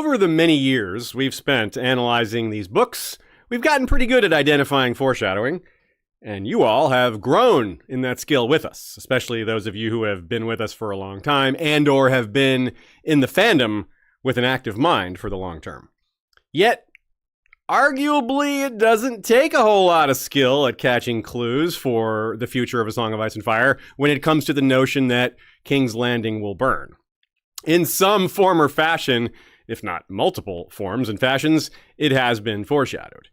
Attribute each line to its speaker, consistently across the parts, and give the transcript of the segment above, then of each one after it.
Speaker 1: over the many years we've spent analyzing these books, we've gotten pretty good at identifying foreshadowing, and you all have grown in that skill with us, especially those of you who have been with us for a long time and or have been in the fandom with an active mind for the long term. Yet, arguably, it doesn't take a whole lot of skill at catching clues for the future of A Song of Ice and Fire when it comes to the notion that King's Landing will burn. In some form or fashion, if not multiple forms and fashions, it has been foreshadowed.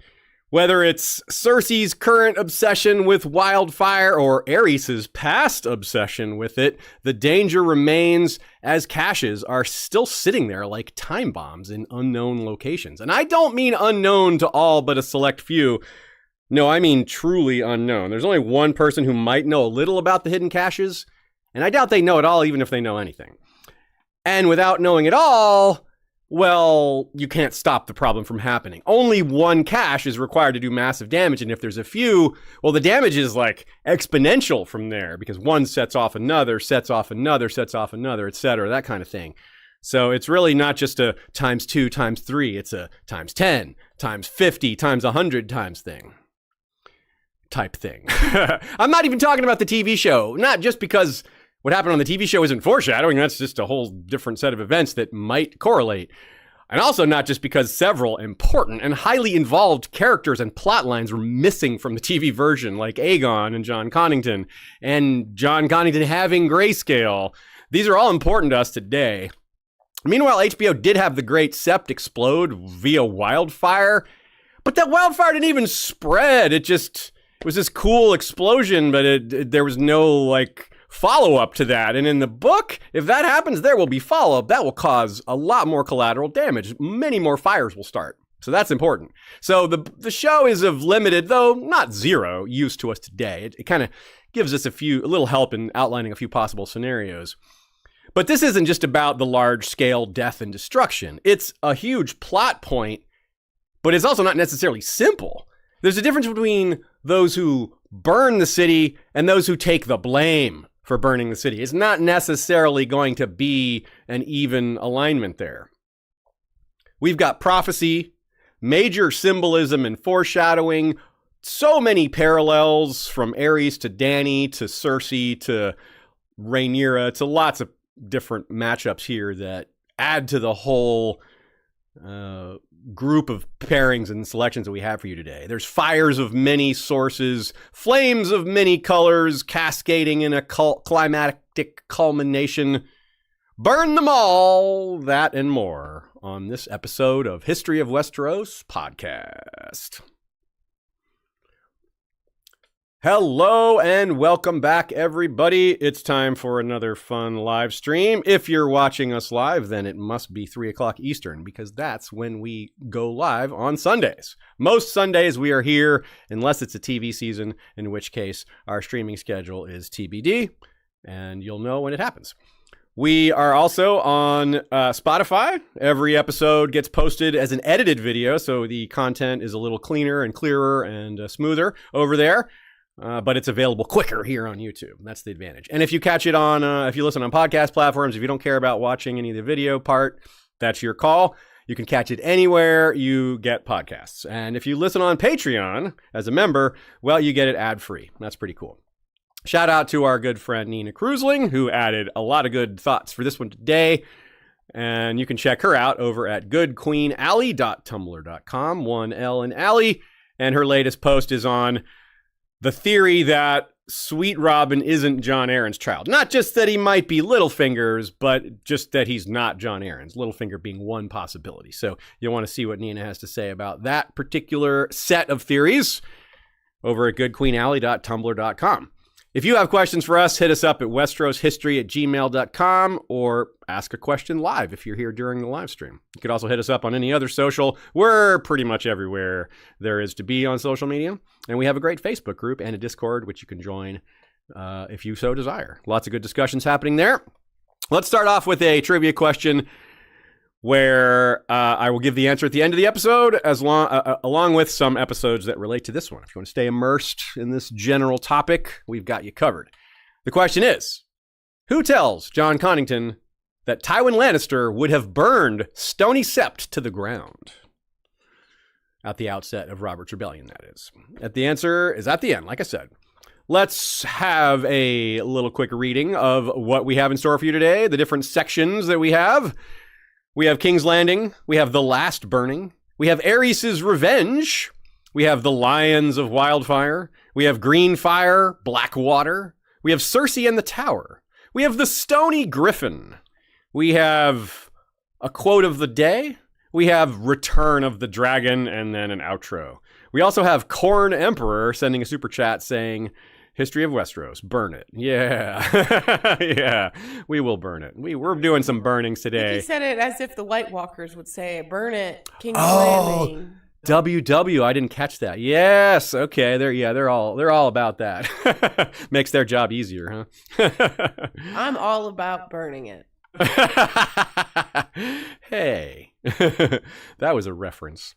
Speaker 1: Whether it's Cersei's current obsession with wildfire or Aerys's past obsession with it, the danger remains as caches are still sitting there like time bombs in unknown locations. And I don't mean unknown to all but a select few. No, I mean truly unknown. There's only one person who might know a little about the hidden caches, and I doubt they know it all, even if they know anything. And without knowing it all, well, you can't stop the problem from happening. Only one cache is required to do massive damage, and if there's a few, well, the damage is like exponential from there, because one sets off another, sets off another, sets off another, etc., that kind of thing. So it's really not just a times 2 times 3, it's a times 10, times 50, times 100 times thing. Type thing. I'm not even talking about the TV show, not just because what happened on the TV show isn't foreshadowing, that's just a whole different set of events that might correlate. And also not just because several important and highly involved characters and plot lines were missing from the TV version, like Aegon and Jon Connington, and Jon Connington having grayscale. These are all important to us today. Meanwhile, HBO did have the Great Sept explode via wildfire, but that wildfire didn't even spread. It was this cool explosion, but there was no, follow-up to that. And in the book, if that happens, there will be follow-up. That will cause a lot more collateral damage. Many more fires will start. So that's important. So the show is of limited, though not zero, use to us today. It kind of gives us a little help in outlining a few possible scenarios. But this isn't just about the large-scale death and destruction. It's a huge plot point, but it's also not necessarily simple. There's a difference between those who burn the city and those who take the blame for burning the city. It's not necessarily going to be an even alignment there. We've got prophecy, major symbolism and foreshadowing, so many parallels from Aerys to Dany to Cersei to Rhaenyra to lots of different matchups here that add to the whole group of pairings and selections that we have for you today. There's fires of many sources, flames of many colors, cascading in a climactic culmination. Burn them all, that and more, on this episode of History of Westeros podcast. Hello and welcome back, everybody. It's time for another fun live stream. If you're watching us live, then it must be 3 o'clock Eastern, because that's when we go live on Sundays. Most Sundays we are here, unless it's a TV season, in which case our streaming schedule is TBD, and you'll know when it happens. We are also on Spotify. Every episode gets posted as an edited video, so the content is a little cleaner and clearer and smoother over there. But it's available quicker here on YouTube. That's the advantage. And if you catch it on, if you listen on podcast platforms, if you don't care about watching any of the video part, that's your call. You can catch it anywhere you get podcasts. And if you listen on Patreon as a member, well, you get it ad-free. That's pretty cool. Shout out to our good friend Nina Krusling, who added a lot of good thoughts for this one today. And you can check her out over at goodqueenally.tumblr.com, 1L in Alley. And her latest post is on the theory that Sweet Robin isn't Jon Arryn's child. Not just that he might be Littlefinger's, but just that he's not Jon Arryn's. Littlefinger being one possibility. So you'll want to see what Nina has to say about that particular set of theories over at goodqueenally.tumblr.com. If you have questions for us, hit us up at westroshistory@gmail.com or ask a question live if you're here during the live stream. You could also hit us up on any other social. We're pretty much everywhere there is to be on social media. And we have a great Facebook group and a Discord, which you can join if you so desire. Lots of good discussions happening there. Let's start off with a trivia question where I will give the answer at the end of the episode, along with some episodes that relate to this one. If you want to stay immersed in this general topic, we've got you covered. The question is, who tells Jon Connington that Tywin Lannister would have burned Stony Sept to the ground. At the outset of Robert's Rebellion, that is. The answer is at the end, like I said. Let's have a little quick reading of what we have in store for you today, the different sections that we have. We have King's Landing. We have The Last Burning. We have Aerys' Revenge. We have The Lions of Wildfire. We have Green Fire, Black Water. We have Cersei and the Tower. We have The Stony Griffin. We have a quote of the day. We have Return of the Dragon, and then an outro. We also have Corn Emperor sending a super chat saying, History of Westeros, burn it. Yeah. Yeah, we will burn it. We're doing some burnings today.
Speaker 2: He said it as if the White Walkers would say, burn it, King's Landing.
Speaker 1: WW, I didn't catch that. Yes, okay, they're all about that. Makes their job easier, huh?
Speaker 2: I'm all about burning it.
Speaker 1: Hey, that was a reference.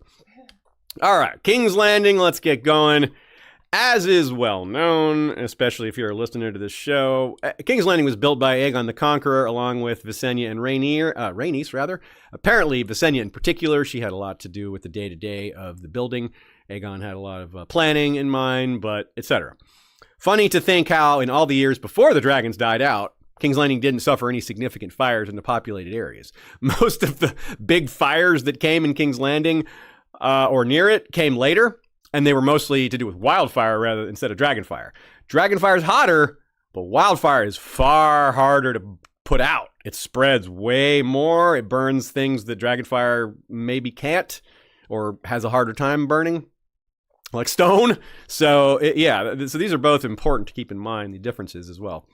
Speaker 1: All right, King's Landing, let's get going. As is well known, especially if you're listening to this show, King's Landing was built by Aegon the Conqueror along with Visenya and Rhaenys. Apparently, Visenya in particular, she had a lot to do with the day-to-day of the building. Aegon had a lot of planning in mind, but etc. Funny to think how in all the years before the dragons died out, King's Landing didn't suffer any significant fires in the populated areas. Most of the big fires that came in King's Landing or near it came later, and they were mostly to do with wildfire instead of dragonfire. Dragonfire is hotter, but wildfire is far harder to put out. It spreads way more. It burns things that dragonfire maybe can't or has a harder time burning, like stone. So so these are both important to keep in mind, the differences as well.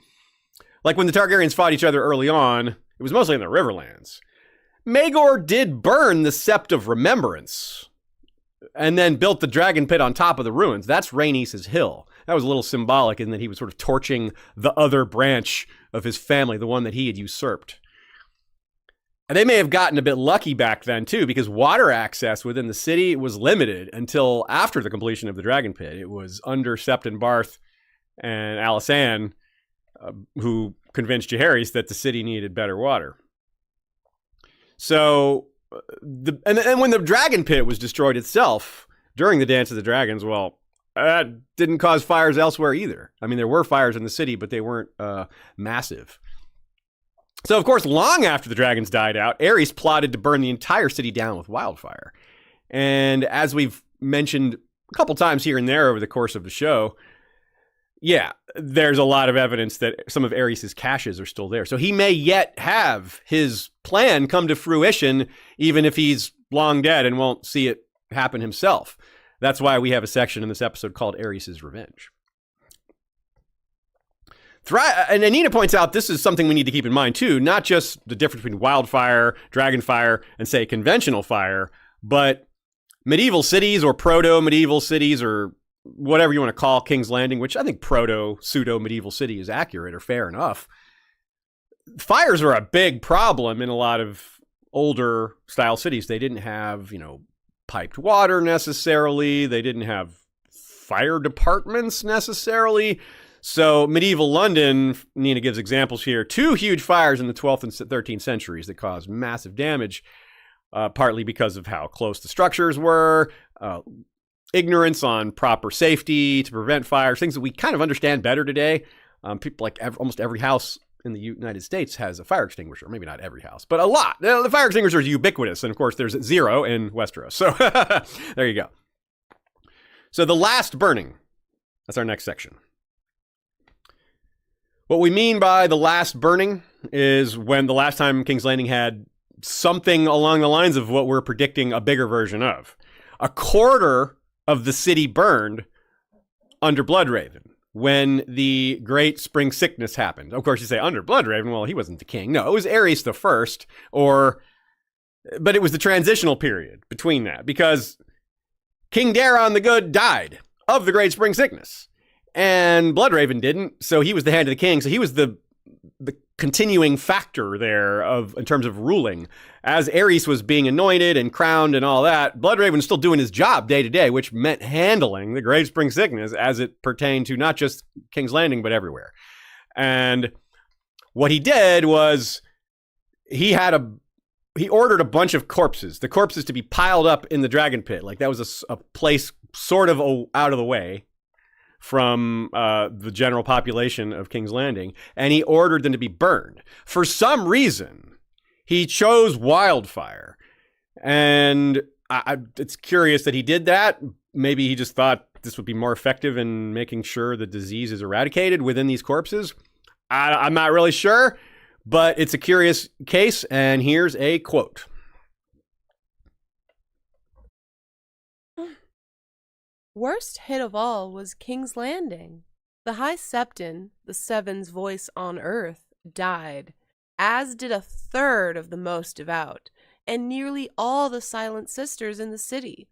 Speaker 1: Like when the Targaryens fought each other early on, it was mostly in the Riverlands. Maegor did burn the Sept of Remembrance and then built the dragon pit on top of the ruins. That's Rhaenys' hill. That was a little symbolic in that he was sort of torching the other branch of his family, the one that he had usurped. And they may have gotten a bit lucky back then, too, because water access within the city was limited until after the completion of the dragon pit. It was under Septon Barth and Alysanne who convinced Jaehaerys that the city needed better water. So, and when the dragon pit was destroyed itself during the Dance of the Dragons, well, that didn't cause fires elsewhere either. I mean, there were fires in the city, but they weren't massive. So, of course, long after the dragons died out, Aerys plotted to burn the entire city down with wildfire. And as we've mentioned a couple times here and there over the course of the show, yeah, there's a lot of evidence that some of Aerys' caches are still there. So he may yet have his plan come to fruition, even if he's long dead and won't see it happen himself. That's why we have a section in this episode called Aerys' Revenge. And Anina points out this is something we need to keep in mind, too. Not just the difference between wildfire, dragonfire, and, say, conventional fire, but medieval cities or proto-medieval cities or whatever you want to call King's Landing, which I think pseudo-medieval city is accurate or fair enough. Fires are a big problem in a lot of older style cities. They didn't have, piped water necessarily. They didn't have fire departments necessarily. So medieval London, Nina gives examples here, 2 huge fires in the 12th and 13th centuries that caused massive damage, partly because of how close the structures were, ignorance on proper safety to prevent fires, things that we kind of understand better today. People like almost every house in the United States has a fire extinguisher. Maybe not every house, but a lot. The fire extinguisher is ubiquitous. And of course, there's 0 in Westeros. So there you go. So the last burning. That's our next section. What we mean by the last burning is when the last time King's Landing had something along the lines of what we're predicting a bigger version of. A quarter of the city burned under Bloodraven when the Great Spring Sickness happened. Of course, you say under Bloodraven, well, he wasn't the king. No, it was Aerys the First, but it was the transitional period between that because King Daeron the Good died of the Great Spring Sickness, and Bloodraven didn't. So he was the hand of the king. So he was the continuing factor there in terms of ruling. As Aerys was being anointed and crowned and all that, Bloodraven was still doing his job day to day, which meant handling the Great Spring Sickness as it pertained to not just King's Landing, but everywhere. And what he did was he ordered a bunch of corpses, the corpses to be piled up in the dragon pit. Like that was a place sort of out of the way from the general population of King's Landing, and he ordered them to be burned. For some reason, he chose wildfire, and it's curious that he did that. Maybe he just thought this would be more effective in making sure the disease is eradicated within these corpses. I'm not really sure, but it's a curious case, and here's a quote.
Speaker 2: Worst hit of all was King's Landing. The High Septon, the Seven's voice on earth, died, as did a third of the most devout, and nearly all the Silent Sisters in the city.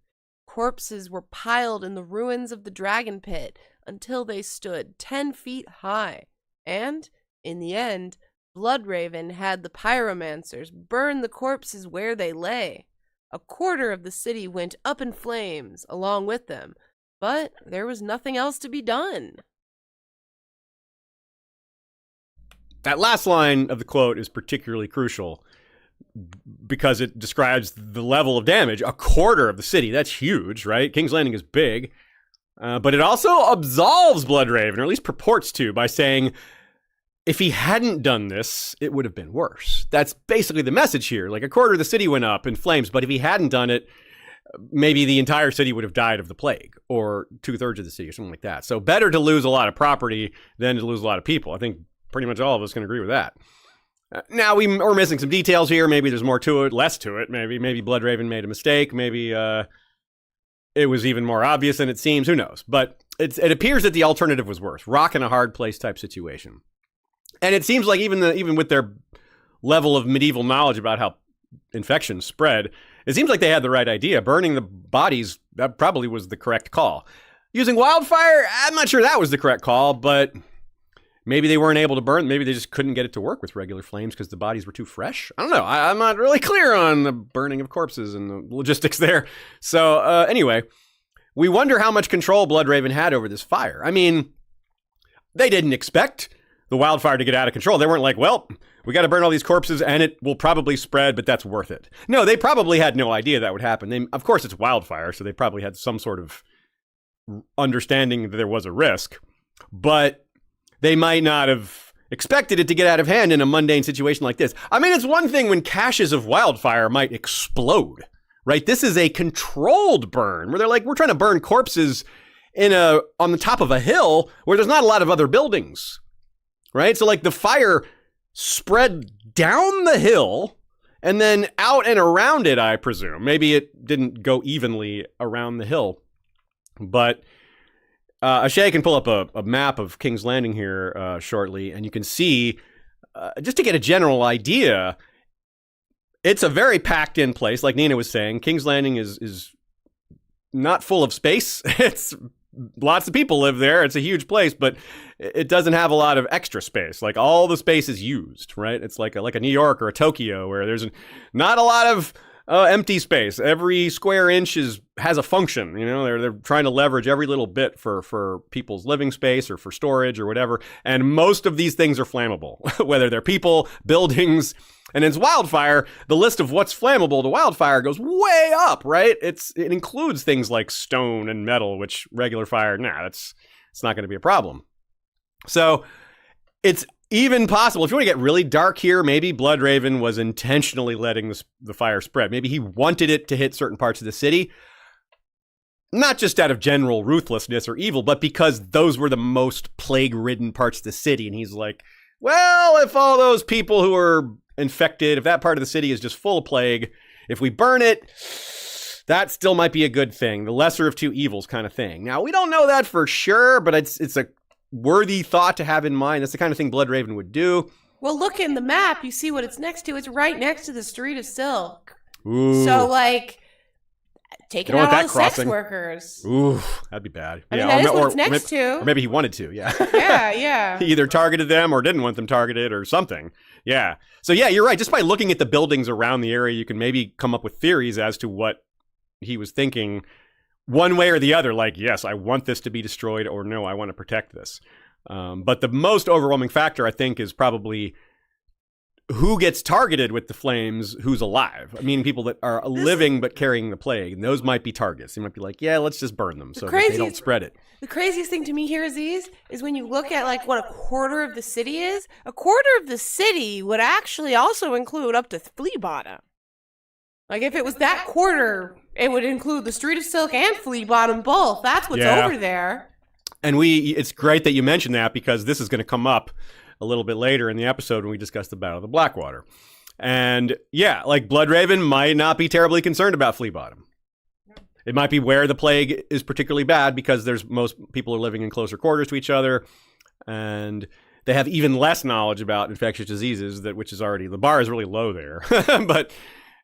Speaker 2: Corpses were piled in the ruins of the dragon pit until they stood 10 feet high, and, in the end, Bloodraven had the pyromancers burn the corpses where they lay. A quarter of the city went up in flames along with them, but there was nothing else to be done.
Speaker 1: That last line of the quote is particularly crucial because it describes the level of damage. A quarter of the city, that's huge, right? King's Landing is big. But it also absolves Bloodraven, or at least purports to, by saying, if he hadn't done this, it would have been worse. That's basically the message here. Like, a quarter of the city went up in flames, but if he hadn't done it, maybe the entire city would have died of the plague, or 2/3 of the city, or something like that. So better to lose a lot of property than to lose a lot of people. I think pretty much all of us can agree with that. Now, we're missing some details here. Maybe there's more to it, less to it. Maybe Bloodraven made a mistake. Maybe it was even more obvious than it seems. Who knows? But it appears that the alternative was worse. Rock in a hard place type situation. And it seems like even with their level of medieval knowledge about how infections spread, it seems like they had the right idea. Burning the bodies, that probably was the correct call. Using wildfire, I'm not sure that was the correct call, but maybe they weren't able to burn. Maybe they just couldn't get it to work with regular flames because the bodies were too fresh. I don't know. I'm not really clear on the burning of corpses and the logistics there. So anyway, we wonder how much control Bloodraven had over this fire. I mean, they didn't expect the wildfire to get out of control. They weren't like, well, we got to burn all these corpses and it will probably spread, but that's worth it. No, they probably had no idea that would happen. Of course, it's wildfire, so they probably had some sort of understanding that there was a risk, but they might not have expected it to get out of hand in a mundane situation like this. I mean, it's one thing when caches of wildfire might explode, right? This is a controlled burn where they're like, we're trying to burn corpses on the top of a hill where there's not a lot of other buildings. Right? So like the fire spread down the hill and then out and around it, I presume. Maybe it didn't go evenly around the hill. But Ashay can pull up a map of King's Landing here shortly, and you can see, just to get a general idea, it's a very packed in place. Like Nina was saying, King's Landing is not full of space. It's lots of people live there. It's a huge place, but it doesn't have a lot of extra space. Like all the space is used, right? It's like a New York or a Tokyo where there's not a lot of empty space. Every square inch has a function. You know, they're trying to leverage every little bit for people's living space or for storage or whatever. And most of these things are flammable, whether they're people, buildings. And it's wildfire. The list of what's flammable to wildfire goes way up, right? It includes things like stone and metal, which regular fire, it's not going to be a problem. So it's even possible, if you want to get really dark here, maybe Bloodraven was intentionally letting the fire spread. Maybe he wanted it to hit certain parts of the city, not just out of general ruthlessness or evil, but because those were the most plague-ridden parts of the city. And he's like, well, if all those people who are infected, if that part of the city is just full of plague, if we burn it, that still might be a good thing. The lesser of two evils kind of thing. Now, we don't know that for sure, but it's a worthy thought to have in mind. That's the kind of thing Bloodraven would do.
Speaker 2: Well, look in the map. You see what it's next to. It's right next to the Street of Silk.
Speaker 1: Ooh.
Speaker 2: So, like, taking out all the sex workers.
Speaker 1: Ooh, that'd be bad.
Speaker 2: I mean, that is what it's next to.
Speaker 1: Or maybe he wanted to, yeah.
Speaker 2: Yeah.
Speaker 1: He either targeted them or didn't want them targeted or something. Yeah. So, yeah, you're right. Just by looking at the buildings around the area, you can maybe come up with theories as to what he was thinking one way or the other. Like, yes, I want this to be destroyed, or no, I want to protect this. But the most overwhelming factor, I think, is probably who gets targeted with the flames, who's alive. I mean, people that are living but carrying the plague, and those might be targets. You might be like, yeah, let's just burn them so that they don't spread it.
Speaker 2: The craziest thing to me here is when you look at like what a quarter of the city is, a quarter of the city would actually also include up to Flea Bottom. Like if it was that quarter, it would include the Street of Silk and Flea Bottom both. That's what's over there.
Speaker 1: And it's great that you mentioned that, because this is going to come up a little bit later in the episode when we discuss the Battle of the Blackwater. And yeah, like Bloodraven might not be terribly concerned about Flea Bottom. It might be where the plague is particularly bad, because most people are living in closer quarters to each other, and they have even less knowledge about infectious diseases, which is already, the bar is really low there. But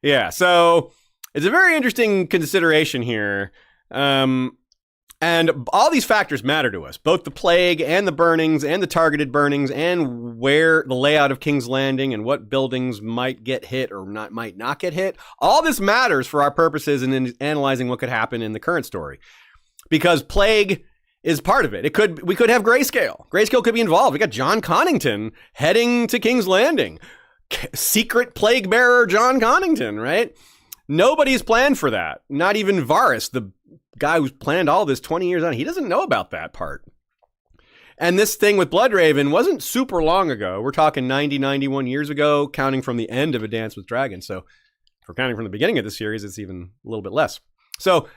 Speaker 1: yeah, so it's a very interesting consideration here. And all these factors matter to us, both the plague and the burnings and the targeted burnings and where the layout of King's Landing and what buildings might get hit or might not get hit. All this matters for our purposes in analyzing what could happen in the current story, because plague is part of it. We could have Grayscale. Grayscale could be involved. We got John Connington heading to King's Landing. Secret plague bearer John Connington, right? Nobody's planned for that. Not even Varys, the guy who's planned all this 20 years on. He doesn't know about that part. And this thing with Bloodraven wasn't super long ago. We're talking 90, 91 years ago, counting from the end of A Dance with Dragons. So if we're counting from the beginning of the series, it's even a little bit less. So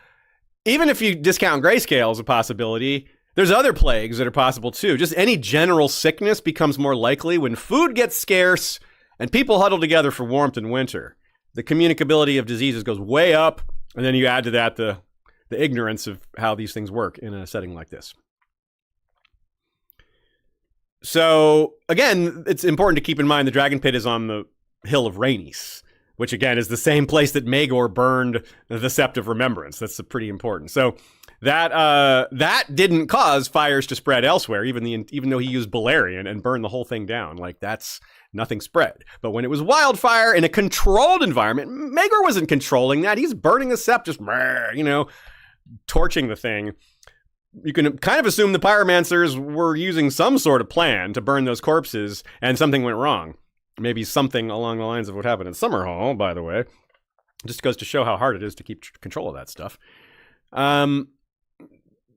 Speaker 1: even if you discount Grayscale as a possibility, there's other plagues that are possible too. Just any general sickness becomes more likely when food gets scarce and people huddle together for warmth in winter. The communicability of diseases goes way up, and then you add to that the ignorance of how these things work in a setting like this. So, again, it's important to keep in mind the Dragon Pit is on the Hill of Rhaenys, which, again, is the same place that Maegor burned the Sept of Remembrance. That's pretty important. So that didn't cause fires to spread elsewhere, even though he used Balerion and burned the whole thing down. Like, that's nothing spread. But when it was wildfire in a controlled environment, Maegor wasn't controlling that. He's burning the Sept, just, torching the thing. You can kind of assume the pyromancers were using some sort of plan to burn those corpses, and something went wrong. Maybe something along the lines of what happened in Summerhall, by the way. Just goes to show how hard it is to keep control of that stuff.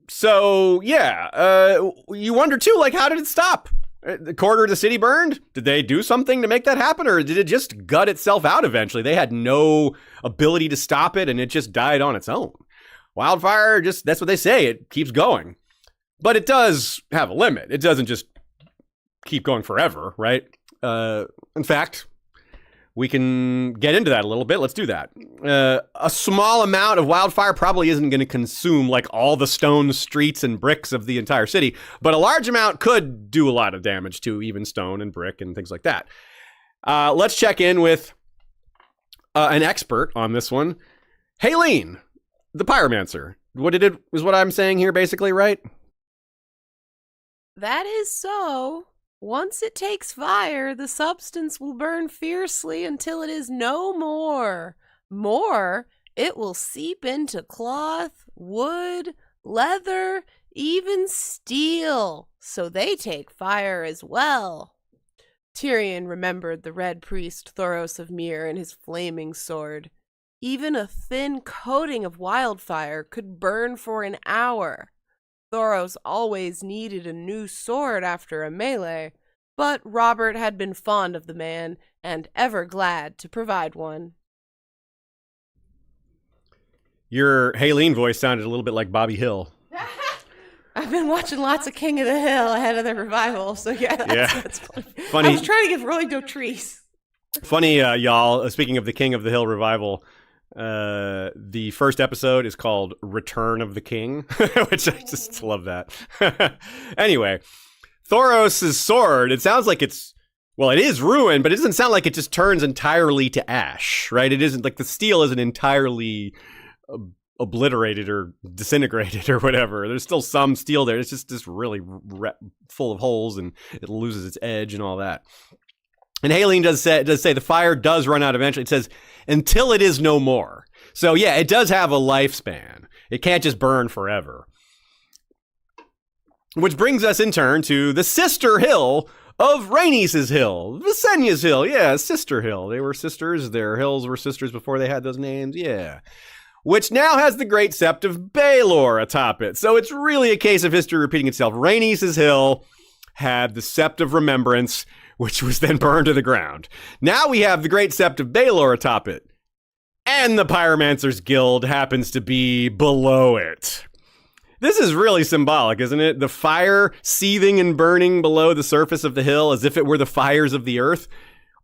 Speaker 1: So, yeah, you wonder, too, like, how did it stop? The quarter of the city burned? Did they do something to make that happen, or did it just gut itself out eventually? They had no ability to stop it, and it just died on its own. Wildfire, that's what they say. It keeps going. But it does have a limit. It doesn't just keep going forever, right? In fact, we can get into that a little bit. Let's do that. A small amount of wildfire probably isn't going to consume like all the stone streets and bricks of the entire city, but a large amount could do a lot of damage to even stone and brick and things like that. Let's check in with an expert on this one. Haleen, the pyromancer. Is what I'm saying here basically, right?
Speaker 2: That is so. Once it takes fire, the substance will burn fiercely until it is no more. More, it will seep into cloth, wood, leather, even steel, so they take fire as well. Tyrion remembered the red priest Thoros of Myr and his flaming sword. Even a thin coating of wildfire could burn for an hour. Thoros always needed a new sword after a melee, but Robert had been fond of the man and ever glad to provide one.
Speaker 1: Your Haleen voice sounded a little bit like Bobby Hill.
Speaker 2: I've been watching lots of King of the Hill ahead of the revival, so that's
Speaker 1: funny.
Speaker 2: I was trying to give Roy Dotrice.
Speaker 1: Funny, y'all, speaking of the King of the Hill revival, the first episode is called Return of the King, which I just love that. Anyway, Thoros' sword, it sounds like it is ruined, but it doesn't sound like it just turns entirely to ash, right? It isn't like the steel isn't entirely obliterated or disintegrated or whatever. There's still some steel there. It's just really full of holes, and it loses its edge and all that. And Haleen does say the fire does run out eventually. It says, until it is no more. So yeah, it does have a lifespan. It can't just burn forever. Which brings us in turn to the sister hill of Rhaenys' hill, Visenya's hill, yeah, sister hill. They were sisters. Their hills were sisters before they had those names, yeah. Which now has the great sept of Baelor atop it. So it's really a case of history repeating itself. Rhaenys' hill had the sept of remembrance, which was then burned to the ground. Now we have the great sept of Baelor atop it. And the Pyromancer's Guild happens to be below it. This is really symbolic, isn't it? The fire seething and burning below the surface of the hill as if it were the fires of the earth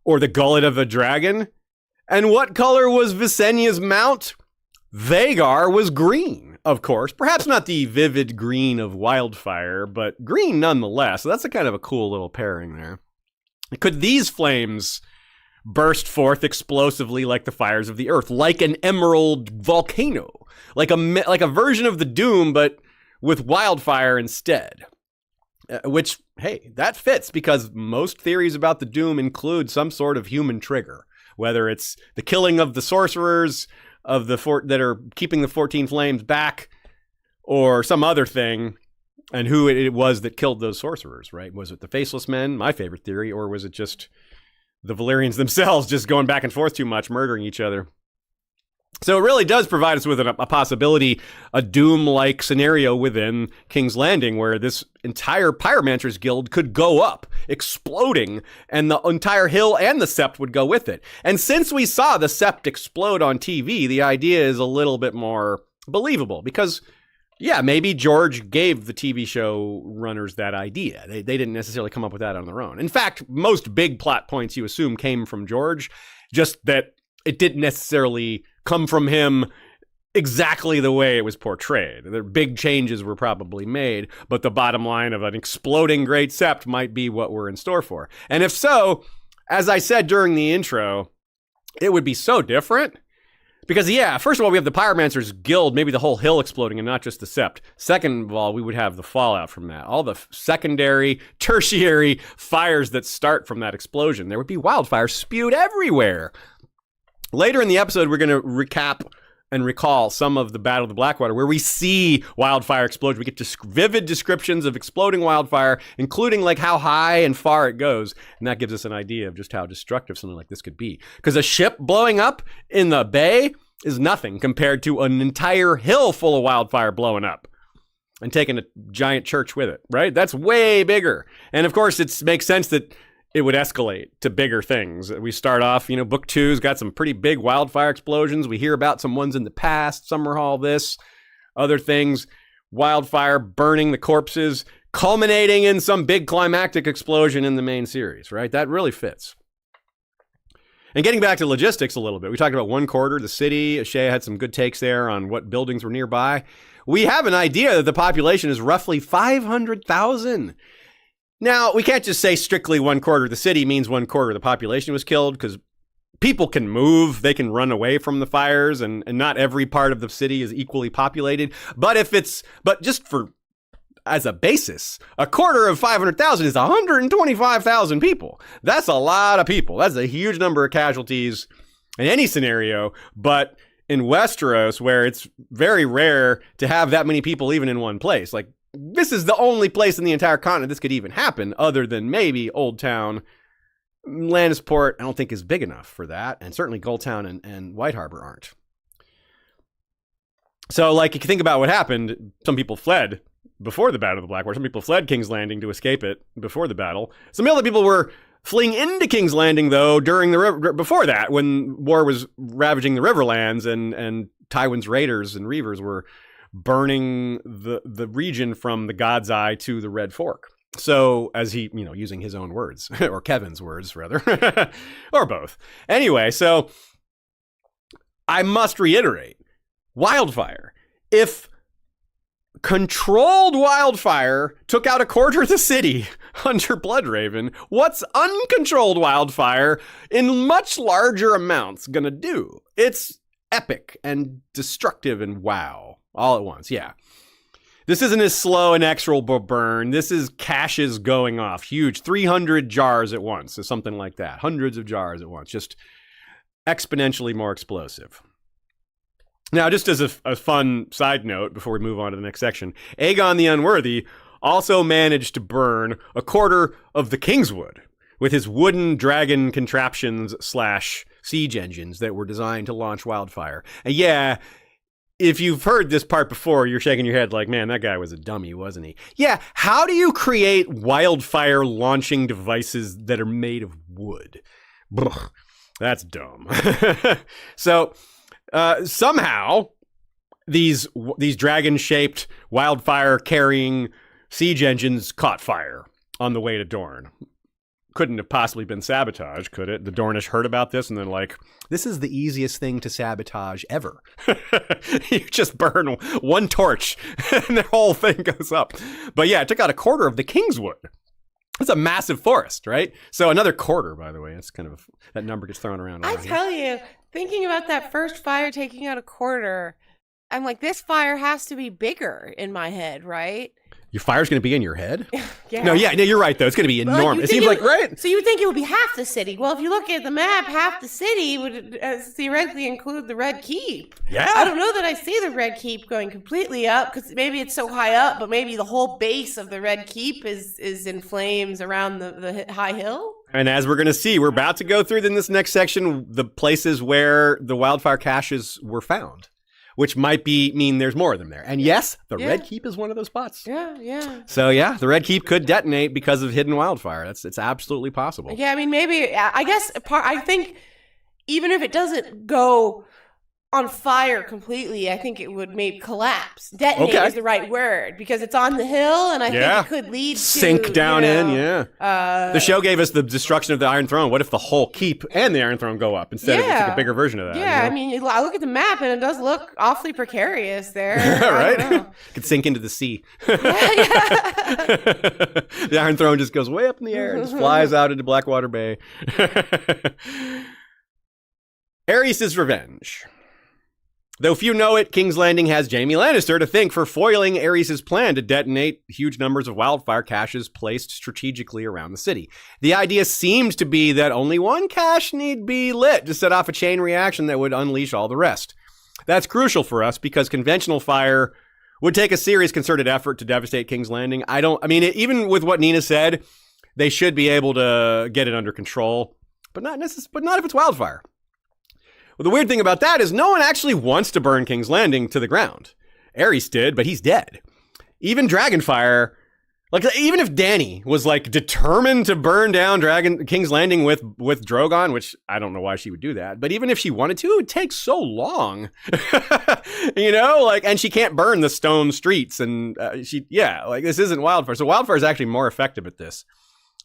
Speaker 1: or the gullet of a dragon. And what color was Visenya's mount? Vhagar was green, of course. Perhaps not the vivid green of wildfire, but green nonetheless. So that's a kind of a cool little pairing there. Could these flames burst forth explosively like the fires of the earth, like an emerald volcano, like a version of the Doom, but with wildfire instead? Which, hey, that fits because most theories about the Doom include some sort of human trigger, whether it's the killing of the sorcerers of the fort that are keeping the 14 flames back, or some other thing, and who it was that killed those sorcerers, right? Was it the Faceless Men, my favorite theory, or was it just the Valyrians themselves just going back and forth too much, murdering each other? So it really does provide us with a possibility, a Doom-like scenario within King's Landing where this entire Pyromancer's Guild could go up, exploding, and the entire hill and the sept would go with it. And since we saw the sept explode on TV, the idea is a little bit more believable because, yeah, maybe George gave the TV show runners that idea. They didn't necessarily come up with that on their own. In fact, most big plot points you assume came from George, just that it didn't necessarily come from him exactly the way it was portrayed. The big changes were probably made, but the bottom line of an exploding great sept might be what we're in store for. And if so, as I said during the intro, it would be so different. Because, yeah, first of all, we have the Pyromancer's Guild, maybe the whole hill exploding and not just the sept. Second of all, we would have the fallout from that. All the secondary, tertiary fires that start from that explosion. There would be wildfire spewed everywhere. Later in the episode, we're going to recap and recall some of the Battle of the Blackwater, where we see wildfire explosion. We get vivid descriptions of exploding wildfire, including like how high and far it goes. And that gives us an idea of just how destructive something like this could be. Because a ship blowing up in the bay is nothing compared to an entire hill full of wildfire blowing up and taking a giant church with it, right? That's way bigger. And of course, it makes sense that it would escalate to bigger things. We start off, book 2's got some pretty big wildfire explosions. We hear about some ones in the past, Summerhall this, other things, wildfire burning the corpses, culminating in some big climactic explosion in the main series, right? That really fits. And getting back to logistics a little bit, we talked about one quarter, the city. Shea had some good takes there on what buildings were nearby. We have an idea that the population is roughly 500,000. Now, we can't just say strictly one quarter of the city means one quarter of the population was killed, because people can move, they can run away from the fires, and not every part of the city is equally populated. But just as a basis, a quarter of 500,000 is 125,000 people. That's a lot of people. That's a huge number of casualties in any scenario. But in Westeros, where it's very rare to have that many people even in one place, like, this is the only place in the entire continent this could even happen, other than maybe Old Town. Lannisport, I don't think, is big enough for that, and certainly Goldtown and White Harbor aren't. So, like, if you think about what happened, some people fled before the Battle of the Blackwater. Some people fled King's Landing to escape it before the battle. Some other people were fleeing into King's Landing, though, before that, when war was ravaging the Riverlands and Tywin's raiders and reavers were burning the region from the God's Eye to the Red Fork. So, as he, using his own words, or Kevin's words, rather, or both. Anyway, so I must reiterate, wildfire. If controlled wildfire took out a quarter of the city under Bloodraven, what's uncontrolled wildfire in much larger amounts gonna do? It's epic and destructive and wow. All at once, yeah. This isn't a slow, inexorable burn. This is caches going off. Huge, 300 jars at once, or something like that. Hundreds of jars at once. Just exponentially more explosive. Now, just as a fun side note, before we move on to the next section, Aegon the Unworthy also managed to burn a quarter of the Kingswood with his wooden dragon contraptions / siege engines that were designed to launch wildfire. And yeah, if you've heard this part before, you're shaking your head like, man, that guy was a dummy, wasn't he? Yeah, how do you create wildfire launching devices that are made of wood? Brugh, that's dumb. So somehow these dragon-shaped wildfire-carrying siege engines caught fire on the way to Dorne. Couldn't have possibly been sabotage, could it? The Dornish heard about this and then like, this is the easiest thing to sabotage ever. You just burn one torch and the whole thing goes up. But yeah, it took out a quarter of the Kingswood. It's a massive forest, right? So another quarter, by the way. It's kind of, that number gets thrown around.
Speaker 2: I tell you, thinking about that first fire taking out a quarter, I'm like, this fire has to be bigger in my head, right?
Speaker 1: Your fire's going to be in your head?
Speaker 2: Yeah.
Speaker 1: No, you're right, though. It's going to be enormous. It seems like, right?
Speaker 2: So you would think it would be half the city. Well, if you look at the map, half the city would theoretically include the Red Keep.
Speaker 1: Yeah.
Speaker 2: I don't know that I see the Red Keep going completely up, because maybe it's so high up, but maybe the whole base of the Red Keep is in flames around the high hill.
Speaker 1: And as we're going to see, we're about to go through in this next section the places where the wildfire caches were found, which might mean there's more of them there. And yes, the Red Keep is one of those spots.
Speaker 2: Yeah.
Speaker 1: So yeah, the Red Keep could detonate because of hidden wildfire. It's absolutely possible.
Speaker 2: Yeah, I mean, maybe, I guess, I think even if it doesn't go on fire completely, I think it would maybe collapse. Detonate is the right word, because it's on the hill, and I think it could lead to
Speaker 1: sink down in. The show gave us the destruction of the Iron Throne. What if the whole keep and the Iron Throne go up instead of just like a bigger version of that?
Speaker 2: Yeah, I mean, I look at the map and it does look awfully precarious there.
Speaker 1: Right? Could sink into the sea. The Iron Throne just goes way up in the air and just flies out into Blackwater Bay. Aerys' revenge. Though few know it, King's Landing has Jaime Lannister to thank for foiling Aerys' plan to detonate huge numbers of wildfire caches placed strategically around the city. The idea seemed to be that only one cache need be lit to set off a chain reaction that would unleash all the rest. That's crucial for us because conventional fire would take a serious concerted effort to devastate King's Landing. Even with what Nina said, they should be able to get it under control, but not if it's wildfire. Well, the weird thing about that is no one actually wants to burn King's Landing to the ground. Aerys did, but he's dead. Even Dragonfire, even if Dany was determined to burn down King's Landing with Drogon, which I don't know why she would do that, but even if she wanted to, it would take so long. And she can't burn the stone streets, and this isn't wildfire. So wildfire is actually more effective at this.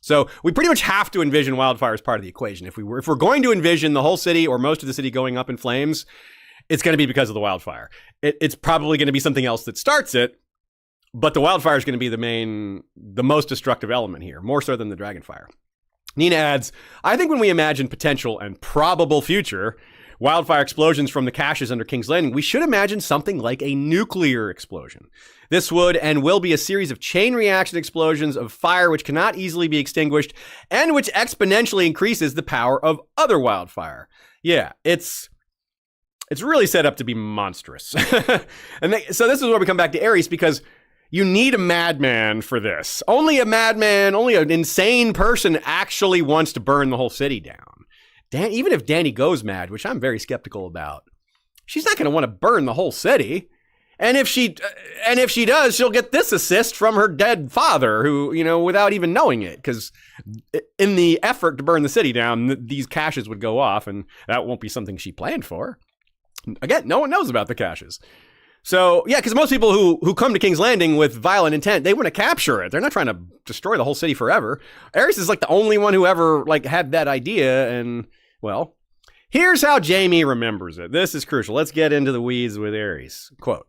Speaker 1: So we pretty much have to envision wildfire as part of the equation. If we're going to envision the whole city or most of the city going up in flames, it's going to be because of the wildfire. It's probably going to be something else that starts it, but the wildfire is going to be the most destructive element here, more so than the dragonfire. Nina adds, I think when we imagine potential and probable future wildfire explosions from the caches under King's Landing, we should imagine something like a nuclear explosion. This would and will be a series of chain reaction explosions of fire which cannot easily be extinguished and which exponentially increases the power of other wildfire. Yeah, it's really set up to be monstrous. So this is where we come back to Aerys, because you need a madman for this. Only a madman, only an insane person actually wants to burn the whole city down. Even if Dany goes mad, which I'm very skeptical about, she's not going to want to burn the whole city. And if she does, she'll get this assist from her dead father, who, without even knowing it, because in the effort to burn the city down, these caches would go off, and that won't be something she planned for. Again, no one knows about the caches. So, yeah, because most people who come to King's Landing with violent intent, they want to capture it. They're not trying to destroy the whole city forever. Aerys is the only one who ever had that idea, and, well, here's how Jaime remembers it. This is crucial. Let's get into the weeds with Aerys. Quote,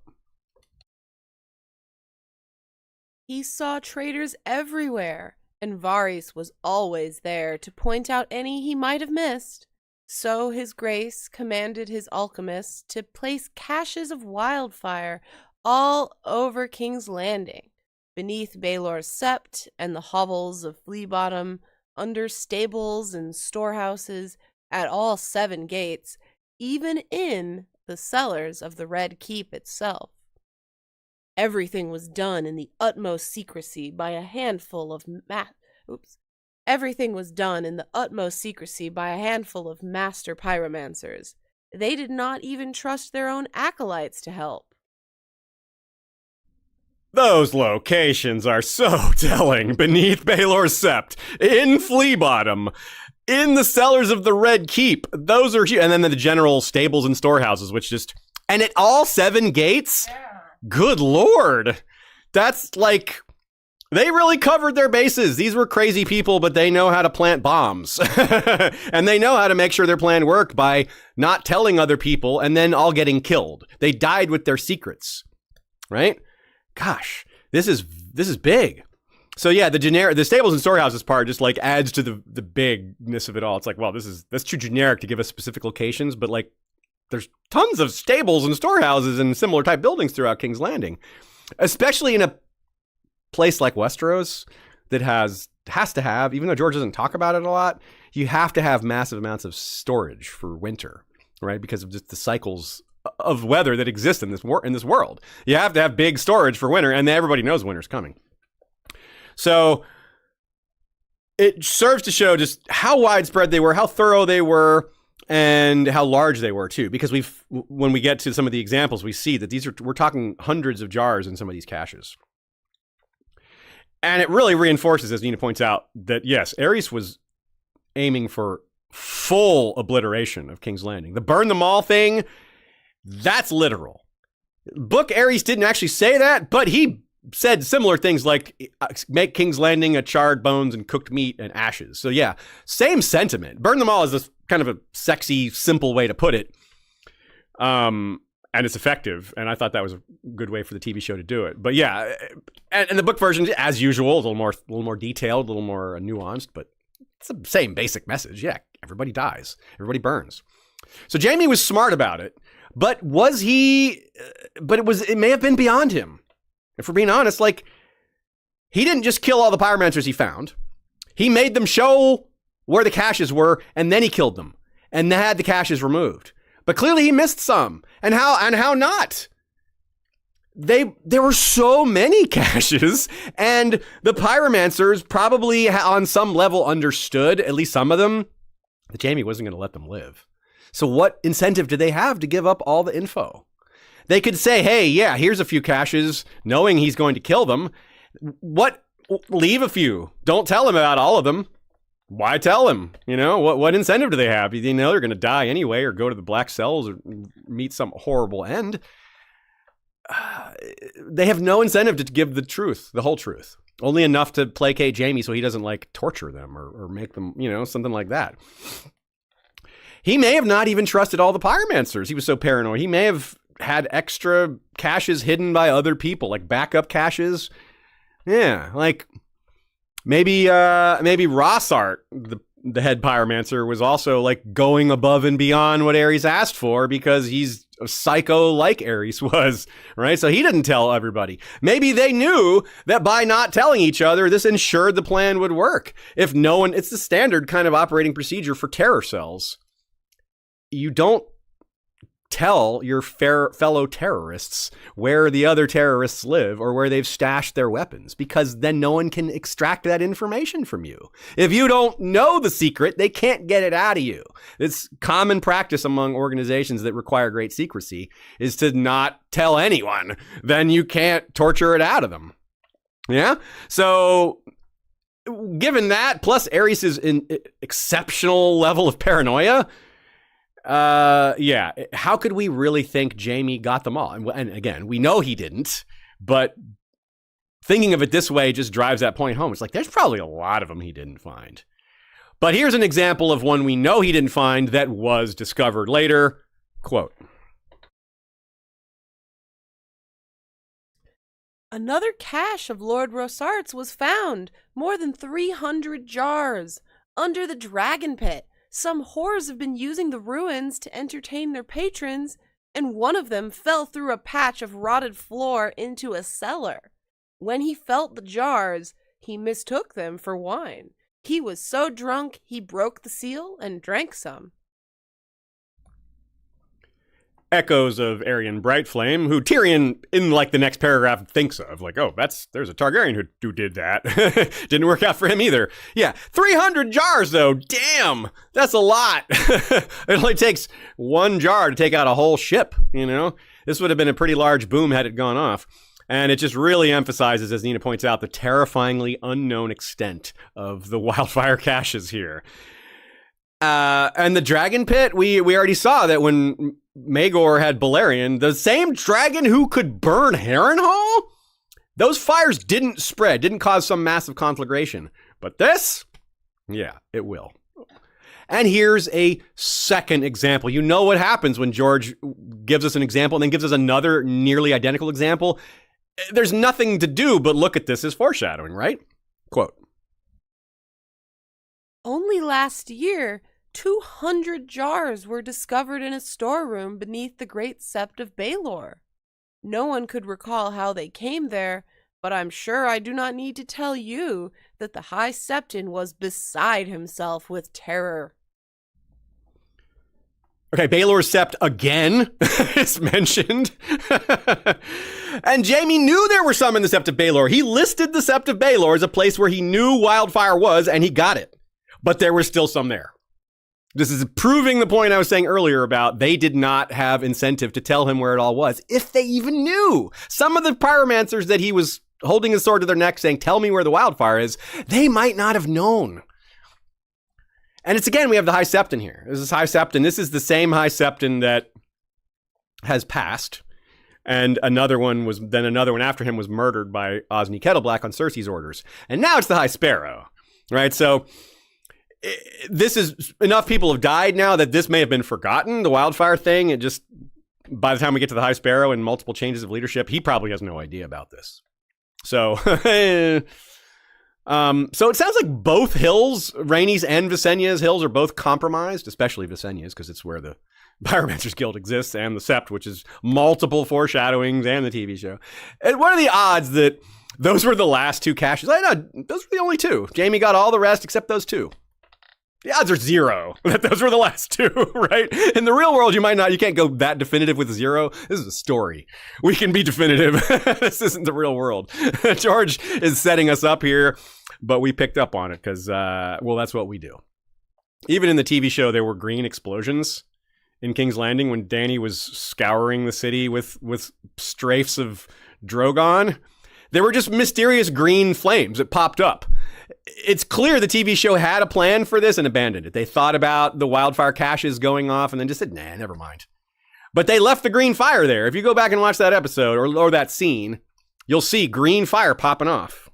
Speaker 2: he saw traitors everywhere, and Varys was always there to point out any he might have missed. So his grace commanded his alchemists to place caches of wildfire all over King's Landing, beneath Baelor's Sept and the hovels of Flea Bottom, under stables and storehouses, at all 7 gates, even in the cellars of the Red Keep itself. Everything was done in the utmost secrecy by a handful of Everything was done in the utmost secrecy by a handful of master pyromancers. They did not even trust their own acolytes to help.
Speaker 1: Those locations are so telling. Beneath Baelor's Sept, in Flea Bottom, in the cellars of the Red Keep. Those are huge. And then the general stables and storehouses, which just... And at all 7 gates? Yeah. Good Lord. That's like... They really covered their bases. These were crazy people, but they know how to plant bombs. And they know how to make sure their plan worked by not telling other people and then all getting killed. They died with their secrets. Right? Gosh, this is big. So yeah, the stables and storehouses part just like adds to the bigness of it all. It's like, well, that's too generic to give us specific locations, but like there's tons of stables and storehouses and similar type buildings throughout King's Landing, especially in a place like Westeros that has to have, even though George doesn't talk about it a lot, you have to have massive amounts of storage for winter, right? Because of just the cycles of weather that exist in this world. You have to have big storage for winter, and everybody knows winter's coming. So it serves to show just how widespread they were, how thorough they were, and how large they were too. Because when we get to some of the examples, we see that we're talking hundreds of jars in some of these caches. And it really reinforces, as Nina points out, that yes, Aerys was aiming for full obliteration of King's Landing. The burn them all thing, that's literal. Book Aerys didn't actually say that, but he said similar things like make King's Landing a charred bones and cooked meat and ashes. So yeah, same sentiment. Burn them all is this kind of a sexy, simple way to put it. And it's effective, and I thought that was a good way for the TV show to do it. But yeah, and the book version, as usual, a little more detailed, a little more nuanced, but it's the same basic message. Yeah, everybody dies, everybody burns. So Jaime was smart about it, but was he? But it may have been beyond him. If we're being honest, like he didn't just kill all the pyromancers he found. He made them show where the caches were, and then he killed them, and had the caches removed. But clearly he missed some. And how not? There were so many caches, and the pyromancers probably on some level understood, at least some of them, that Jaime wasn't going to let them live. So what incentive do they have to give up all the info? They could say, hey, yeah, here's a few caches, knowing he's going to kill them. Leave a few. Don't tell him about all of them. Why tell him? You know, what incentive do they have? You know they're going to die anyway, or go to the black cells, or meet some horrible end. They have no incentive to give the truth, the whole truth. Only enough to placate Jaime so he doesn't like torture them or make them, you know, something like that. He may have not even trusted all the pyromancers. He was so paranoid. He may have had extra caches hidden by other people, like backup caches. Yeah, like maybe Rossart, the head pyromancer, was also like going above and beyond what Aerys asked for because he's a psycho like Aerys was, right? So he didn't tell everybody. Maybe they knew that by not telling each other, this ensured the plan would work. If no one, it's the standard kind of operating procedure for terror cells. You don't tell your fellow terrorists where the other terrorists live or where they've stashed their weapons, because then no one can extract that information from you. If you don't know the secret, they can't get it out of you. It's common practice among organizations that require great secrecy is to not tell anyone. Then you can't torture it out of them. Yeah? So given that, plus Aerys' exceptional level of paranoia, yeah, how could we really think Jaime got them all? And again, we know he didn't, but thinking of it this way just drives that point home. It's like, there's probably a lot of them he didn't find. But here's an example of one we know he didn't find that was discovered later. Quote.
Speaker 2: Another cache of Lord Rossart's was found, more than 300 jars, under the dragon pit. Some whores have been using the ruins to entertain their patrons, and one of them fell through a patch of rotted floor into a cellar. When he felt the jars, he mistook them for wine. He was so drunk, he broke the seal and drank some.
Speaker 1: echoes of Aerion Brightflame, who Tyrion, in like the next paragraph, thinks of. Like, oh, there's a Targaryen who did that. Didn't work out for him either. Yeah, 300 jars, though. Damn, that's a lot. It only takes one jar to take out a whole ship, you know? This would have been a pretty large boom had it gone off. And it just really emphasizes, as Nina points out, the terrifyingly unknown extent of the wildfire caches here. And the dragon pit, we already saw that when Maegor had Balerion, the same dragon who could burn Harrenhal, those fires didn't spread, didn't cause some massive conflagration. But this, yeah, it will. And here's a second example. You know what happens when George gives us an example and then gives us another nearly identical example. There's nothing to do but look at this as foreshadowing, right? Quote.
Speaker 2: Only last year, 200 jars were discovered in a storeroom beneath the Great Sept of Baelor. No one could recall how they came there, but I'm sure I do not need to tell you that the High Septon was beside himself with terror.
Speaker 1: Okay, Baelor's Sept again is mentioned. And Jaime knew there were some in the Sept of Baelor. He listed the Sept of Baelor as a place where he knew wildfire was, and he got it. But there were still some there. This is proving the point I was saying earlier about they did not have incentive to tell him where it all was, if they even knew. Some of the pyromancers that he was holding his sword to their neck saying, tell me where the wildfire is, they might not have known. And it's again, we have the High Septon here. This is High Septon. This is the same High Septon that has passed. And another one after him was murdered by Osney Kettleblack on Cersei's orders. And now it's the High Sparrow, right? So this is enough people have died now that this may have been forgotten, the wildfire thing. It just, by the time we get to the High Sparrow and multiple changes of leadership, he probably has no idea about this. So, so it sounds like both hills, Rhaenys and Visenya's hills, are both compromised, especially Visenya's, because it's where the Pyromancers Guild exists, and the Sept, which is multiple foreshadowings, and the TV show. And what are the odds that those were the last two caches? I know, those were the only two. Jaime got all the rest except those two. The odds are zero that those were the last two, right? In the real world, you can't go that definitive with zero. This is a story. We can be definitive. This isn't the real world. George is setting us up here, but we picked up on it because, well, that's what we do. Even in the TV show, there were green explosions in King's Landing when Dany was scouring the city with strafes of Drogon. There were just mysterious green flames that popped up. It's clear the TV show had a plan for this and abandoned it. They thought about the wildfire caches going off and then just said, nah, never mind. But they left the green fire there. If you go back and watch that episode or that scene, you'll see green fire popping off,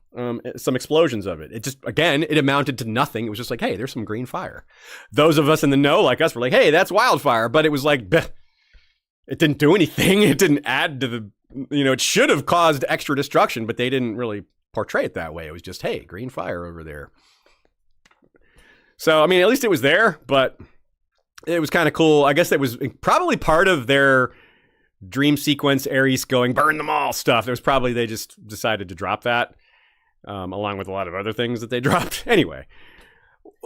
Speaker 1: some explosions of it. It just, again, it amounted to nothing. It was just like, hey, there's some green fire. Those of us in the know, like us, were like, hey, that's wildfire. But it was like, it didn't do anything. It didn't add to the, it should have caused extra destruction, but they didn't really portray it that way. It was just, hey, green fire over there. So, I mean, at least it was there, but it was kind of cool. I guess that was probably part of their dream sequence, Aerys going, burn them all stuff. It was probably, they just decided to drop that, along with a lot of other things that they dropped. Anyway.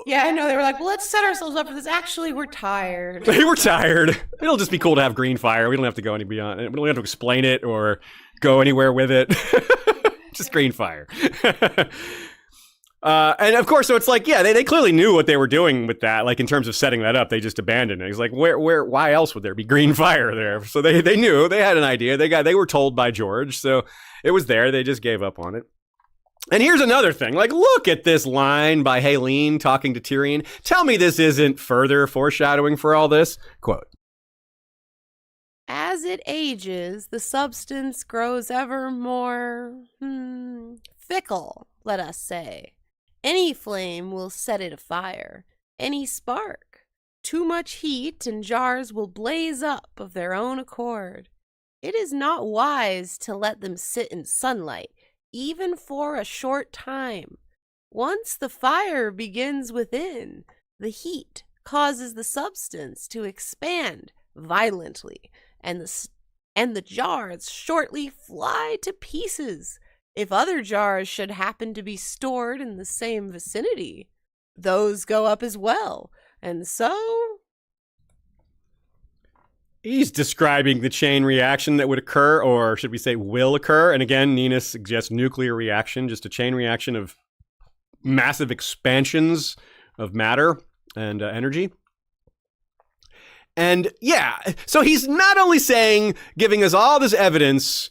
Speaker 2: Yeah, I know. They were like, well, let's set ourselves up for this. Actually, we're tired.
Speaker 1: They were tired. It'll just be cool to have green fire. We don't have to go any beyond it. We don't have to explain it or go anywhere with it. Just green fire. And of course, so it's like, yeah, they clearly knew what they were doing with that. Like in terms of setting that up, they just abandoned it. It's like, why else would there be green fire there? So they knew, they had an idea. They were told by George. So it was there. They just gave up on it. And here's another thing. Like, look at this line by Haleen talking to Tyrion. Tell me this isn't further foreshadowing for all this. Quote.
Speaker 2: As it ages, the substance grows ever more fickle, let us say. Any flame will set it afire, any spark. Too much heat and jars will blaze up of their own accord. It is not wise to let them sit in sunlight, even for a short time. Once the fire begins within, the heat causes the substance to expand violently, and the jars shortly fly to pieces. If other jars should happen to be stored in the same vicinity, those go up as well, and so...
Speaker 1: He's describing the chain reaction that would occur, or should we say will occur. And again, Nina suggests nuclear reaction, just a chain reaction of massive expansions of matter and energy. And yeah, so he's not only saying, giving us all this evidence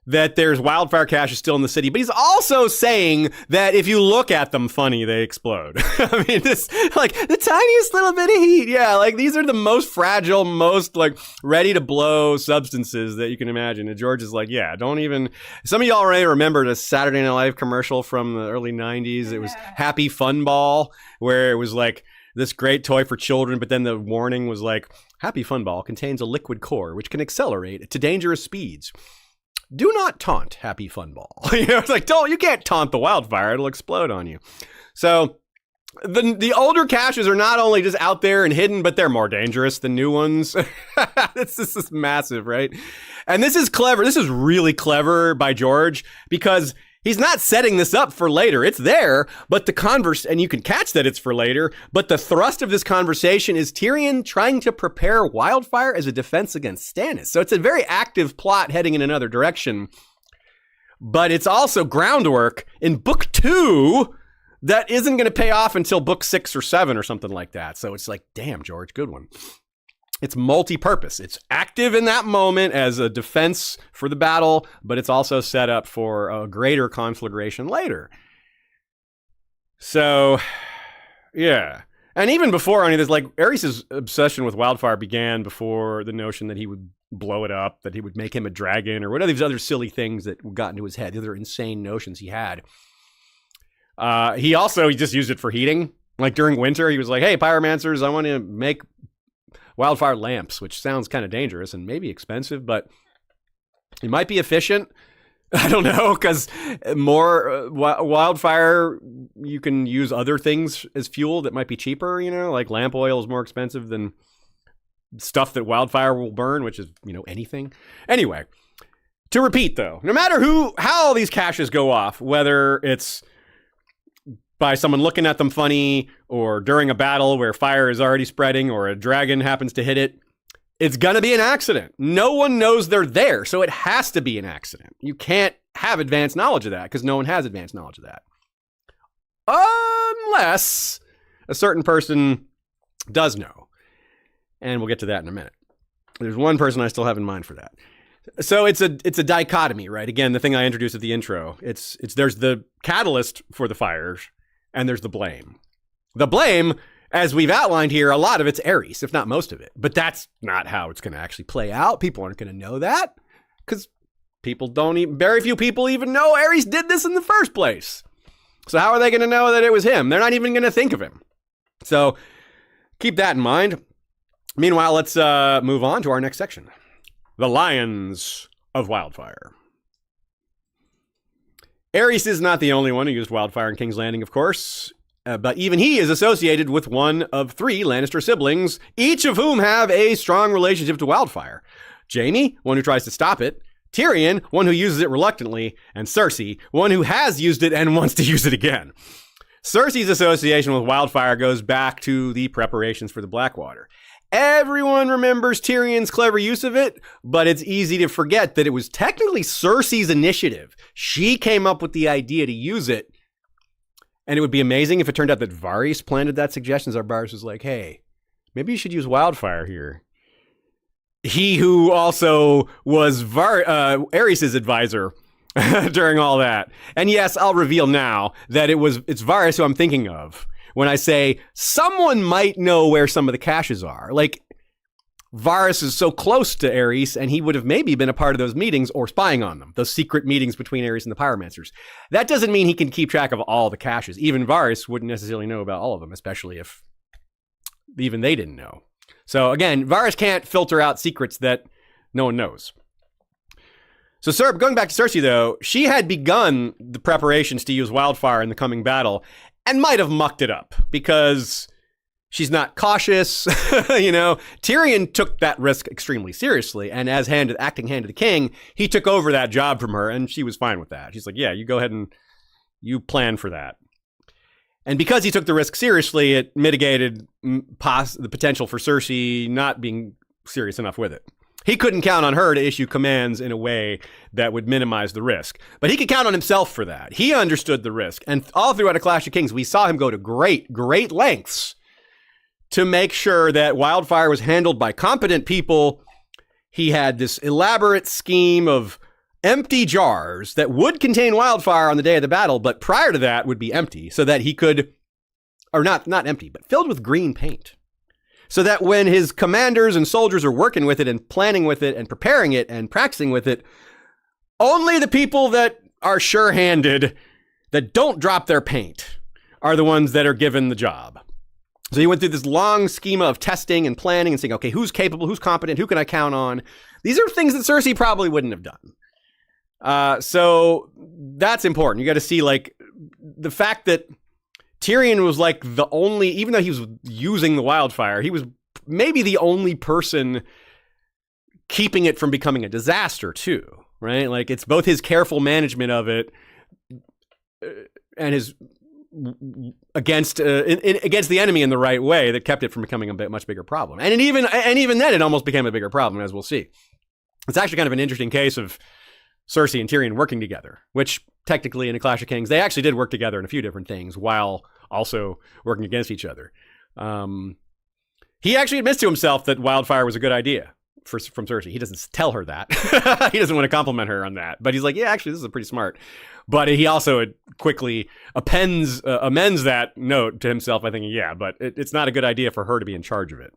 Speaker 1: that there's wildfire caches still in the city, but he's also saying that if you look at them funny, they explode. I mean, this, like, the tiniest little bit of heat. Yeah, like, these are the most fragile, most, like, ready to blow substances that you can imagine. And George is like, yeah, don't even, some of y'all already remember the Saturday Night Live commercial from the early 90s. It was Happy Fun Ball, where it was like this great toy for children, but then the warning was like, Happy Fun Ball contains a liquid core which can accelerate to dangerous speeds. Do not taunt Happy Fun Ball. You know, it's like, you can't taunt the wildfire. It'll explode on you. So the older caches are not only just out there and hidden, but they're more dangerous than new ones. This is massive, right? And this is clever. This is really clever by George, because he's not setting this up for later. It's there, but and you can catch that it's for later, but the thrust of this conversation is Tyrion trying to prepare wildfire as a defense against Stannis. So it's a very active plot heading in another direction, but it's also groundwork in book 2 that isn't going to pay off until book 6 or 7 or something like that. So it's like, damn, George, good one. It's multi-purpose. It's active in that moment as a defense for the battle, but it's also set up for a greater conflagration later. So, yeah. And even before any of this, like, Aerys' obsession with wildfire began before the notion that he would blow it up, that he would make him a dragon, or whatever these other silly things that got into his head, the other insane notions he had. He just used it for heating. Like, during winter, he was like, hey, pyromancers, I want to make wildfire lamps, which sounds kind of dangerous and maybe expensive, but it might be efficient. I don't know, because more wildfire, you can use other things as fuel that might be cheaper, you know, like lamp oil is more expensive than stuff that wildfire will burn, which is, you know, anything. Anyway, to repeat though, no matter how these caches go off, whether it's by someone looking at them funny, or during a battle where fire is already spreading, or a dragon happens to hit it, it's gonna be an accident. No one knows they're there, so it has to be an accident. You can't have advanced knowledge of that, because no one has advanced knowledge of that. Unless a certain person does know. And we'll get to that in a minute. There's one person I still have in mind for that. So it's a dichotomy, right? Again, the thing I introduced at the intro. There's the catalyst for the fires, and there's the blame. The blame, as we've outlined here, a lot of it's Aerys, if not most of it. But that's not how it's going to actually play out. People aren't going to know that, because very few people even know Aerys did this in the first place. So how are they going to know that it was him? They're not even going to think of him. So keep that in mind. Meanwhile, let's move on to our next section. The Lions of Wildfire. Aerys is not the only one who used wildfire in King's Landing, of course, but even he is associated with one of 3 Lannister siblings, each of whom have a strong relationship to wildfire. Jaime, one who tries to stop it, Tyrion, one who uses it reluctantly, and Cersei, one who has used it and wants to use it again. Cersei's association with wildfire goes back to the preparations for the Blackwater. Everyone remembers Tyrion's clever use of it, but it's easy to forget that it was technically Cersei's initiative. She came up with the idea to use it, and it would be amazing if it turned out that Varys planted that suggestion. Varys was like, hey, maybe you should use wildfire here. He who also was Aerys' advisor during all that. And yes, I'll reveal now that it's Varys who I'm thinking of when I say someone might know where some of the caches are. Like, Varys is so close to Aerys, and he would have maybe been a part of those meetings or spying on them, those secret meetings between Aerys and the Pyromancers. That doesn't mean he can keep track of all the caches. Even Varys wouldn't necessarily know about all of them, especially if even they didn't know. So again, Varys can't filter out secrets that no one knows. So going back to Cersei, though, she had begun the preparations to use wildfire in the coming battle, and might have mucked it up because she's not cautious. You know, Tyrion took that risk extremely seriously, and as acting hand of the king, he took over that job from her, and she was fine with that. She's like, yeah, you go ahead and you plan for that. And because he took the risk seriously, it mitigated the potential for Cersei not being serious enough with it. He couldn't count on her to issue commands in a way that would minimize the risk. But he could count on himself for that. He understood the risk. And all throughout A Clash of Kings, we saw him go to great lengths to make sure that wildfire was handled by competent people. He had this elaborate scheme of empty jars that would contain wildfire on the day of the battle, but prior to that would be empty, so that he could, or not empty, but filled with green paint. So that when his commanders and soldiers are working with it and planning with it and preparing it and practicing with it, only the people that are sure-handed, that don't drop their paint, are the ones that are given the job. So he went through this long schema of testing and planning and saying, okay, who's capable, who's competent, who can I count on? These are things that Cersei probably wouldn't have done. So that's important. You got to see, like, the fact that Tyrion was like the only, even though he was using the wildfire, he was maybe the only person keeping it from becoming a disaster too, right? Like, it's both his careful management of it and his against the enemy in the right way that kept it from becoming a much bigger problem. And even then, it almost became a bigger problem, as we'll see. It's actually kind of an interesting case of Cersei and Tyrion working together, which technically in A Clash of Kings, they actually did work together in a few different things while also working against each other. He actually admits to himself that wildfire was a good idea from Cersei. He doesn't tell her that. He doesn't want to compliment her on that. But he's like, yeah, actually, this is pretty smart. But he also quickly amends that note to himself, I think, yeah, but it's not a good idea for her to be in charge of it.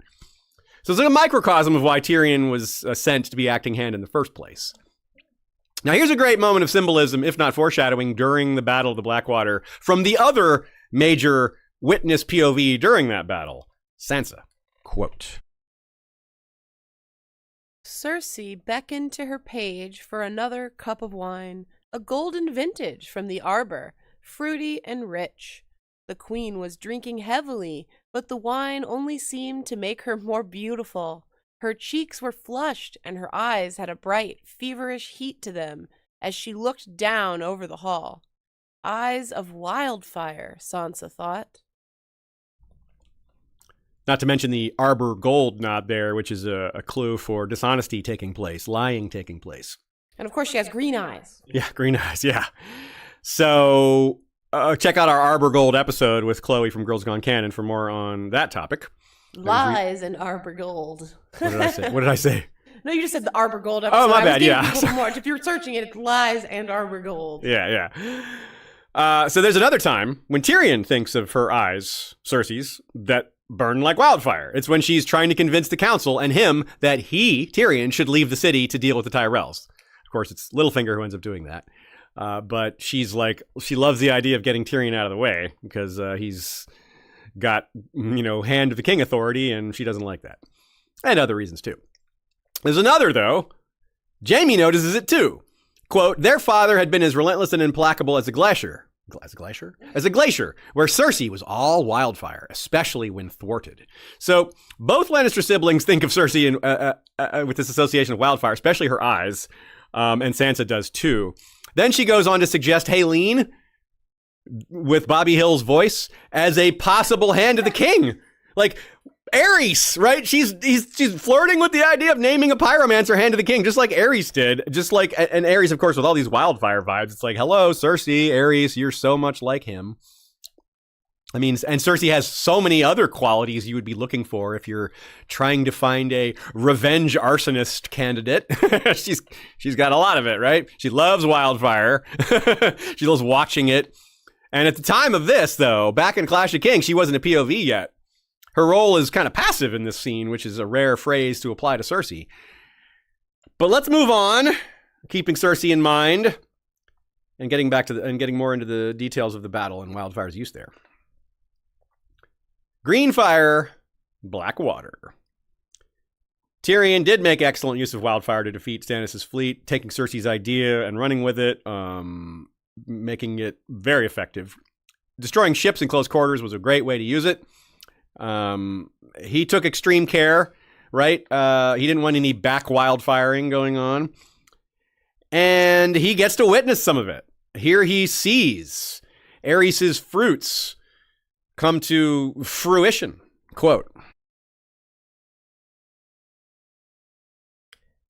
Speaker 1: So it's like a microcosm of why Tyrion was sent to be acting hand in the first place. Now, here's a great moment of symbolism, if not foreshadowing, during the Battle of the Blackwater from the other major witness POV during that battle, Sansa. Quote,
Speaker 2: Cersei beckoned to her page for another cup of wine, a golden vintage from the arbor, fruity and rich. The queen was drinking heavily, but the wine only seemed to make her more beautiful. Her cheeks were flushed, and her eyes had a bright, feverish heat to them as she looked down over the hall. Eyes of wildfire, Sansa thought.
Speaker 1: Not to mention the arbor gold nod there, which is a clue for dishonesty taking place, lying taking place.
Speaker 2: And of course she has green eyes.
Speaker 1: Yeah, green eyes, yeah. So check out our arbor gold episode with Chloe from Girls Gone Canon for more on that topic.
Speaker 2: Lies and arbor gold.
Speaker 1: What did I say?
Speaker 2: No, you just said the arbor gold episode.
Speaker 1: Oh, my bad, yeah.
Speaker 2: More. If you're searching it, it's lies and arbor gold.
Speaker 1: Yeah. So there's another time when Tyrion thinks of her eyes, Cersei's, that burn like wildfire. It's when she's trying to convince the council and him that he, Tyrion, should leave the city to deal with the Tyrells. Of course, it's Littlefinger who ends up doing that. But she's like, she loves the idea of getting Tyrion out of the way because he's got, hand of the king authority, and she doesn't like that. And other reasons too. There's another, though. Jaime notices it too. Quote, their father had been as relentless and implacable as a glacier. As a glacier, where Cersei was all wildfire, especially when thwarted. So both Lannister siblings think of Cersei with this association of wildfire, especially her eyes, and Sansa does too. Then she goes on to suggest Haleen, with Bobby Hill's voice, as a possible hand of the king. Like, Aerys, right? She's flirting with the idea of naming a pyromancer hand of the king, just like Aerys did. Just like, and Aerys, of course, with all these wildfire vibes. It's like, hello, Cersei, Aerys, you're so much like him. I mean, and Cersei has so many other qualities you would be looking for if you're trying to find a revenge arsonist candidate. She's got a lot of it, right? She loves wildfire. She loves watching it. And at the time of this, though, back in Clash of Kings, she wasn't a POV yet. Her role is kind of passive in this scene, which is a rare phrase to apply to Cersei. But let's move on, keeping Cersei in mind, and getting more into the details of the battle and wildfire's use there. Green fire, black water. Tyrion did make excellent use of wildfire to defeat Stannis' fleet, taking Cersei's idea and running with it, making it very effective. Destroying ships in close quarters was a great way to use it. He took extreme care, right? He didn't want any back wildfiring going on. And he gets to witness some of it. Here he sees Aerys' fruits come to fruition. Quote,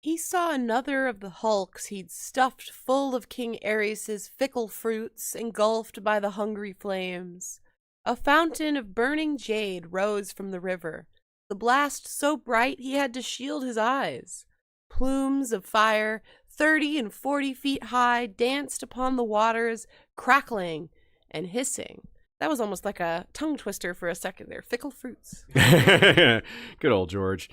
Speaker 2: He saw another of the hulks he'd stuffed full of King Ares's fickle fruits, engulfed by the hungry flames. A fountain of burning jade rose from the river, the blast so bright he had to shield his eyes. Plumes of fire, 30 and 40 feet high, danced upon the waters, crackling and hissing. That was almost like a tongue twister for a second there. Fickle fruits.
Speaker 1: Good old George.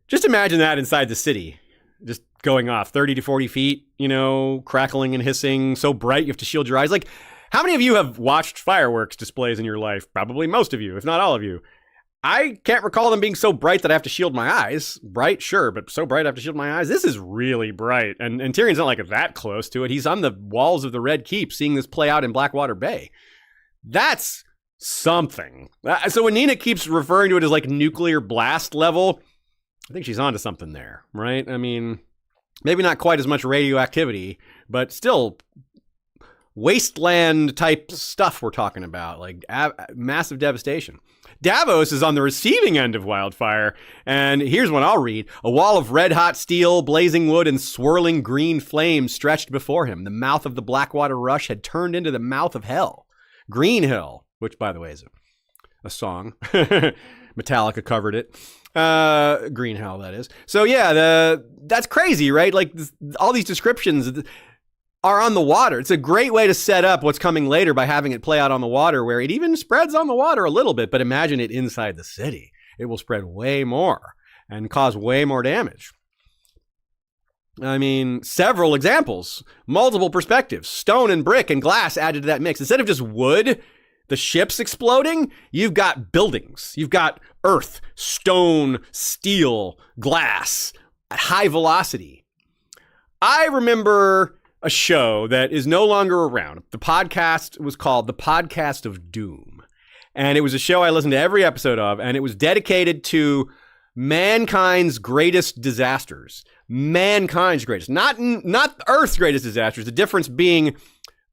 Speaker 1: Just imagine that inside the city. Just going off 30 to 40 feet, crackling and hissing, so bright you have to shield your eyes. Like, how many of you have watched fireworks displays in your life? Probably most of you, if not all of you. I can't recall them being so bright that I have to shield my eyes. Bright, sure, but so bright I have to shield my eyes. This is really bright. And Tyrion's not like that close to it. He's on the walls of the Red Keep seeing this play out in Blackwater Bay. That's something. So when Nina keeps referring to it as like nuclear blast level, I think she's onto something there, right? I mean, maybe not quite as much radioactivity, but still wasteland type stuff we're talking about, like massive devastation. Davos is on the receiving end of wildfire, and here's one I'll read. A wall of red-hot steel, blazing wood, and swirling green flames stretched before him. The mouth of the Blackwater Rush had turned into the mouth of hell. Green Hill, which, by the way, is a song. Metallica covered it. Green Hell, that is. So, yeah, that's crazy, right? Like, all these descriptions are on the water. It's a great way to set up what's coming later by having it play out on the water, where it even spreads on the water a little bit, but imagine it inside the city. It will spread way more and cause way more damage. I mean, several examples, multiple perspectives, stone and brick and glass added to that mix. Instead of just wood, the ships exploding, you've got buildings. You've got earth, stone, steel, glass at high velocity. I remember a show that is no longer around. The podcast was called The Podcast of Doom. And it was a show I listened to every episode of, and it was dedicated to mankind's greatest disasters. Mankind's greatest. Not Earth's greatest disasters. The difference being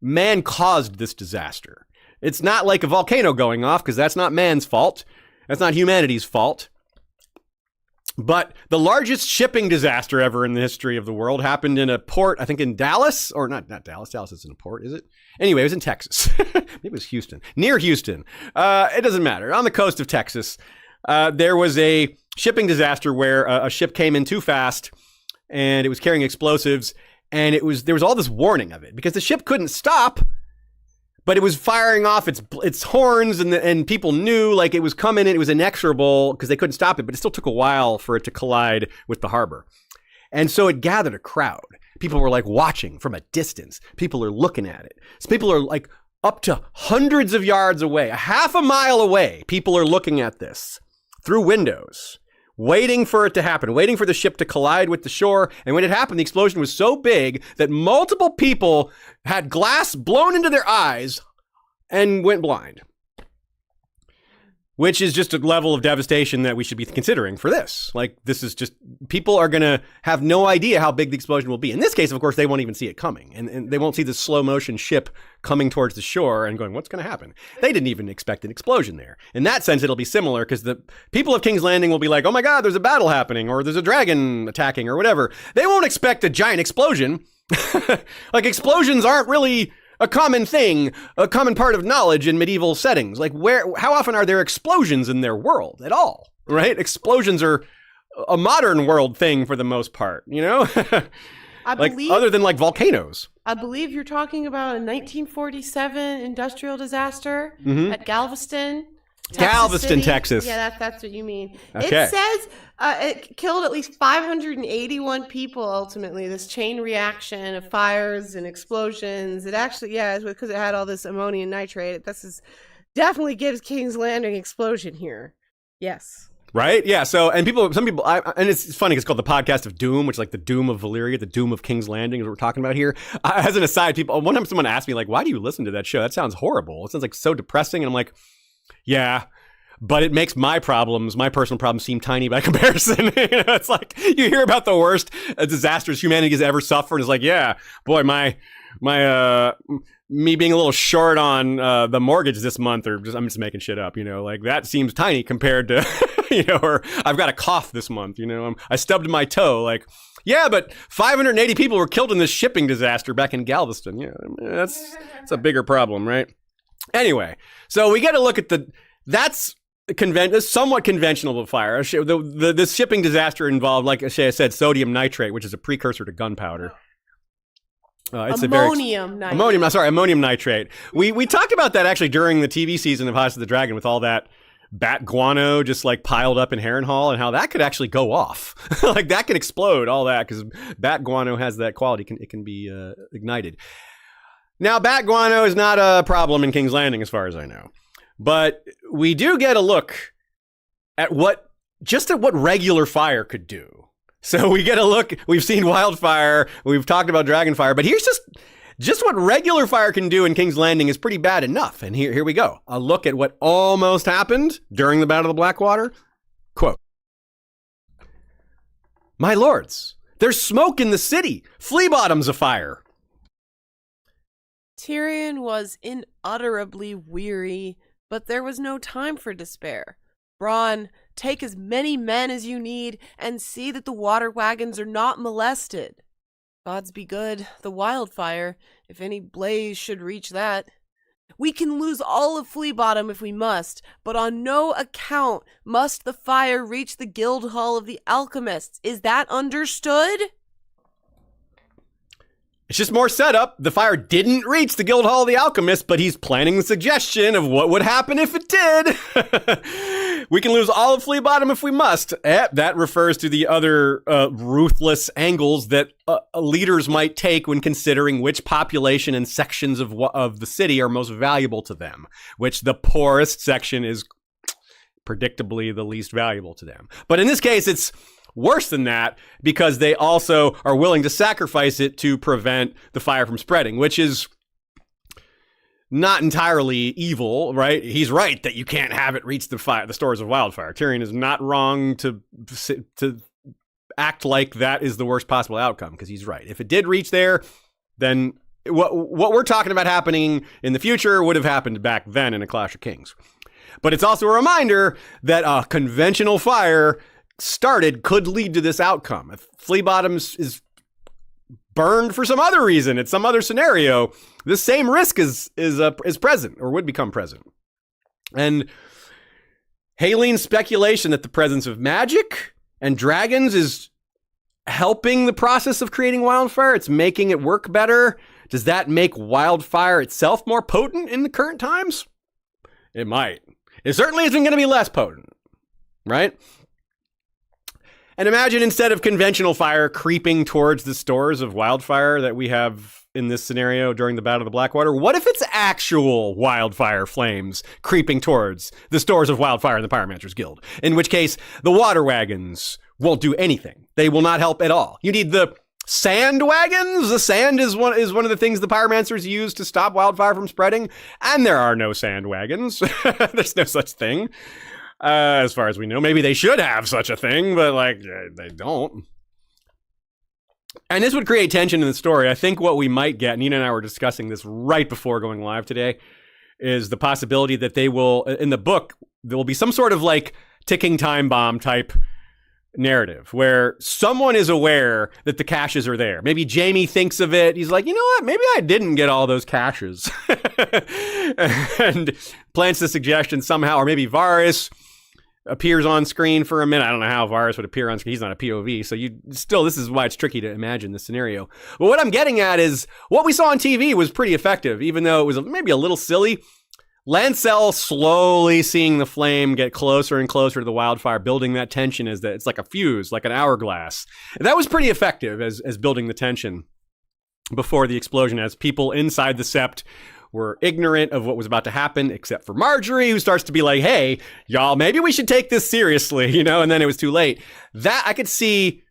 Speaker 1: man caused this disaster. It's not like a volcano going off, because that's not man's fault. That's not humanity's fault. But the largest shipping disaster ever in the history of the world happened in a port, I think in Dallas, or not Dallas. Dallas isn't a port, is it? Anyway, it was in Texas. Maybe it was Houston. Near Houston. It doesn't matter. On the coast of Texas, there was a shipping disaster where a ship came in too fast and it was carrying explosives, and there was all this warning of it because the ship couldn't stop, but it was firing off its horns, and people knew like it was coming. It was inexorable because they couldn't stop it, but it still took a while for it to collide with the harbor. And so it gathered a crowd. People were like watching from a distance. People are looking at it. So people are like up to hundreds of yards away, a half a mile away. People are looking at this through windows, waiting for it to happen, waiting for the ship to collide with the shore. And when it happened, the explosion was so big that multiple people had glass blown into their eyes and went blind. Which is just a level of devastation that we should be considering for this. Like, this is just, people are going to have no idea how big the explosion will be. In this case, of course, they won't even see it coming. And they won't see the slow motion ship coming towards the shore and going, what's going to happen? They didn't even expect an explosion there. In that sense, it'll be similar because the people of King's Landing will be like, oh my God, there's a battle happening, or there's a dragon attacking, or whatever. They won't expect a giant explosion. Like, explosions aren't really a common thing, a common part of knowledge in medieval settings. Like, how often are there explosions in their world at all, right? Explosions are a modern world thing for the most part, you know? Other than like volcanoes.
Speaker 2: I believe you're talking about a 1947 industrial disaster at Galveston.
Speaker 1: Galveston, Texas.
Speaker 2: Yeah, that's what you mean.
Speaker 1: Okay.
Speaker 2: It says it killed at least 581 people ultimately, this chain reaction of fires and explosions. It actually, it's because it had all this ammonium nitrate. Definitely gives King's Landing explosion here. Yes.
Speaker 1: Right? Yeah. So, and some people, and it's funny, it's called the Podcast of Doom, which is like the doom of Valyria, the doom of King's Landing is what we're talking about here. As an aside, one time someone asked me, like, why do you listen to that show? That sounds horrible. It sounds like so depressing. And I'm like, yeah, but it makes my personal problems seem tiny by comparison. It's like you hear about the worst disasters humanity has ever suffered. It's like, yeah, boy, me being a little short on the mortgage this month, or I'm just making shit up, like that seems tiny compared to, or I've got a cough this month, I stubbed my toe. Like, yeah, but 580 people were killed in this shipping disaster back in Galveston. Yeah, that's a bigger problem, right? Anyway, so we get to look at that's somewhat conventional fire. This shipping disaster involved, like I said, sodium nitrate, which is a precursor to gunpowder. It's
Speaker 2: ammonium
Speaker 1: nitrate. We talked about that actually during the TV season of House of the Dragon with all that bat guano just like piled up in Harrenhal, and how that could actually go off. Like that can explode, all that, because bat guano has that quality. It can be ignited. Now, bat guano is not a problem in King's Landing as far as I know. But we do get a look at what regular fire could do. So we get a look, we've seen wildfire, we've talked about dragonfire, but here's just what regular fire can do in King's Landing is pretty bad enough. And here we go. A look at what almost happened during the Battle of the Blackwater. Quote, "My lords, there's smoke in the city. Flea bottom's afire."
Speaker 2: Tyrion was unutterably weary, but there was no time for despair. "Bronn, take as many men as you need and see that the water wagons are not molested. Gods be good, the wildfire, if any blaze should reach that. We can lose all of Flea Bottom if we must, but on no account must the fire reach the guild hall of the alchemists. Is that understood?"
Speaker 1: It's just more setup. The fire didn't reach the Guildhall of the Alchemists, but he's planning the suggestion of what would happen if it did. "We can lose all of Flea Bottom if we must." That refers to the other ruthless angles that leaders might take when considering which population and sections of the city are most valuable to them, which the poorest section is predictably the least valuable to them. But in this case, it's worse than that, because they also are willing to sacrifice it to prevent the fire from spreading, which is not entirely evil, right? He's right that you can't have it reach the stores of wildfire. Tyrion is not wrong to act like that is the worst possible outcome, because he's right. If it did reach there, then what we're talking about happening in the future would have happened back then in A Clash of Kings. But it's also a reminder that a conventional fire could lead to this outcome. If Flea Bottoms is burned for some other reason, it's some other scenario, the same risk is present, or would become present. And Halene's speculation that the presence of magic and dragons is helping the process of creating wildfire, it's making it work better. Does that make wildfire itself more potent in the current times? It might. It certainly isn't going to be less potent, right? And imagine, instead of conventional fire creeping towards the stores of wildfire that we have in this scenario during the Battle of the Blackwater, what if it's actual wildfire flames creeping towards the stores of wildfire in the Pyromancer's Guild? In which case, the water wagons won't do anything. They will not help at all. You need the sand wagons. The sand is one of the things the Pyromancers use to stop wildfire from spreading, and there are no sand wagons. There's no such thing. As far as we know. Maybe they should have such a thing, but they don't. And this would create tension in the story. I think what we might get, Nina and I were discussing this right before going live today, is the possibility that they will, in the book, there will be some sort of ticking time bomb type narrative where someone is aware that the caches are there. Maybe Jaime thinks of it. He's like, you know what? Maybe I didn't get all those caches. And plants the suggestion somehow, or maybe Varys appears on screen for a minute. I don't know how Varys would appear on screen. He's not a POV. So this is why it's tricky to imagine this scenario. But what I'm getting at is what we saw on TV was pretty effective, even though it was maybe a little silly. Lancel slowly seeing the flame get closer and closer to the wildfire, building that tension as that it's like a fuse, like an hourglass. That was pretty effective as building the tension before the explosion, as people inside the Sept were ignorant of what was about to happen, except for Marjorie, who starts to be like, hey, y'all, maybe we should take this seriously, and then it was too late. That I could see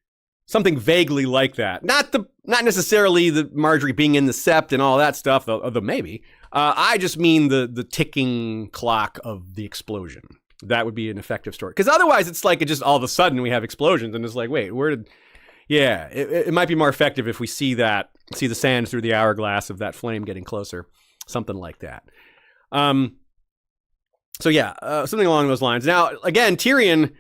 Speaker 1: something vaguely like that. Not necessarily the Marjorie being in the Sept and all that stuff, although maybe. I just mean the ticking clock of the explosion. That would be an effective story. Because otherwise, it's like it just all of a sudden we have explosions, and it's like, wait, where did... Yeah, it might be more effective if we see the sand through the hourglass of that flame getting closer. Something like that. So yeah, something along those lines. Now, again, Tyrion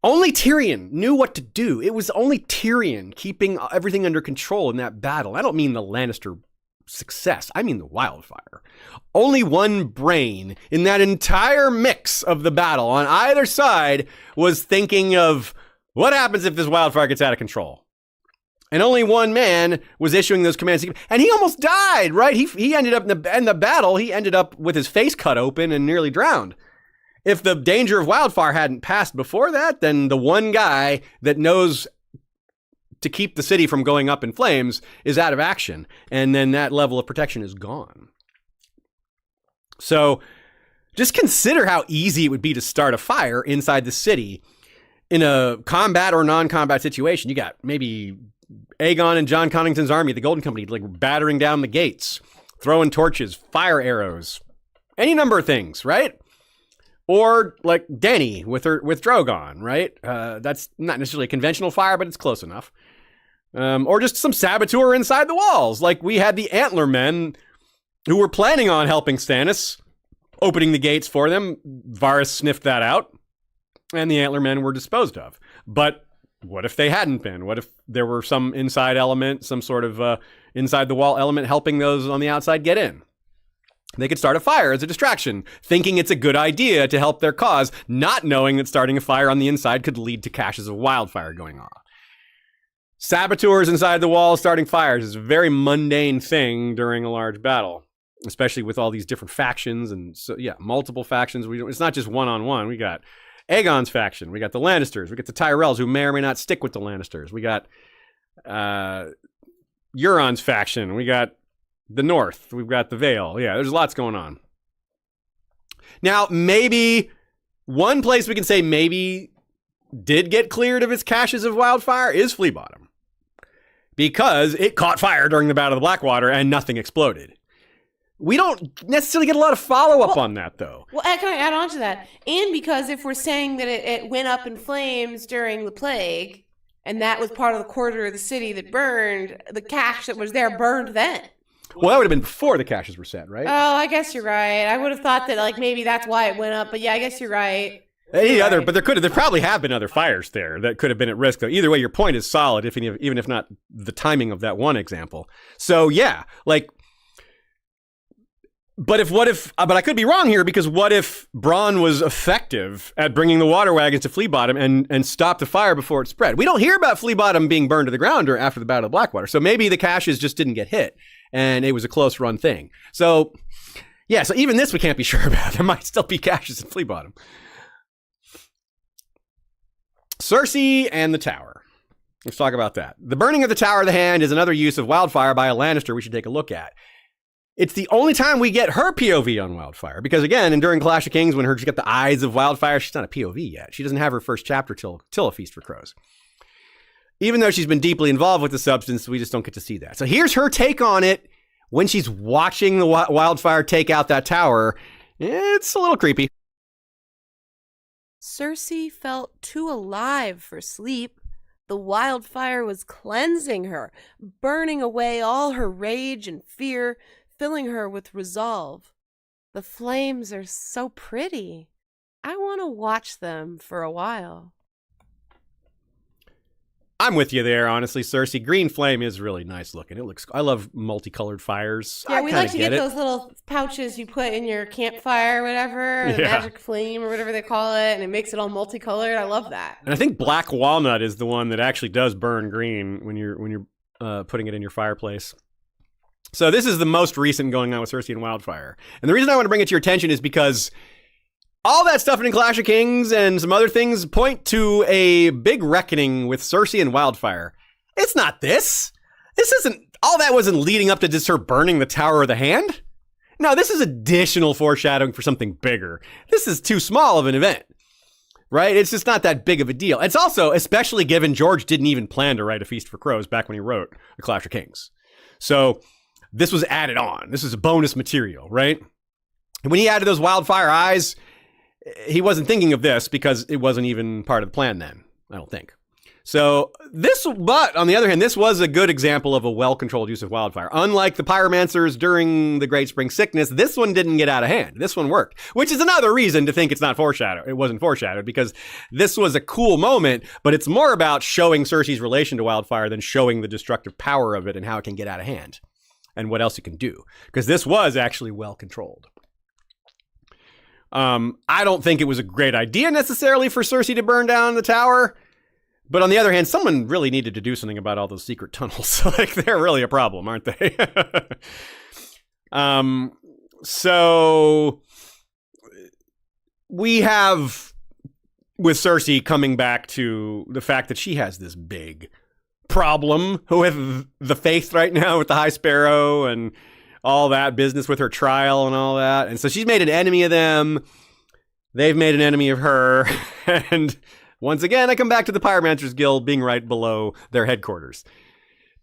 Speaker 1: Only Tyrion knew what to do. It was only Tyrion keeping everything under control in that battle. I don't mean the Lannister success. I mean the wildfire. Only one brain in that entire mix of the battle on either side was thinking of what happens if this wildfire gets out of control. And only one man was issuing those commands. And he almost died, right? He ended up in the battle, he ended up with his face cut open and nearly drowned. If the danger of wildfire hadn't passed before that, then the one guy that knows to keep the city from going up in flames is out of action. And then that level of protection is gone. So just consider how easy it would be to start a fire inside the city in a combat or non-combat situation. You got maybe Aegon and John Connington's army, the Golden Company, like battering down the gates, throwing torches, fire arrows, any number of things, right? Or like Dany with Drogon, right? That's not necessarily a conventional fire, but it's close enough. Or just some saboteur inside the walls. Like we had the Antler Men who were planning on helping Stannis, opening the gates for them. Varys sniffed that out, and the Antler Men were disposed of. But what if they hadn't been? What if there were some inside element, some sort of inside the wall element helping those on the outside get in? They could start a fire as a distraction, thinking it's a good idea to help their cause, not knowing that starting a fire on the inside could lead to caches of wildfire going on. Saboteurs inside the wall starting fires is a very mundane thing during a large battle, especially with all these different factions and multiple factions. It's not just one-on-one. We got Aegon's faction. We got the Lannisters. We got the Tyrells, who may or may not stick with the Lannisters. We got Euron's faction. We got the North. We've got the Vale. Yeah, there's lots going on. Now, maybe one place we can say maybe did get cleared of its caches of wildfire is Flea Bottom, because it caught fire during the Battle of the Blackwater and nothing exploded. We don't necessarily get a lot of follow-up on that, though.
Speaker 2: Well, can I add on to that? And because if we're saying that it went up in flames during the plague, and that was part of the quarter of the city that burned, the cache that was there burned then.
Speaker 1: Well, that would have been before the caches were set, right?
Speaker 2: Oh, I guess you're right. I would have thought that like maybe that's why it went up, but yeah, I guess you're right.
Speaker 1: But there probably have been other fires there that could have been at risk, though. Either way, your point is solid, even if not the timing of that one example. So yeah, like, but I could be wrong here, because what if Bronn was effective at bringing the water wagons to Flea Bottom and stopped the fire before it spread? We don't hear about Flea Bottom being burned to the ground or after the Battle of Blackwater. So maybe the caches just didn't get hit and it was a close run thing. So yeah, so even this we can't be sure about. There might still be caches in Flea Bottom. Cersei and the Tower. Let's talk about that. The burning of the Tower of the Hand is another use of wildfire by a Lannister we should take a look at. It's the only time we get her POV on wildfire, because again, and during Clash of Kings, when she's got the eyes of wildfire, she's not a POV yet. She doesn't have her first chapter till A Feast for Crows. Even though she's been deeply involved with the substance, we just don't get to see that. So here's her take on it when she's watching the wildfire take out that tower. It's a little creepy.
Speaker 2: Cersei felt too alive for sleep. The wildfire was cleansing her, burning away all her rage and fear, filling her with resolve. The flames are so pretty. I want to watch them for a while.
Speaker 1: I'm with you there, honestly, Cersei. Green flame is really nice looking. I love multicolored fires.
Speaker 2: Yeah, we like to get those little pouches you put in your campfire or whatever, the magic flame or whatever they call it, and it makes it all multicolored. I love that.
Speaker 1: And I think black walnut is the one that actually does burn green when you're putting it in your fireplace. So this is the most recent going on with Cersei and wildfire. And the reason I want to bring it to your attention is because all that stuff in Clash of Kings and some other things point to a big reckoning with Cersei and wildfire. It's not this. All that wasn't leading up to just her burning the Tower of the Hand. No, this is additional foreshadowing for something bigger. This is too small of an event, right? It's just not that big of a deal. It's also, especially given George didn't even plan to write A Feast for Crows back when he wrote The Clash of Kings. So this was added on. This is bonus material, right? And when he added those wildfire eyes, he wasn't thinking of this because it wasn't even part of the plan then, I don't think. But on the other hand, this was a good example of a well-controlled use of wildfire. Unlike the pyromancers during the Great Spring Sickness, this one didn't get out of hand. This one worked, which is another reason to think it's not foreshadowed. It wasn't foreshadowed because this was a cool moment, but it's more about showing Cersei's relation to wildfire than showing the destructive power of it and how it can get out of hand and what else it can do. Because this was actually well-controlled. I don't think it was a great idea necessarily for Cersei to burn down the tower. But on the other hand, someone really needed to do something about all those secret tunnels. Like, they're really a problem, aren't they? So we have, with Cersei, coming back to the fact that she has this big problem with the Faith right now, with the High Sparrow and all that business with her trial and all that. And so she's made an enemy of them. They've made an enemy of her. And once again, I come back to the Pyromancers Guild being right below their headquarters.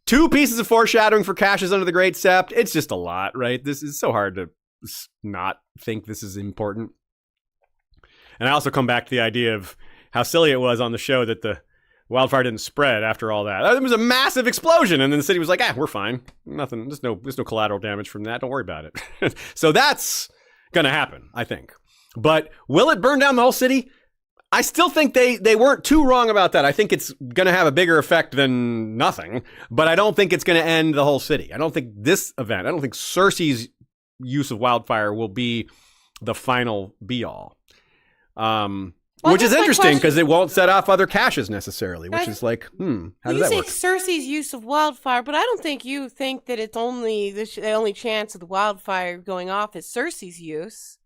Speaker 1: 2 pieces of foreshadowing for caches under the Great Sept. It's just a lot, right? This is so hard to not think this is important. And I also come back to the idea of how silly it was on the show that the wildfire didn't spread after all that. There was a massive explosion, and then the city was like, we're fine. Nothing. There's no collateral damage from that. Don't worry about it. So that's going to happen, I think. But will it burn down the whole city? I still think they weren't too wrong about that. I think it's going to have a bigger effect than nothing, but I don't think it's going to end the whole city. I don't think this event, I don't think Cersei's use of wildfire will be the final be-all. Which is interesting because it won't set off other caches necessarily, which is like, how does that work?
Speaker 2: You say Cersei's use of wildfire, but I don't think you think that it's only the only chance of the wildfire going off is Cersei's use.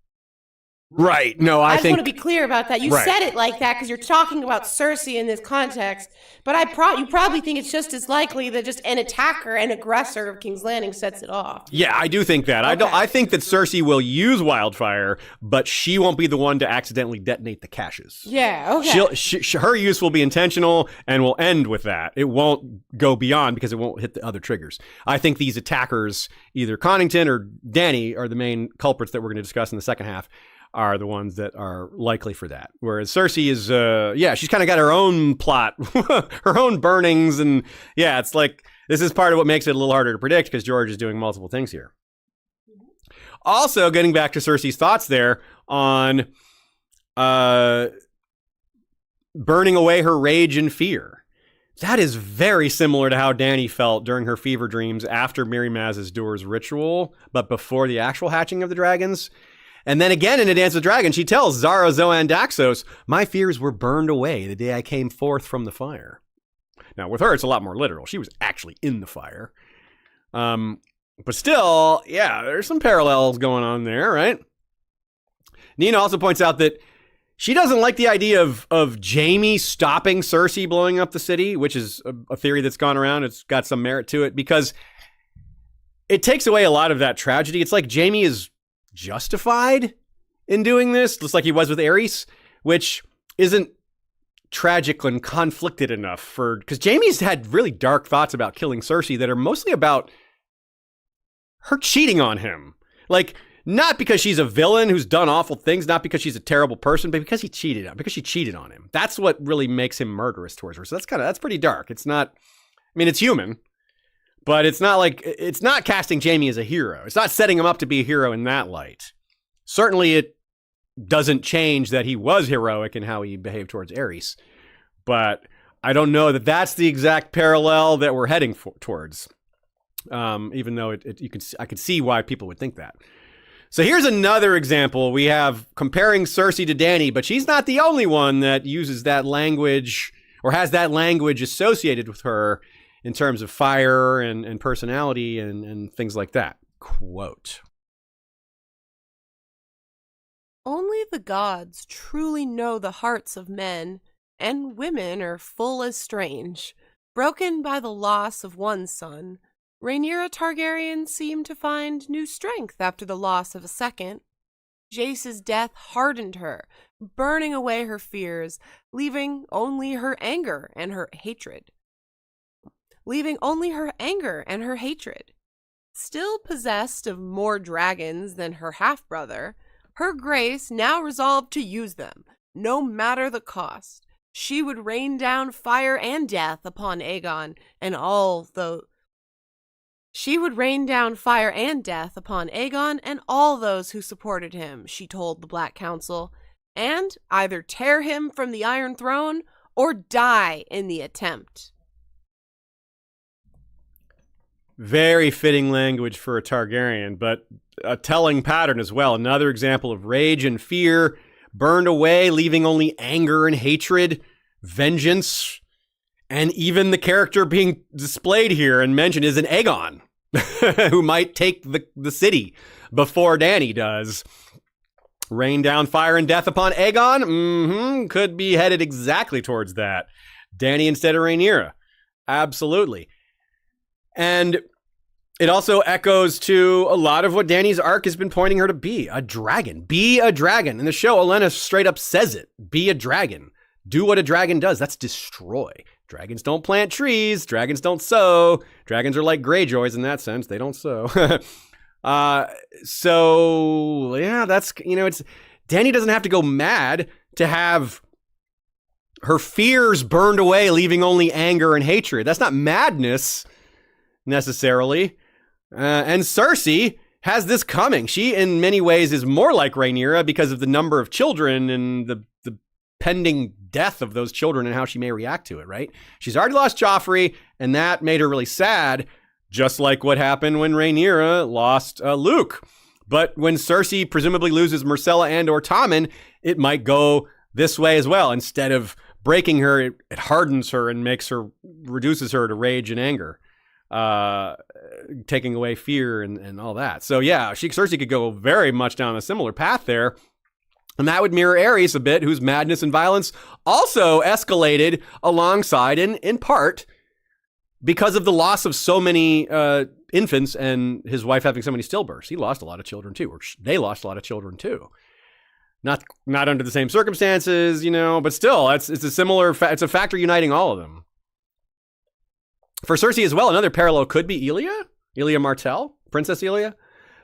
Speaker 1: Right. No, I
Speaker 2: just
Speaker 1: think...
Speaker 2: want to be clear about that. You said it like that because you're talking about Cersei in this context, but you probably think it's just as likely that just an attacker and aggressor of King's Landing sets it off.
Speaker 1: Yeah, I do think that. Okay. I think that Cersei will use wildfire, but she won't be the one to accidentally detonate the caches.
Speaker 2: Yeah, okay.
Speaker 1: Her use will be intentional and will end with that. It won't go beyond because it won't hit the other triggers. I think these attackers, either Connington or Dany, are the main culprits that we're going to discuss in the second half, are the ones that are likely for that. Whereas Cersei is, she's kind of got her own plot, her own burnings. And yeah, it's like, this is part of what makes it a little harder to predict because George is doing multiple things here. Also, getting back to Cersei's thoughts there on burning away her rage and fear. That is very similar to how Dany felt during her fever dreams after Mirri Maz Dúr's ritual, but before the actual hatching of the dragons. And then again in A Dance with Dragons, she tells Zara, Zoan, Daxos, my fears were burned away the day I came forth from the fire. Now, with her, it's a lot more literal. She was actually in the fire. But still, yeah, there's some parallels going on there, right? Nina also points out that she doesn't like the idea of Jaime stopping Cersei blowing up the city, which is a theory that's gone around. It's got some merit to it because it takes away a lot of that tragedy. It's like Jaime is justified in doing this, just like he was with Aerys, which isn't tragic and conflicted enough because Jaime's had really dark thoughts about killing Cersei that are mostly about her cheating on him. Like, not because she's a villain who's done awful things, not because she's a terrible person, but because she cheated on him. That's what really makes him murderous towards her. So that's pretty dark. It's not, I mean, it's human. But it's not casting Jaime as a hero. It's not setting him up to be a hero in that light. Certainly it doesn't change that he was heroic in how he behaved towards Aerys. But I don't know that that's the exact parallel that we're heading towards. Even though I could see why people would think that. So here's another example. We have comparing Cersei to Dany, but she's not the only one that uses that language or has that language associated with her in terms of fire and personality and things like that. Quote.
Speaker 2: Only the gods truly know the hearts of men, and women are full as strange. Broken by the loss of one son, Rhaenyra Targaryen seemed to find new strength after the loss of a second. Jace's death hardened her, burning away her fears, leaving only her anger and her hatred. Still possessed of more dragons than her half-brother, her grace now resolved to use them, no matter the cost, she would rain down fire and death upon Aegon and all those. She would rain down fire and death upon Aegon and all those who supported him, she told the Black Council, and either tear him from the Iron Throne or die in the attempt.
Speaker 1: Very fitting language for a Targaryen, but a telling pattern as well. Another example of rage and fear burned away, leaving only anger and hatred, vengeance, and even the character being displayed here and mentioned is an Aegon, who might take the city before Dany does. Rain down fire and death upon Aegon? Could be headed exactly towards that. Dany instead of Rhaenyra. Absolutely. And it also echoes to a lot of what Dany's arc has been pointing her to be. A dragon. Be a dragon. In the show, Olenna straight up says it. Be a dragon. Do what a dragon does. That's destroy. Dragons don't plant trees. Dragons don't sow. Dragons are like Greyjoys in that sense. They don't sow. So, yeah, that's, it's... Dany doesn't have to go mad to have her fears burned away, leaving only anger and hatred. That's not madness, necessarily. And Cersei has this coming. She, in many ways, is more like Rhaenyra because of the number of children and the pending death of those children and how she may react to it, right? She's already lost Joffrey, and that made her really sad, just like what happened when Rhaenyra lost Luke. But when Cersei presumably loses Myrcella and or Tommen, it might go this way as well. Instead of breaking her, it hardens her and reduces her to rage and anger, taking away fear and all that. So yeah, Cersei could go very much down a similar path there. And that would mirror Aerys a bit, whose madness and violence also escalated alongside, in part, because of the loss of so many infants and his wife having so many stillbirths. He lost a lot of children too, or they lost a lot of children too. Not under the same circumstances, but still, it's a factor uniting all of them. For Cersei as well, another parallel could be Elia Martell, Princess Elia.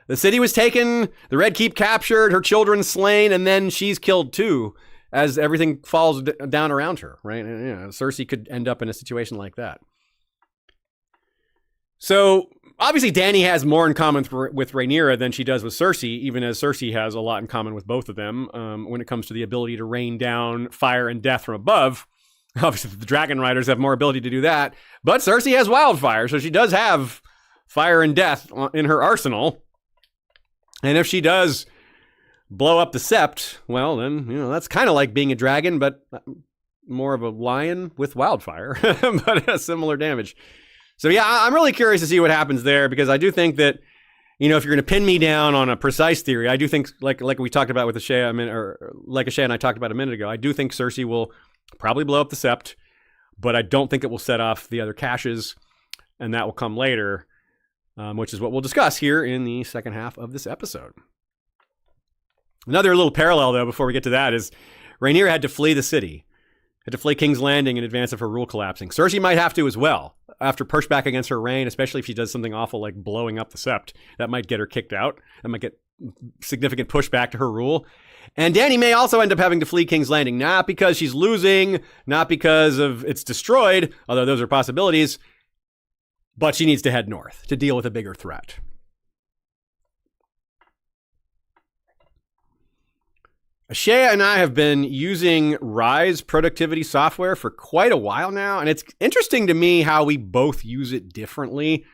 Speaker 1: The city was taken, the Red Keep captured, her children slain, and then she's killed too, as everything falls down around her, right? And, Cersei could end up in a situation like that. So, obviously, Dany has more in common with Rhaenyra than she does with Cersei, even as Cersei has a lot in common with both of them when it comes to the ability to rain down fire and death from above. Obviously, the Dragon Riders have more ability to do that, but Cersei has wildfire, so she does have fire and death in her arsenal. And if she does blow up the Sept, well, then, that's kind of like being a dragon, but more of a lion with wildfire, but similar damage. So yeah, I'm really curious to see what happens there, because I do think that, if you're going to pin me down on a precise theory, I do think, like we talked about with Ashea, like Ashea and I talked about a minute ago, I do think Cersei will probably blow up the Sept, but I don't think it will set off the other caches, and that will come later. Which is what we'll discuss here in the second half of this episode. Another little parallel, though, before we get to that, is Rhaenyra had to flee the city, had to flee King's Landing in advance of her rule collapsing. Cersei might have to as well, after pushback against her reign, especially if she does something awful like blowing up the Sept. That might get her kicked out. That might get significant pushback to her rule. And Dany may also end up having to flee King's Landing, not because she's losing, not because of it's destroyed, although those are possibilities, but she needs to head north to deal with a bigger threat. Ashea and I have been using Rise productivity software for quite a while now, and it's interesting to me how we both use it differently.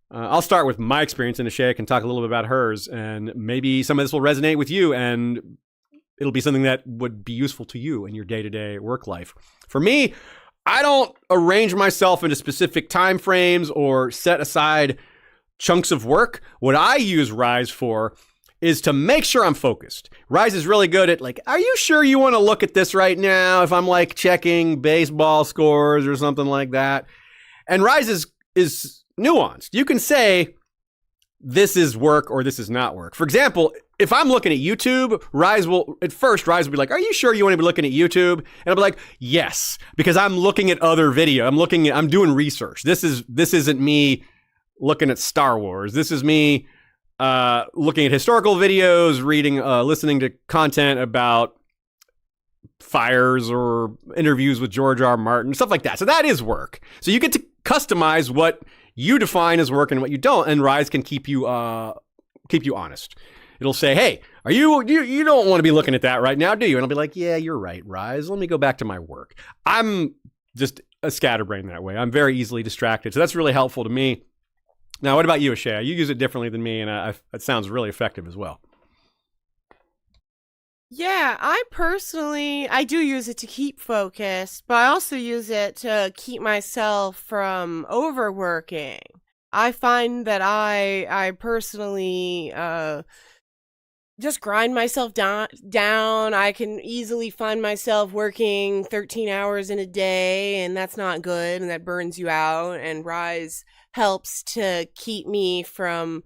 Speaker 1: I'll start with my experience, and Ashea can talk a little bit about hers, and maybe some of this will resonate with you, and it'll be something that would be useful to you in your day-to-day work life. For me, I don't arrange myself into specific time frames or set aside chunks of work. What I use Rise for is to make sure I'm focused. Rise is really good at are you sure you want to look at this right now? If I'm checking baseball scores or something like that. And Rise is nuanced. You can say this is work or this is not work. For example, if I'm looking at YouTube, Rise will be like, are you sure you want to be looking at YouTube? And I'll be like, yes, because I'm looking at other video. I'm doing research. This isn't me looking at Star Wars. This is me looking at historical videos, reading, listening to content about fires or interviews with George R. R. Martin, stuff like that. So that is work. So you get to customize what you define as work and what you don't, and Rise can keep you honest. It'll say, hey, you don't want to be looking at that right now, do you? And I'll be like, yeah, you're right, Rise. Let me go back to my work. I'm just a scatterbrain that way. I'm very easily distracted. So that's really helpful to me. Now, what about you, Ashaya? You use it differently than me, and it sounds really effective as well.
Speaker 2: Yeah, I do use it to keep focused, but I also use it to keep myself from overworking. I find that I personally just grind myself down. I can easily find myself working 13 hours in a day, and that's not good, and that burns you out. And Rise helps to keep me from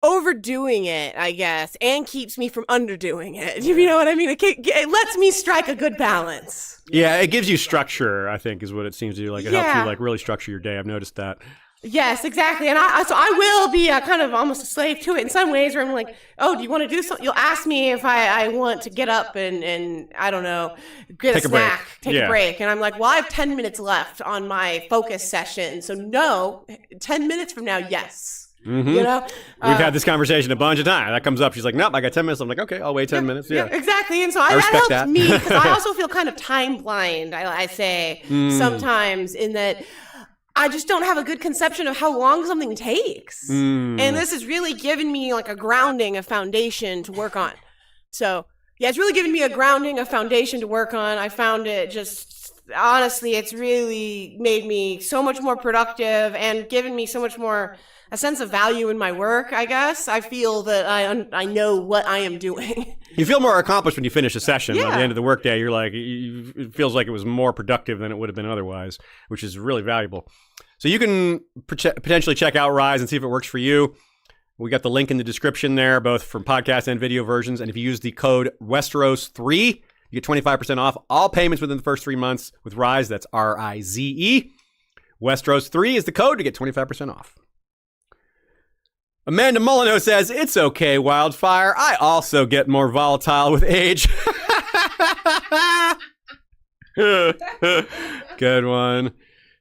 Speaker 2: overdoing it, I guess, and keeps me from underdoing it. You know what I mean? It lets me strike a good balance.
Speaker 1: Yeah, it gives you structure, I think, is what it seems to do. Like, it helps you, like, really structure your day. I've noticed that.
Speaker 2: Yes, exactly. And I will be kind of almost a slave to it in some ways, where I'm like, oh, do you want to do something? You'll ask me if I want to get up and I don't know, get a snack, take a break. And I'm like, well, I have 10 minutes left on my focus session. So no, 10 minutes from now, yes.
Speaker 1: Mm-hmm.
Speaker 2: You know,
Speaker 1: we've had this conversation a bunch of times. That comes up. She's like, nope, I got 10 minutes. I'm like, okay, I'll wait 10 minutes. Yeah,
Speaker 2: exactly. And so that helps me, because I also feel kind of time blind, I say sometimes, in that I just don't have a good conception of how long something takes. And this has really given me like a grounding, a foundation to work on. So yeah, it's really given me a grounding, a foundation to work on. I found it just, honestly, it's really made me so much more productive and given me so much more a sense of value in my work, I guess. I feel that I know what I am doing.
Speaker 1: You feel more accomplished when you finish a session. At the end of the workday, you're like, it feels like it was more productive than it would have been otherwise, which is really valuable. So you can potentially check out Rise and see if it works for you. We got the link in the description there, both from podcast and video versions. And if you use the code Westeros3, you get 25% off all payments within the first 3 months with Rise. That's RIZE. Westeros3 is the code to get 25% off. Amanda Molyneux says, it's okay, Wildfire. I also get more volatile with age. Good one.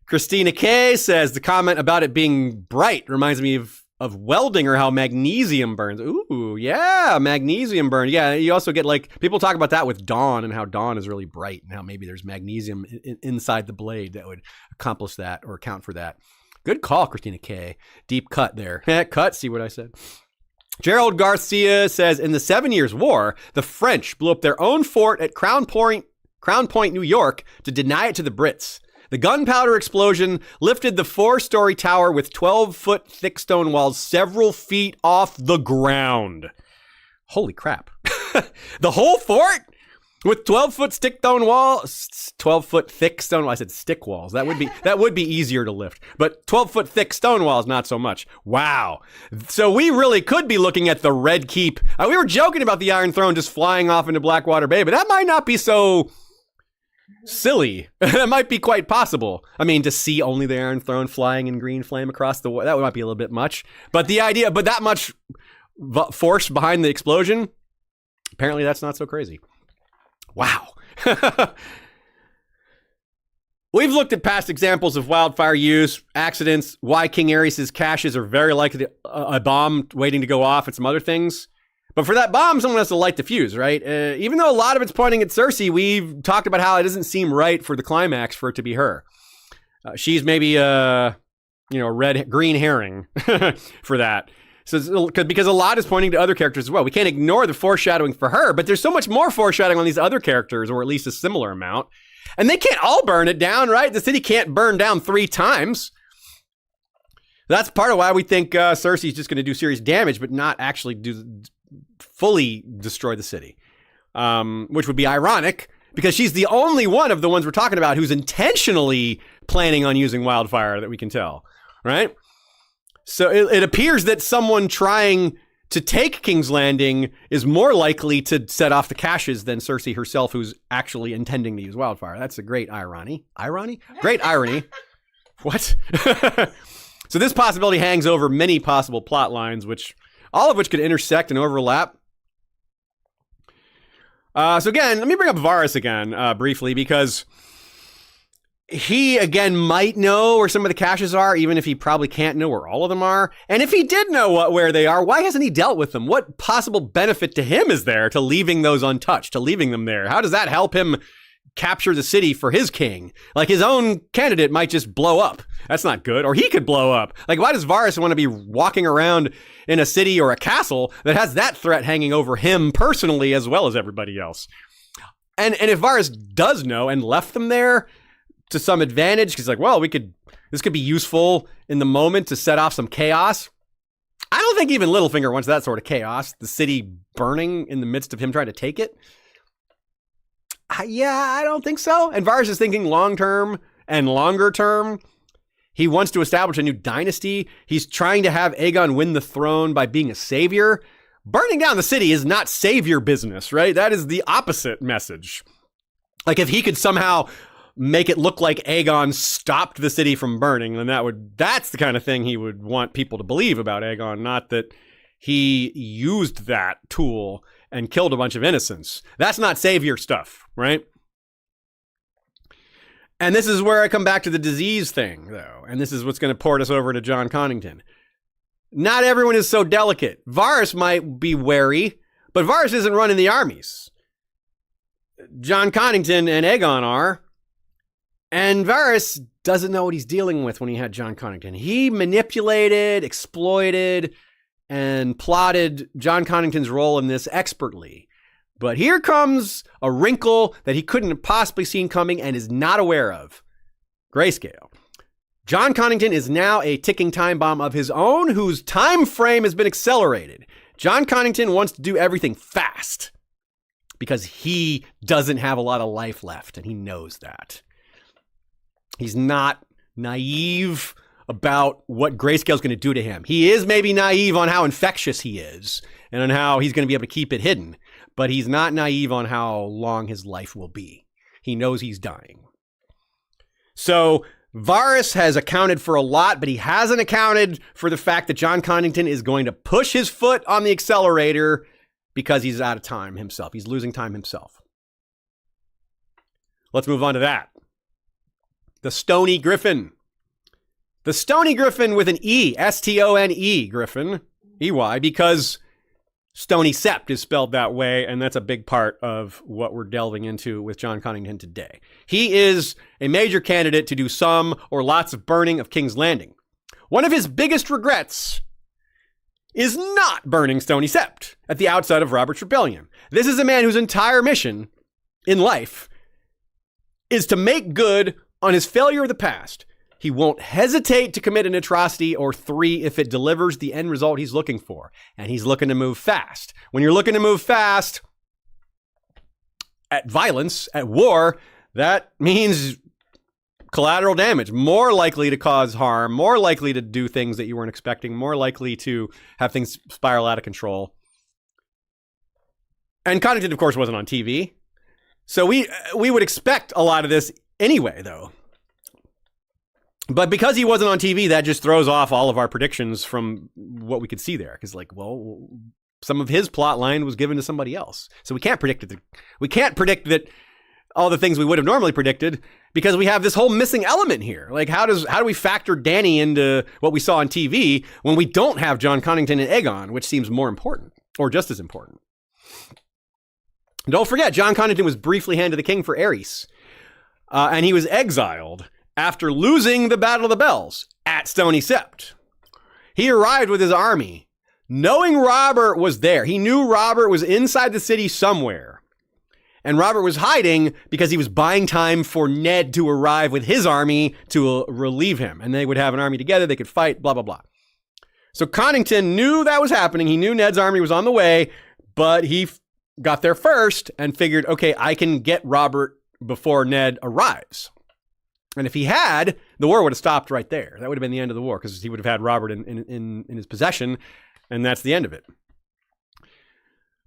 Speaker 1: Christina K says, the comment about it being bright reminds me of welding, or how magnesium burns. Ooh, yeah, magnesium burn. Yeah, you also get, like, people talk about that with Dawn, and how Dawn is really bright, and how maybe there's magnesium inside the blade that would accomplish that or account for that. Good call, Christina K. Deep cut there. Cut, see what I said. Gerald Garcia says, in the 7 Years' War, the French blew up their own fort at Crown Point, New York, to deny it to the Brits. The gunpowder explosion lifted the 4-story tower with 12-foot thick stone walls several feet off the ground. Holy crap. The whole fort? With 12-foot thick stone walls, 12-foot thick stone. Well, I said stick walls. That would be easier to lift. But 12-foot thick stone walls, not so much. Wow. So we really could be looking at the Red Keep. We were joking about the Iron Throne just flying off into Blackwater Bay, but that might not be so silly. That might be quite possible. I mean, to see only the Iron Throne flying in green flame across the water, that might be a little bit much. But the idea, but that much force behind the explosion, apparently that's not so crazy. Wow. We've looked at past examples of wildfire use, accidents, why King Aerys' caches are very likely a bomb waiting to go off, and some other things. But for that bomb, someone has to light the fuse, right? Even though a lot of it's pointing at Cersei, we've talked about how it doesn't seem right for the climax for it to be her. She's maybe a green herring for that. So, because a lot is pointing to other characters as well. We can't ignore the foreshadowing for her, but there's so much more foreshadowing on these other characters, or at least a similar amount. And they can't all burn it down, right? The city can't burn down 3 times. That's part of why we think Cersei's just going to do serious damage, but not actually fully destroy the city. Which would be ironic, because she's the only one of the ones we're talking about who's intentionally planning on using wildfire that we can tell, right? So it appears that someone trying to take King's Landing is more likely to set off the caches than Cersei herself, who's actually intending to use wildfire. That's a great irony. Irony? Great irony. What? So this possibility hangs over many possible plot lines, all of which could intersect and overlap. So again, let me bring up Varys again briefly, because he, again, might know where some of the caches are, even if he probably can't know where all of them are. And if he did know where they are, why hasn't he dealt with them? What possible benefit to him is there to leaving those untouched, to leaving them there? How does that help him capture the city for his king? Like, his own candidate might just blow up. That's not good. Or he could blow up. Like, why does Varys want to be walking around in a city or a castle that has that threat hanging over him personally as well as everybody else? And if Varys does know and left them there to some advantage, because like, well, this could be useful in the moment to set off some chaos. I don't think even Littlefinger wants that sort of chaos. The city burning in the midst of him trying to take it. Yeah, I don't think so. And Varys is thinking long-term and longer term. He wants to establish a new dynasty. He's trying to have Aegon win the throne by being a savior. Burning down the city is not savior business, right? That is the opposite message. Like, if he could somehow make it look like Aegon stopped the city from burning, then that's the kind of thing he would want people to believe about Aegon, not that he used that tool and killed a bunch of innocents. That's not savior stuff, right? And this is where I come back to the disease thing, though, and this is what's going to port us over to Jon Connington. Not everyone is so delicate. Varys might be wary, but Varys isn't running the armies. Jon Connington and Aegon are. And Varys doesn't know what he's dealing with when he had Jon Connington. He manipulated, exploited, and plotted Jon Connington's role in this expertly. But here comes a wrinkle that he couldn't have possibly seen coming and is not aware of. Grayscale. Jon Connington is now a ticking time bomb of his own, whose time frame has been accelerated. Jon Connington wants to do everything fast because he doesn't have a lot of life left, and he knows that. He's not naive about what Grayscale is going to do to him. He is maybe naive on how infectious he is and on how he's going to be able to keep it hidden, but he's not naive on how long his life will be. He knows he's dying. So Varys has accounted for a lot, but he hasn't accounted for the fact that Jon Connington is going to push his foot on the accelerator because he's out of time himself. He's losing time himself. Let's move on to that. The Stony Griffin. The Stony Griffin with an E, S-T-O-N-E, Griffin, E-Y, because Stony Sept is spelled that way, and that's a big part of what we're delving into with Jon Connington today. He is a major candidate to do some or lots of burning of King's Landing. One of his biggest regrets is not burning Stony Sept at the outset of Robert's Rebellion. This is a man whose entire mission in life is to make good on his failure of the past. He won't hesitate to commit an atrocity or three if it delivers the end result he's looking for. And he's looking to move fast. When you're looking to move fast at violence, at war, that means collateral damage, more likely to cause harm, more likely to do things that you weren't expecting, more likely to have things spiral out of control. And Connington, of course, wasn't on TV. So we would expect a lot of this anyway, though. But because he wasn't on TV, that just throws off all of our predictions from what we could see there. Because, like, well, some of his plot line was given to somebody else. So we can't predict it. We can't predict that all the things we would have normally predicted because we have this whole missing element here. Like, how do we factor Dany into what we saw on TV when we don't have Jon Connington and Aegon, which seems more important or just as important? Don't forget, Jon Connington was briefly hand to the king for Aerys. And he was exiled after losing the Battle of the Bells at Stony Sept. He arrived with his army, knowing Robert was there. He knew Robert was inside the city somewhere. And Robert was hiding because he was buying time for Ned to arrive with his army to relieve him. And they would have an army together. They could fight, blah, blah, blah. So Connington knew that was happening. He knew Ned's army was on the way, but he got there first and figured, okay, I can get Robert before Ned arrives. And if he had, the war would have stopped right there. That would have been the end of the war because he would have had Robert in his possession, and that's the end of it.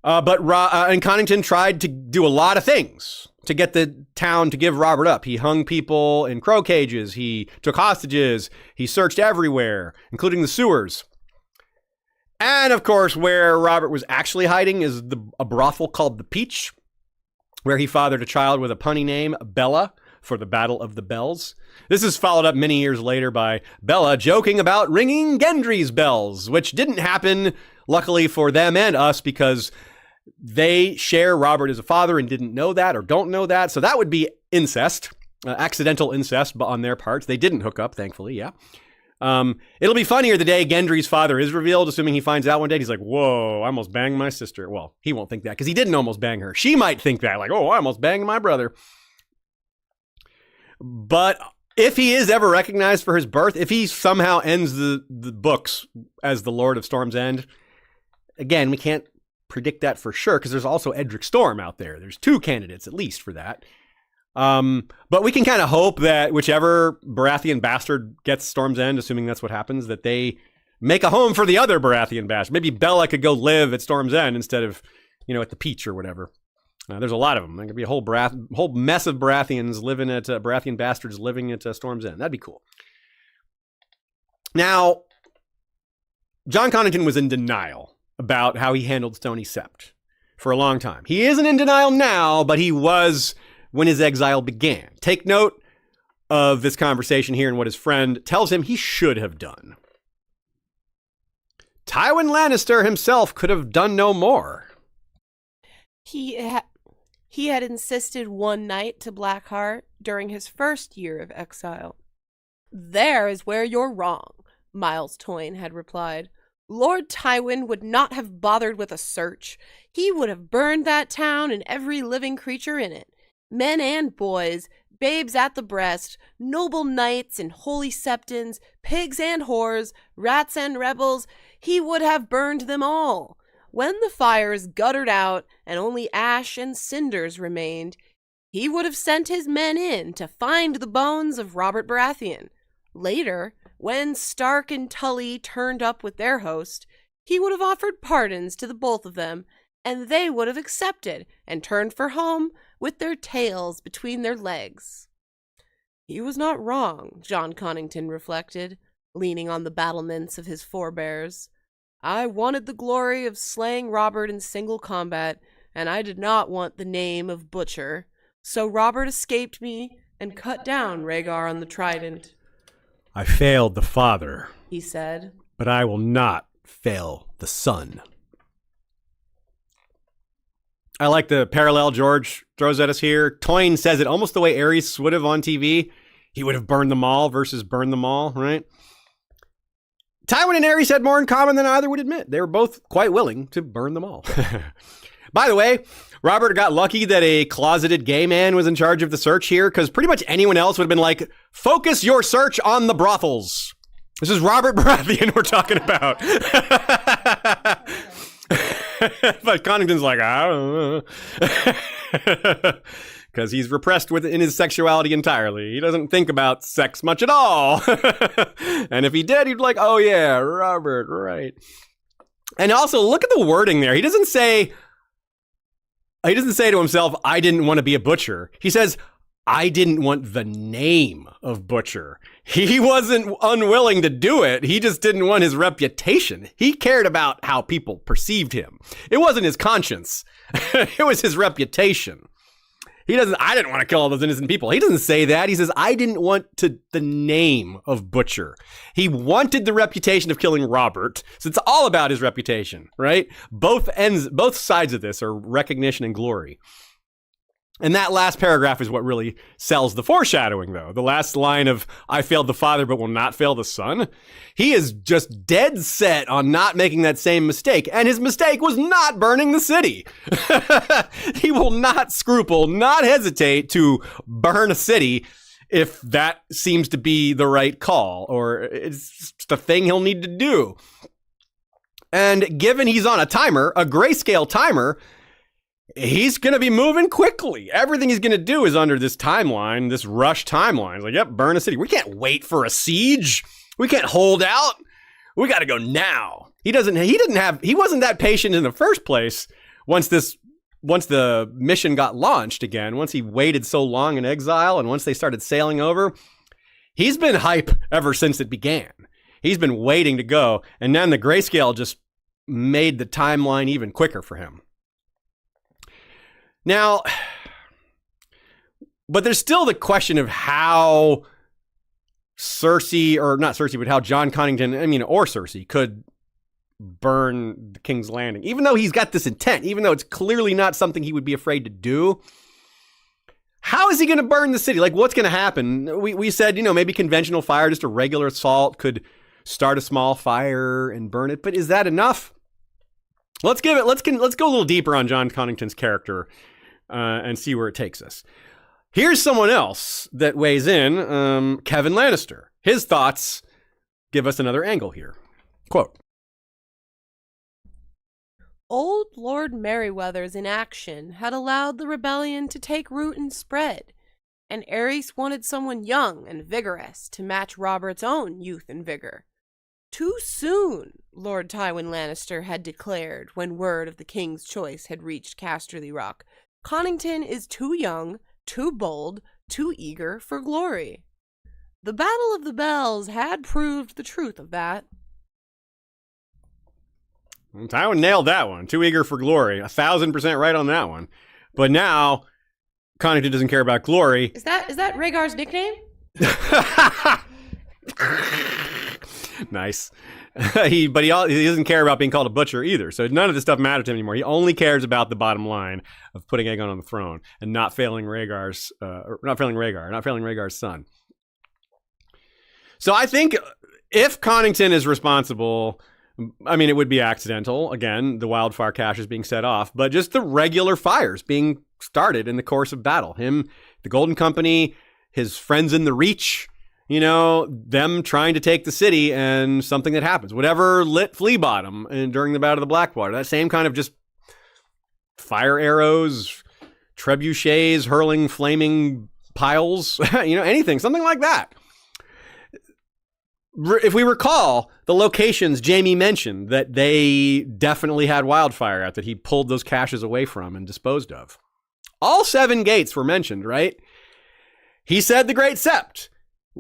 Speaker 1: And Connington tried to do a lot of things to get the town to give Robert up. He hung people in crow cages. He took hostages. He searched everywhere, including the sewers. And, of course, where Robert was actually hiding is a brothel called the Peach. where he fathered a child with a punny name, Bella, for the Battle of the Bells. This is followed up many years later by Bella joking about ringing Gendry's bells, which didn't happen, luckily for them and us, because they share Robert as a father and didn't know that or don't know that. So that would be incest, accidental incest on their parts. They didn't hook up, thankfully, yeah. It'll be funnier the day Gendry's father is revealed, assuming he finds out one day. And he's like, whoa, I almost banged my sister. Well, he won't think that because he didn't almost bang her. She might think that, like, oh, I almost banged my brother. But if he is ever recognized for his birth, if he somehow ends the books as the Lord of Storm's End, again, we can't predict that for sure because there's also Edric Storm out there. There's 2 candidates at least for that. But we can kind of hope that whichever Baratheon bastard gets Storm's End, assuming that's what happens, that they make a home for the other Baratheon bastard. Maybe Bella could go live at Storm's End instead of, at the Peach or whatever. There's a lot of them. There could be a whole mess of Baratheons living at Baratheon bastards living at Storm's End. That'd be cool. Now, Jon Connington was in denial about how he handled Stony Sept for a long time. He isn't in denial now, but he was when his exile began. Take note of this conversation here and what his friend tells him he should have done. Tywin Lannister himself could have done no more.
Speaker 2: He had insisted one night to Blackheart during his first year of exile. "There is where you're wrong," Miles Toyne had replied. "Lord Tywin would not have bothered with a search. He would have burned that town and every living creature in it. Men and boys, babes at the breast, noble knights and holy septons, pigs and whores, rats and rebels, he would have burned them all. When the fires guttered out and only ash and cinders remained, he would have sent his men in to find the bones of Robert Baratheon. Later, when Stark and Tully turned up with their host, he would have offered pardons to the both of them, and they would have accepted and turned for home with their tails between their legs." He was not wrong, Jon Connington reflected, leaning on the battlements of his forebears. "I wanted the glory of slaying Robert in single combat, and I did not want the name of Butcher. So Robert escaped me and cut down Rhaegar on the Trident."
Speaker 1: "I failed the father,"
Speaker 2: he said,
Speaker 1: "but I will not fail the son." I like the parallel George throws at us here. Toyne says it almost the way Aerys would have on TV. He would have burned them all versus burned them all, right? Tywin and Aerys had more in common than either would admit. They were both quite willing to burn them all. By the way, Robert got lucky that a closeted gay man was in charge of the search here, because pretty much anyone else would have been like, focus your search on the brothels. This is Robert Baratheon we're talking about. But Connington's like, I don't know. Because he's repressed in his sexuality entirely. He doesn't think about sex much at all. And if he did, he'd be like, oh yeah, Robert, right. And also, look at the wording there. He doesn't say to himself, I didn't want to be a butcher. He says, I didn't want the name of butcher. He wasn't unwilling to do it. He just didn't want his reputation. He cared about how people perceived him. It wasn't his conscience. It was his reputation. I didn't want to kill all those innocent people. He doesn't say that. He says, I didn't want the name of butcher. He wanted the reputation of killing Robert. So it's all about his reputation, right? Both sides of this are recognition and glory. And that last paragraph is what really sells the foreshadowing, though. The last line of, I failed the father but will not fail the son. He is just dead set on not making that same mistake. And his mistake was not burning the city. He will not scruple, not hesitate to burn a city if that seems to be the right call, or it's just a thing he'll need to do. And given he's on a timer, a grayscale timer, he's going to be moving quickly. Everything he's going to do is under this timeline, this rush timeline. He's like, yep, burn a city. We can't wait for a siege. We can't hold out. We got to go now. He wasn't that patient in the first place once the mission got launched again, once he waited so long in exile and once they started sailing over. He's been hype ever since it began. He's been waiting to go. And then the grayscale just made the timeline even quicker for him. Now, But there's still the question of how Cersei, or not Cersei, but how John Connington, or Cersei, could burn the King's Landing. Even though he's got this intent, even though it's clearly not something he would be afraid to do, how is he going to burn the city? Like, what's going to happen? We said, maybe conventional fire, just a regular assault, could start a small fire and burn it. But is that enough? Let's go a little deeper on John Connington's character and see where it takes us. Here's someone else that weighs in, Kevin Lannister. His thoughts give us another angle here. Quote,
Speaker 2: Old Lord Merryweather's inaction had allowed the rebellion to take root and spread, and Aerys wanted someone young and vigorous to match Robert's own youth and vigor. Too soon, Lord Tywin Lannister had declared when word of the king's choice had reached Casterly Rock. Connington is too young, too bold, too eager for glory. The Battle of the Bells had proved the truth of that.
Speaker 1: Tywin nailed that one. Too eager for glory. 1,000% right on that one. But now, Connington doesn't care about glory.
Speaker 2: Is that Rhaegar's nickname?
Speaker 1: Nice. He doesn't care about being called a butcher either. So none of this stuff matters to him anymore. He only cares about the bottom line of putting Aegon on the throne and not failing Rhaegar's son. So I think if Connington is responsible, it would be accidental. Again, the wildfire cache is being set off, but just the regular fires being started in the course of battle. Him, the Golden Company, his friends in the Reach, them trying to take the city, and something that happens. Whatever lit Flea Bottom during the Battle of the Blackwater. That same kind of just fire arrows, trebuchets, hurling flaming piles, anything, something like that. If we recall, the locations Jamie mentioned that they definitely had wildfire at, that he pulled those caches away from and disposed of. All 7 gates were mentioned, right? He said the Great Sept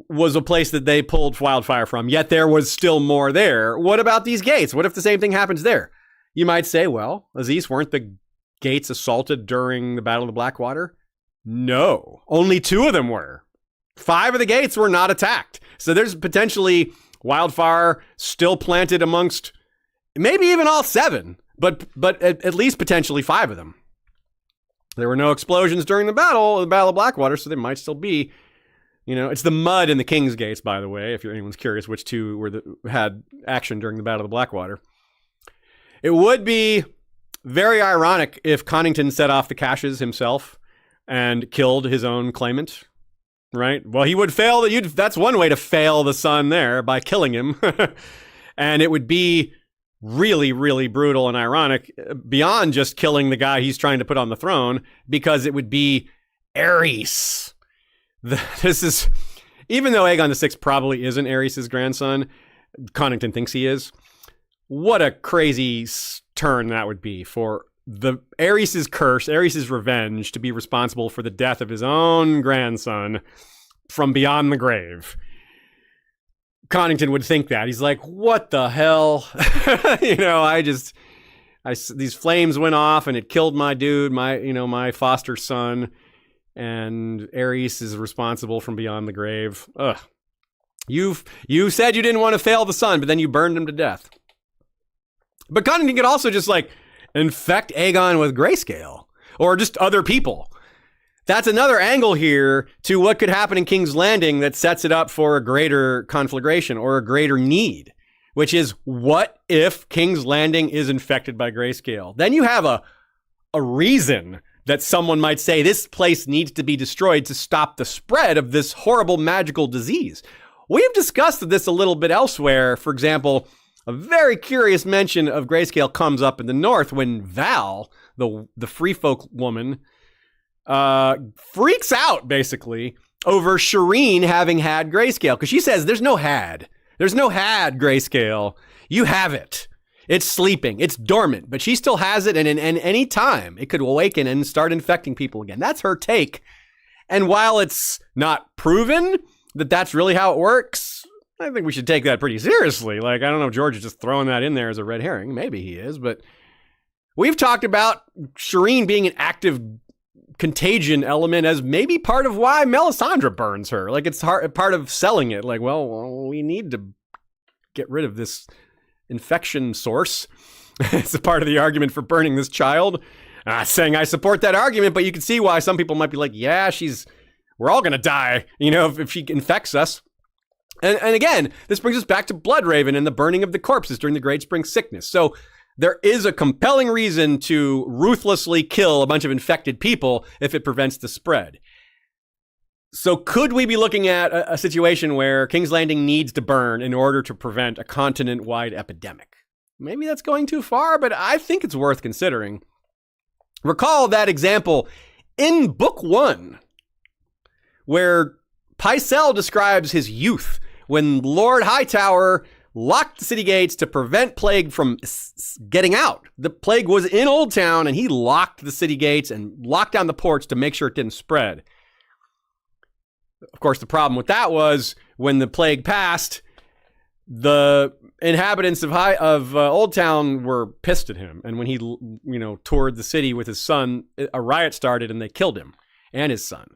Speaker 1: was a place that they pulled wildfire from, yet there was still more there. What about these gates? What if the same thing happens there? You might say, well, Aziz, weren't the gates assaulted during the Battle of the Blackwater? No, only 2 of them were. 5 of the gates were not attacked. So there's potentially wildfire still planted amongst maybe even all 7, but at least potentially 5 of them. There were no explosions during the Battle of Blackwater, so there might still be. It's the mud in the King's Gates, by the way, if anyone's curious which 2 had action during the Battle of the Blackwater. It would be very ironic if Connington set off the caches himself and killed his own claimant. Right? Well, he would fail. That's one way to fail the son there, by killing him. And it would be really, really brutal and ironic beyond just killing the guy he's trying to put on the throne, because it would be Aerys. This is, even though Aegon VI probably isn't Aerys' grandson, Connington thinks he is. What a crazy turn that would be for the Aerys' curse, Aerys' revenge, to be responsible for the death of his own grandson from beyond the grave. Connington would think that. He's like, what the hell? These flames went off and it killed my dude, my foster son, and Aerys is responsible from beyond the grave. Ugh. You said you didn't want to fail the son, but then you burned him to death. But Connington could also just infect Aegon with grayscale, or just other people. That's another angle here to what could happen in King's Landing that sets it up for a greater conflagration or a greater need, which is, what if King's Landing is infected by grayscale? Then you have a reason that someone might say this place needs to be destroyed to stop the spread of this horrible magical disease. We've discussed this a little bit elsewhere. For example, a very curious mention of grayscale comes up in the north when Val, the free folk woman, freaks out basically over Shireen having had grayscale, because she says there's no had grayscale. You have it. It's sleeping. It's dormant, but she still has it, and any time it could awaken and start infecting people again. That's her take. And while it's not proven that that's really how it works, I think we should take that pretty seriously. I don't know if George is just throwing that in there as a red herring. Maybe he is, but we've talked about Shireen being an active contagion element as maybe part of why Melisandre burns her. Like, it's part of selling it. Like, well, we need to get rid of this infection source. It's a part of the argument for burning this child. I'm not saying I support that argument, but you can see why some people might be like, yeah, we're all going to die, if she infects us. And again, this brings us back to Bloodraven and the burning of the corpses during the Great Spring Sickness. So there is a compelling reason to ruthlessly kill a bunch of infected people if it prevents the spread. So could we be looking at a situation where King's Landing needs to burn in order to prevent a continent-wide epidemic? Maybe that's going too far, but I think it's worth considering. Recall that example in Book 1, where Pycelle describes his youth when Lord Hightower locked the city gates to prevent plague from getting out. The plague was in Old Town, and he locked the city gates and locked down the ports to make sure it didn't spread. Of course, the problem with that was when the plague passed, the inhabitants of Old Town were pissed at him. And when he, toured the city with his son, a riot started and they killed him and his son.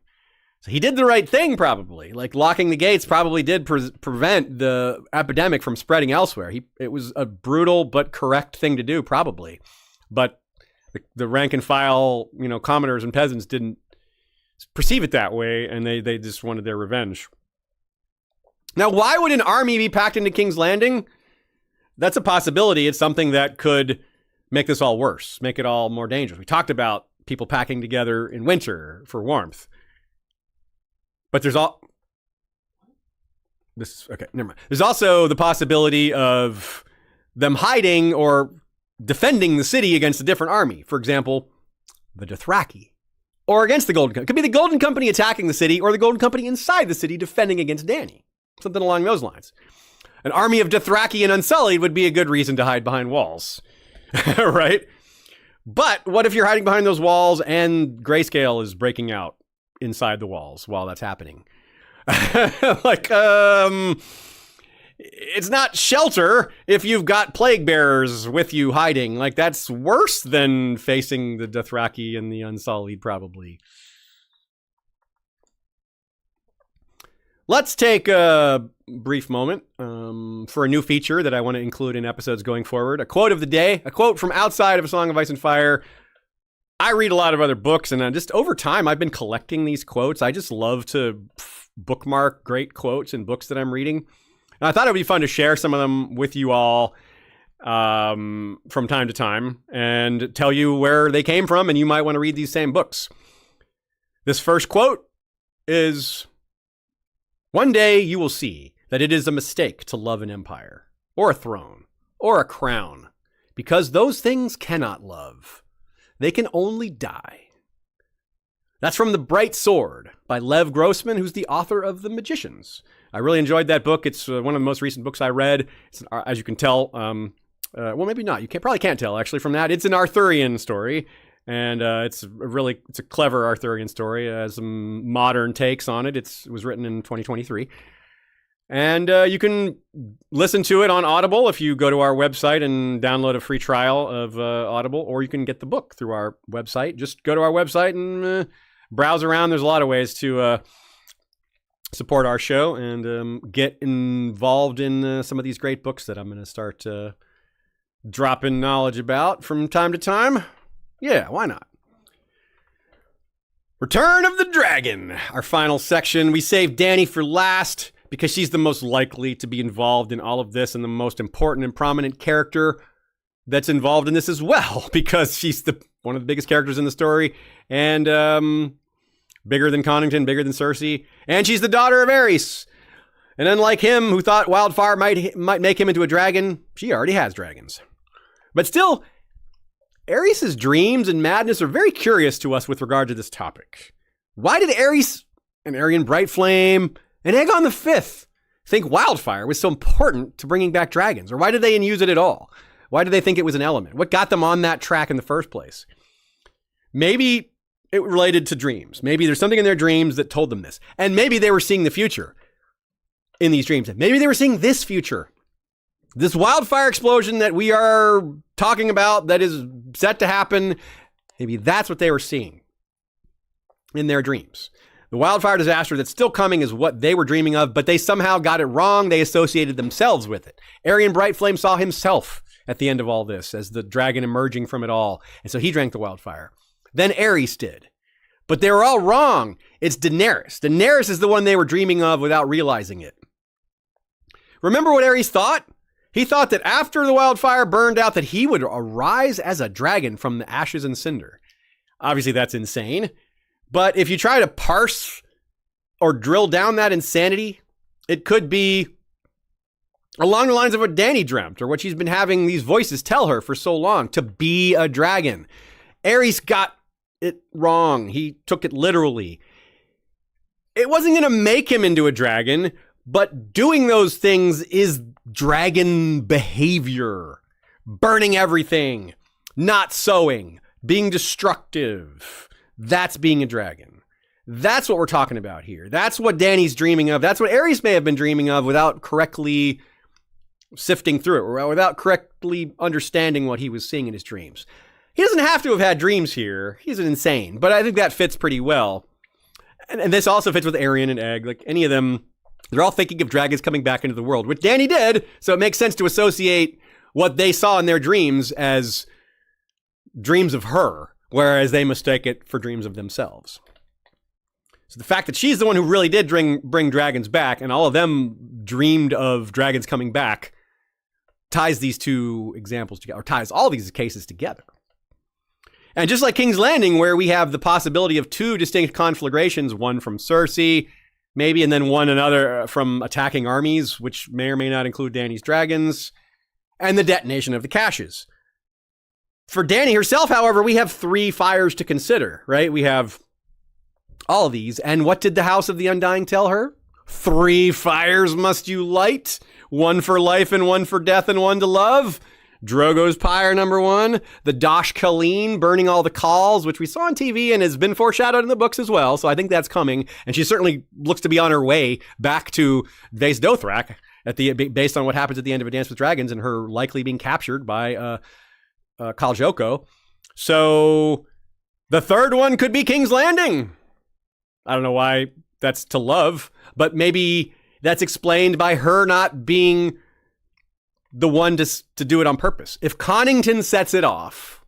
Speaker 1: So he did the right thing, probably. Like, locking the gates probably did prevent the epidemic from spreading elsewhere. It was a brutal but correct thing to do, probably. But the rank and file, commoners and peasants didn't perceive it that way, and they just wanted their revenge. Now, why would an army be packed into King's Landing? That's a possibility. It's something that could make this all worse, make it all more dangerous. We talked about people packing together in winter for warmth. But there's There's also the possibility of them hiding or defending the city against a different army. For example, the Dothraki. Or against the Golden Company. It could be the Golden Company attacking the city, or the Golden Company inside the city defending against Dany. Something along those lines. An army of Dothraki and Unsullied would be a good reason to hide behind walls. Right? But what if you're hiding behind those walls and Grayscale is breaking out inside the walls while that's happening? It's not shelter if you've got plague bearers with you hiding. Like, that's worse than facing the Dothraki and the Unsullied, probably. Let's take a brief moment for a new feature that I want to include in episodes going forward. A quote of the day, a quote from outside of A Song of Ice and Fire. I read a lot of other books, and just over time, I've been collecting these quotes. I just love to bookmark great quotes in books that I'm reading. And I thought it would be fun to share some of them with you all from time to time and tell you where they came from, and you might want to read these same books. This first quote is, "One day you will see that it is a mistake to love an empire, or a throne, or a crown, because those things cannot love. They can only die." That's from The Bright Sword by Lev Grossman, who's the author of The Magicians. I really enjoyed that book. It's one of the most recent books I read. It's as you can tell, well, maybe not. You probably can't tell, actually, from that. It's an Arthurian story, and it's a clever Arthurian story. It has some modern takes on it. It was written in 2023. And you can listen to it on Audible if you go to our website and download a free trial of Audible, or you can get the book through our website. Just go to our website and browse around. There's a lot of ways to support our show and get involved in some of these great books that I'm going to start dropping knowledge about from time to time. Yeah, why not? Return of the Dragon, our final section. We saved Dany for last because she's the most likely to be involved in all of this and the most important and prominent character that's involved in this as well, because she's one of the biggest characters in the story, and bigger than Connington, bigger than Cersei, and she's the daughter of Aerys. And unlike him, who thought wildfire might make him into a dragon, she already has dragons. But still, Aerys' dreams and madness are very curious to us with regard to this topic. Why did Aerys and Aerion Brightflame and Aegon V think wildfire was so important to bringing back dragons? Or why did they use it at all? Why did they think it was an element? What got them on that track in the first place? Maybe it related to dreams. Maybe there's something in their dreams that told them this. And maybe they were seeing the future in these dreams. Maybe they were seeing this future. This wildfire explosion that we are talking about that is set to happen. Maybe that's what they were seeing. in their dreams. The wildfire disaster that's still coming is what they were dreaming of, but they somehow got it wrong. They associated themselves with it. Aerion Brightflame saw himself at the end of all this as the dragon emerging from it all, and so he drank the wildfire. Then Aerys did. But they were all wrong. It's Daenerys. Daenerys is the one they were dreaming of without realizing it. Remember what Aerys thought? He thought that after the wildfire burned out that he would arise as a dragon from the ashes and cinder. Obviously, that's insane. But if you try to parse or drill down that insanity, it could be along the lines of what Dany dreamt or what she's been having these voices tell her for so long, to be a dragon. Aerys got it wrong. He took it literally. It wasn't going to make him into a dragon, but doing those things is dragon behavior. Burning everything, not sowing, being destructive. That's being a dragon. That's what we're talking about here. That's what Dany's dreaming of. That's what Aerys may have been dreaming of without correctly sifting through it, or without correctly understanding what he was seeing in his dreams. He doesn't have to have had dreams here. He's an insane, but I think that fits pretty well. And this also fits with Aerion and Egg. Like any of them, they're all thinking of dragons coming back into the world, which Dany did. So it makes sense to associate what they saw in their dreams as dreams of her, whereas they mistake it for dreams of themselves. So the fact that she's the one who really did bring dragons back, and all of them dreamed of dragons coming back, ties these two examples together, or ties all these cases together. And just like King's Landing, where we have the possibility of two distinct conflagrations, one from Cersei, maybe, and then one another from attacking armies, which may or may not include Dany's dragons, and the detonation of the caches. For Dany herself, however, we have three fires to consider, right? We have all of these. And what did the House of the Undying tell her? 3 fires must you light. 1 for life and 1 for death and 1 to love. Drogo's pyre, number 1. The Dosh Khaleen burning all the calls, which we saw on TV and has been foreshadowed in the books as well. So I think that's coming. And she certainly looks to be on her way back to Vaes Dothrak based on what happens at the end of A Dance with Dragons and her likely being captured by Khal Joko. So the third one could be King's Landing. I don't know why that's to love, but maybe that's explained by her not being the one to do it on purpose. If Connington sets it off,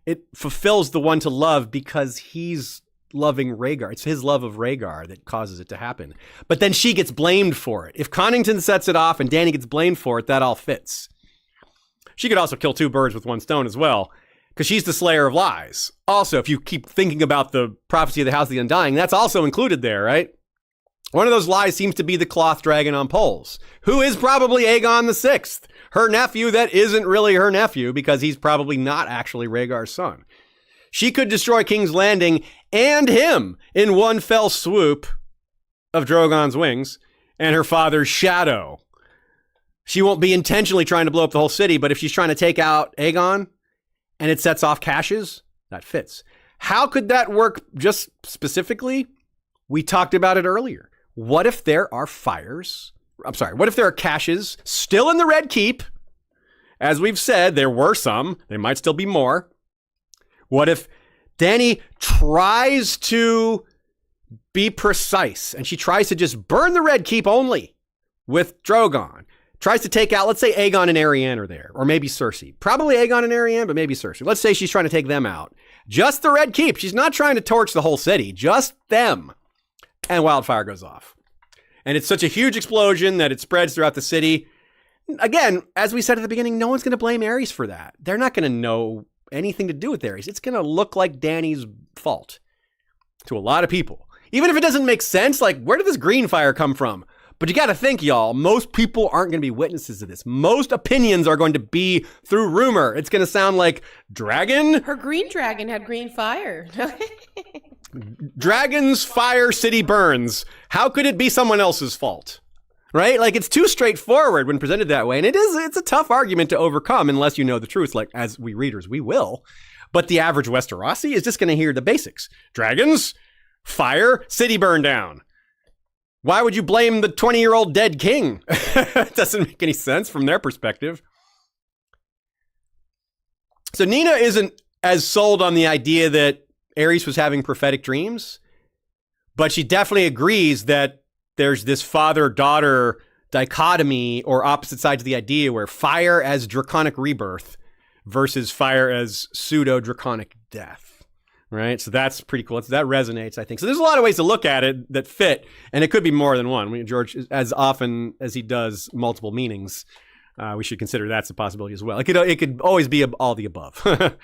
Speaker 1: it fulfills the one to love because he's loving Rhaegar. It's his love of Rhaegar that causes it to happen. But then she gets blamed for it. If Connington sets it off and Dany gets blamed for it, that all fits. She could also kill 2 birds with 1 stone as well, because she's the slayer of lies. Also, if you keep thinking about the prophecy of the House of the Undying, that's also included there, right? One of those lies seems to be the cloth dragon on poles, who is probably Aegon VI, her nephew that isn't really her nephew because he's probably not actually Rhaegar's son. She could destroy King's Landing and him in one fell swoop of Drogon's wings and her father's shadow. She won't be intentionally trying to blow up the whole city, but if she's trying to take out Aegon and it sets off caches, that fits. How could that work just specifically? We talked about it earlier. What if there are what if there are caches still in the Red Keep? As we've said, there were some. There might still be more. What if Dany tries to be precise and she tries to just burn the Red Keep only with Drogon? Tries to take out, let's say Aegon and Arianne are there, or maybe Cersei. Probably Aegon and Arianne, but maybe Cersei. Let's say she's trying to take them out. Just the Red Keep. She's not trying to torch the whole city, just them. And wildfire goes off. And it's such a huge explosion that it spreads throughout the city. Again, as we said at the beginning, no one's going to blame Aerys for that. They're not going to know anything to do with Aerys. It's going to look like Dany's fault to a lot of people. Even if it doesn't make sense, like, where did this green fire come from? But you got to think, y'all, most people aren't going to be witnesses of this. Most opinions are going to be through rumor. It's going to sound like dragon.
Speaker 2: Her green dragon had green fire.
Speaker 1: Dragons fire, city burns. How could it be someone else's fault? Right? Like, it's too straightforward when presented that way. And it's a tough argument to overcome unless you know the truth. Like, as we readers, we will. But the average Westerosi is just going to hear the basics. Dragons, fire, city burn down. Why would you blame the 20-year-old dead king? It doesn't make any sense from their perspective. So Nina isn't as sold on the idea that Aerys was having prophetic dreams But she definitely agrees that there's this father-daughter dichotomy or opposite sides of the idea where fire as draconic rebirth versus fire as pseudo-draconic death, right? So that's pretty cool. That resonates, I think. So there's a lot of ways to look at it that fit, and it could be more than one. I mean, George, as often as he does multiple meanings, we should consider that's a possibility as well. It could always be all the above.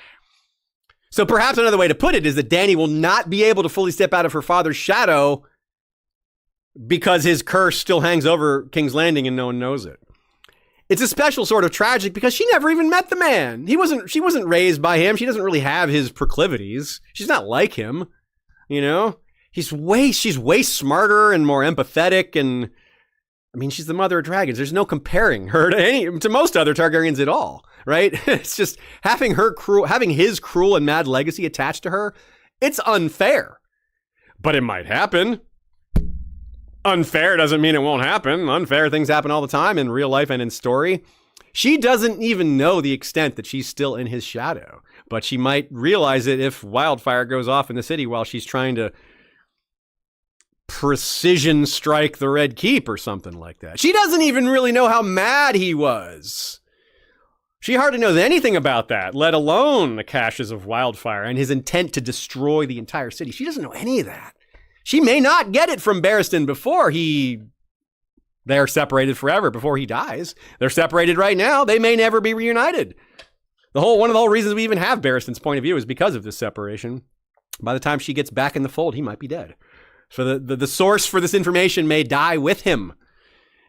Speaker 1: So perhaps another way to put it is that Dany will not be able to fully step out of her father's shadow because his curse still hangs over King's Landing and no one knows it. It's a special sort of tragic because she never even met the man. She wasn't raised by him. She doesn't really have his proclivities. She's not like him, you know? She's way smarter and more empathetic, and I mean, she's the mother of dragons. There's no comparing her to most other Targaryens at all, right? It's just having his cruel and mad legacy attached to her. It's unfair, but it might happen. Unfair doesn't mean it won't happen. Unfair things happen all the time in real life and in story. She doesn't even know the extent that she's still in his shadow, but she might realize it if wildfire goes off in the city while she's trying to precision strike the Red Keep or something like that. She doesn't even really know how mad he was. She hardly knows anything about that, let alone the caches of wildfire and his intent to destroy the entire city. She doesn't know any of that. She may not get it from Barristan before they're separated forever, before he dies. They're separated right now. They may never be reunited. One of the whole reasons we even have Barristan's point of view is because of this separation. By the time she gets back in the fold, he might be dead. So the source for this information may die with him.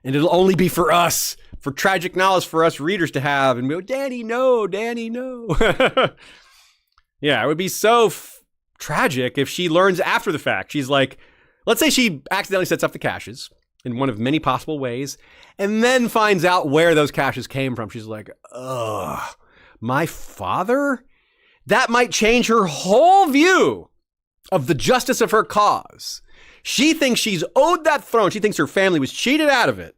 Speaker 1: And it'll only be for us, for tragic knowledge for us readers to have. And go, Dany, no, Dany, no. Yeah, it would be so tragic if she learns after the fact. She's like, let's say she accidentally sets up the caches in one of many possible ways, and then finds out where those caches came from. She's like, ugh, my father? That might change her whole view of the justice of her cause. She thinks she's owed that throne. She thinks her family was cheated out of it.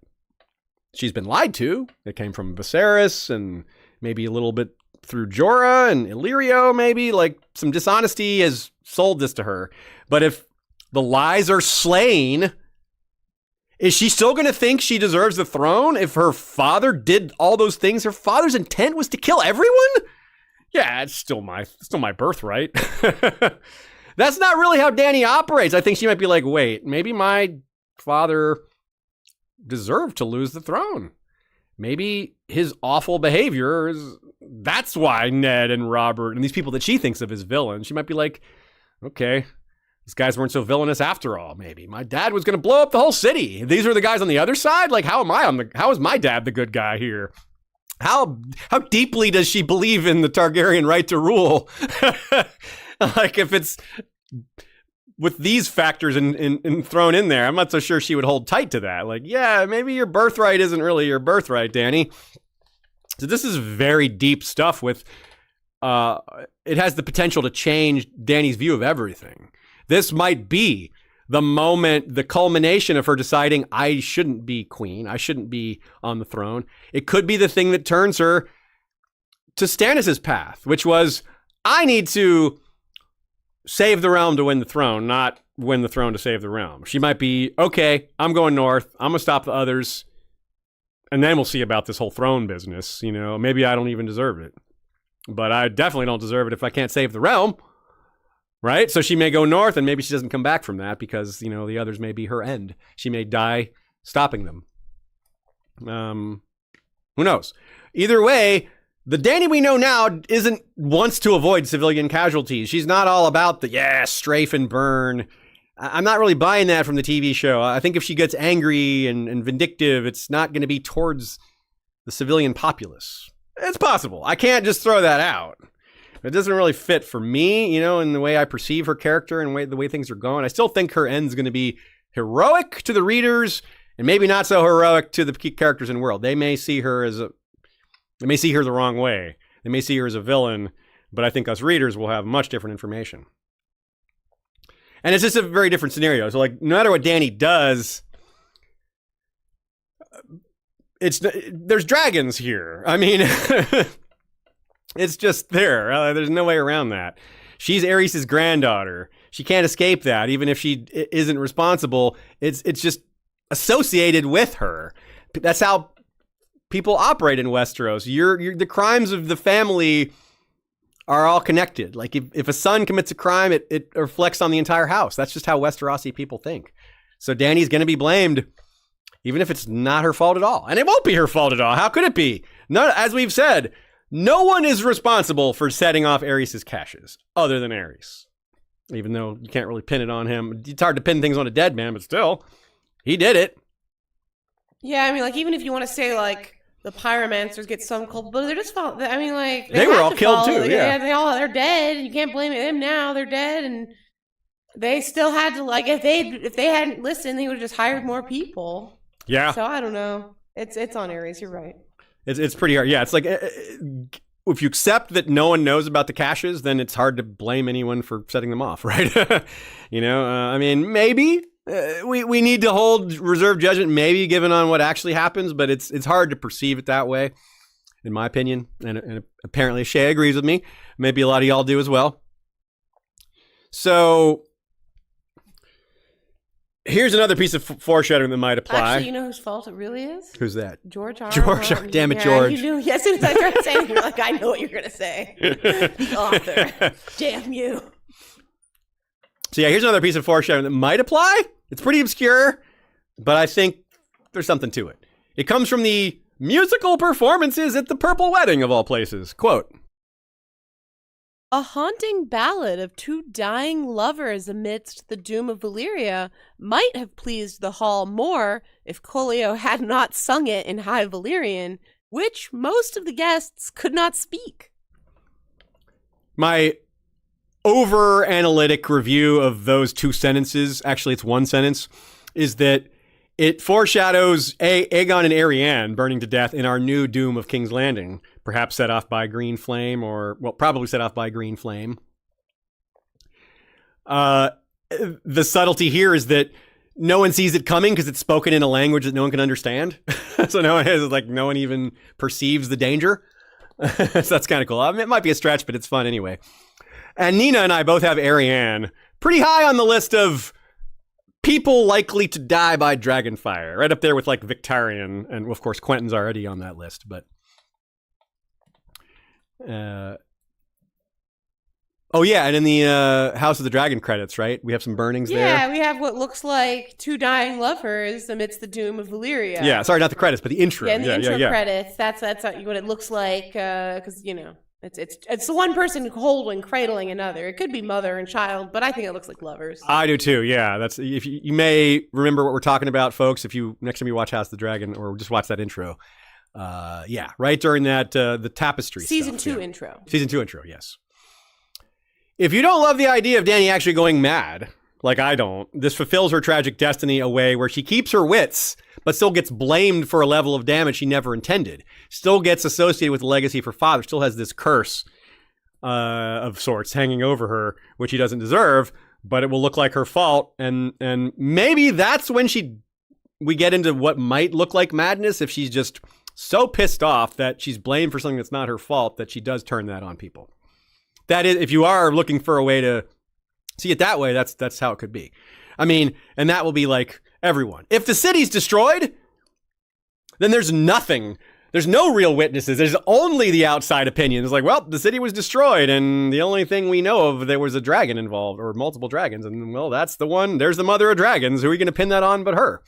Speaker 1: She's been lied to. It came from Viserys and maybe a little bit through Jorah and Illyrio, maybe. Like some dishonesty has sold this to her. But if the lies are slain, is she still going to think she deserves the throne if her father did all those things? Her father's intent was to kill everyone? Yeah, it's still my birthright. That's not really how Dany operates. I think she might be like, wait, maybe my father deserved to lose the throne. Maybe his awful behavior that's why Ned and Robert and these people that she thinks of as villains. She might be like, okay, these guys weren't so villainous after all. Maybe my dad was going to blow up the whole city. These are the guys on the other side. Like, how is my dad the good guy here? How deeply does she believe in the Targaryen right to rule? Like, if it's with these factors and thrown in there, I'm not so sure she would hold tight to that. Like, yeah, maybe your birthright isn't really your birthright, Dany. So this is very deep stuff with, it has the potential to change Dany's view of everything. This might be the moment, the culmination of her deciding, I shouldn't be queen. I shouldn't be on the throne. It could be the thing that turns her to Stannis' path, which was, I need to save the realm to win the throne, not win the throne to save the realm. She might be, okay, I'm going north. I'm going to stop the others. And then we'll see about this whole throne business. You know, maybe I don't even deserve it. But I definitely don't deserve it if I can't save the realm. Right? So she may go north and maybe she doesn't come back from that because, you know, the others may be her end. She may die stopping them. Who knows? Either way, the Dany we know now wants to avoid civilian casualties. She's not all about the, strafe and burn. I'm not really buying that from the TV show. I think if she gets angry and vindictive, it's not going to be towards the civilian populace. It's possible. I can't just throw that out. It doesn't really fit for me, you know, in the way I perceive her character and the way things are going. I still think her end's going to be heroic to the readers and maybe not so heroic to the key characters in the world. They may see her the wrong way. They may see her as a villain, but I think us readers will have much different information. And it's just a very different scenario. So, like, no matter what Dany does, there's dragons here. I mean, it's just there. There's no way around that. She's Aerys' granddaughter. She can't escape that, even if she isn't responsible. It's just associated with her. That's how people operate in Westeros. The crimes of the family are all connected. Like if a son commits a crime, it reflects on the entire house. That's just how Westerosi people think. So Dany's going to be blamed, even if it's not her fault at all. And it won't be her fault at all. How could it be? None, as we've said, no one is responsible for setting off Aerys' caches other than Aerys. Even though you can't really pin it on him. It's hard to pin things on a dead man, but still, he did it.
Speaker 2: Yeah, I mean, like, even if you want to say, like, the pyromancers get some cult, but they're just I mean, like,
Speaker 1: they were all killed too. Yeah,
Speaker 2: they're dead. You can't blame them now. They're dead, and they still had to, like, if they hadn't listened, they would have just hired more people.
Speaker 1: Yeah.
Speaker 2: So I don't know. It's on Aerys. You're right.
Speaker 1: It's pretty hard. Yeah, it's like if you accept that no one knows about the caches, then it's hard to blame anyone for setting them off, right? I mean, maybe. We need to hold reserve judgment, maybe given on what actually happens, but it's hard to perceive it that way, in my opinion. And apparently Shay agrees with me. Maybe a lot of y'all do as well. So here's another piece of foreshadowing that might apply.
Speaker 2: Actually, you know whose fault it really is?
Speaker 1: Who's that?
Speaker 2: George R.
Speaker 1: George. Damn it, George.
Speaker 2: You knew. As soon as I started saying it, you're like, I know what you're going to say. The author. Damn you.
Speaker 1: So yeah, here's another piece of foreshadowing that might apply. It's pretty obscure, but I think there's something to it. It comes from the musical performances at the Purple Wedding, of all places. Quote,
Speaker 2: "A haunting ballad of two dying lovers amidst the doom of Valyria might have pleased the hall more if Collio had not sung it in High Valyrian, which most of the guests could not speak."
Speaker 1: My over-analytic review of those two sentences, actually it's one sentence, is that it foreshadows Aegon and Arianne burning to death in our new doom of King's Landing, perhaps set off by Green Flame, probably set off by Green Flame. The subtlety here is that no one sees it coming because it's spoken in a language that no one can understand. So no one even perceives the danger. So that's kind of cool. I mean, it might be a stretch, but it's fun anyway. And Nina and I both have Arianne pretty high on the list of people likely to die by dragonfire, right up there with like Victarion, and of course Quentin's already on that list. But oh yeah, and in the House of the Dragon credits, right? We have some burnings there.
Speaker 2: Yeah, we have what looks like two dying lovers amidst the doom of Valyria.
Speaker 1: Yeah, sorry, not the credits, but the intro.
Speaker 2: Yeah, the intro credits. That's what it looks like. Because it's the one person cradling another. It could be mother and child, but I think it looks like lovers.
Speaker 1: I do too. Yeah, that's if you may remember what we're talking about, folks. If you next time you watch House of the Dragon or just watch that intro, right during that the tapestry
Speaker 2: season
Speaker 1: stuff,
Speaker 2: 2 intro.
Speaker 1: Season 2 intro, yes. If you don't love the idea of Dany actually going mad, like I don't, this fulfills her tragic destiny a way where she keeps her wits, but still gets blamed for a level of damage she never intended. Still gets associated with the legacy of her father. Still has this curse of sorts hanging over her, which he doesn't deserve, but it will look like her fault. And maybe that's when we get into what might look like madness if she's just so pissed off that she's blamed for something that's not her fault that she does turn that on people. That is, if you are looking for a way to see it that way, that's how it could be. I mean, and that will be like everyone. If the city's destroyed, then there's nothing. There's no real witnesses. There's only the outside opinion. It's like, well, the city was destroyed, and the only thing we know of, there was a dragon involved, or multiple dragons, and well, that's the one. There's the mother of dragons. Who are you going to pin that on but her?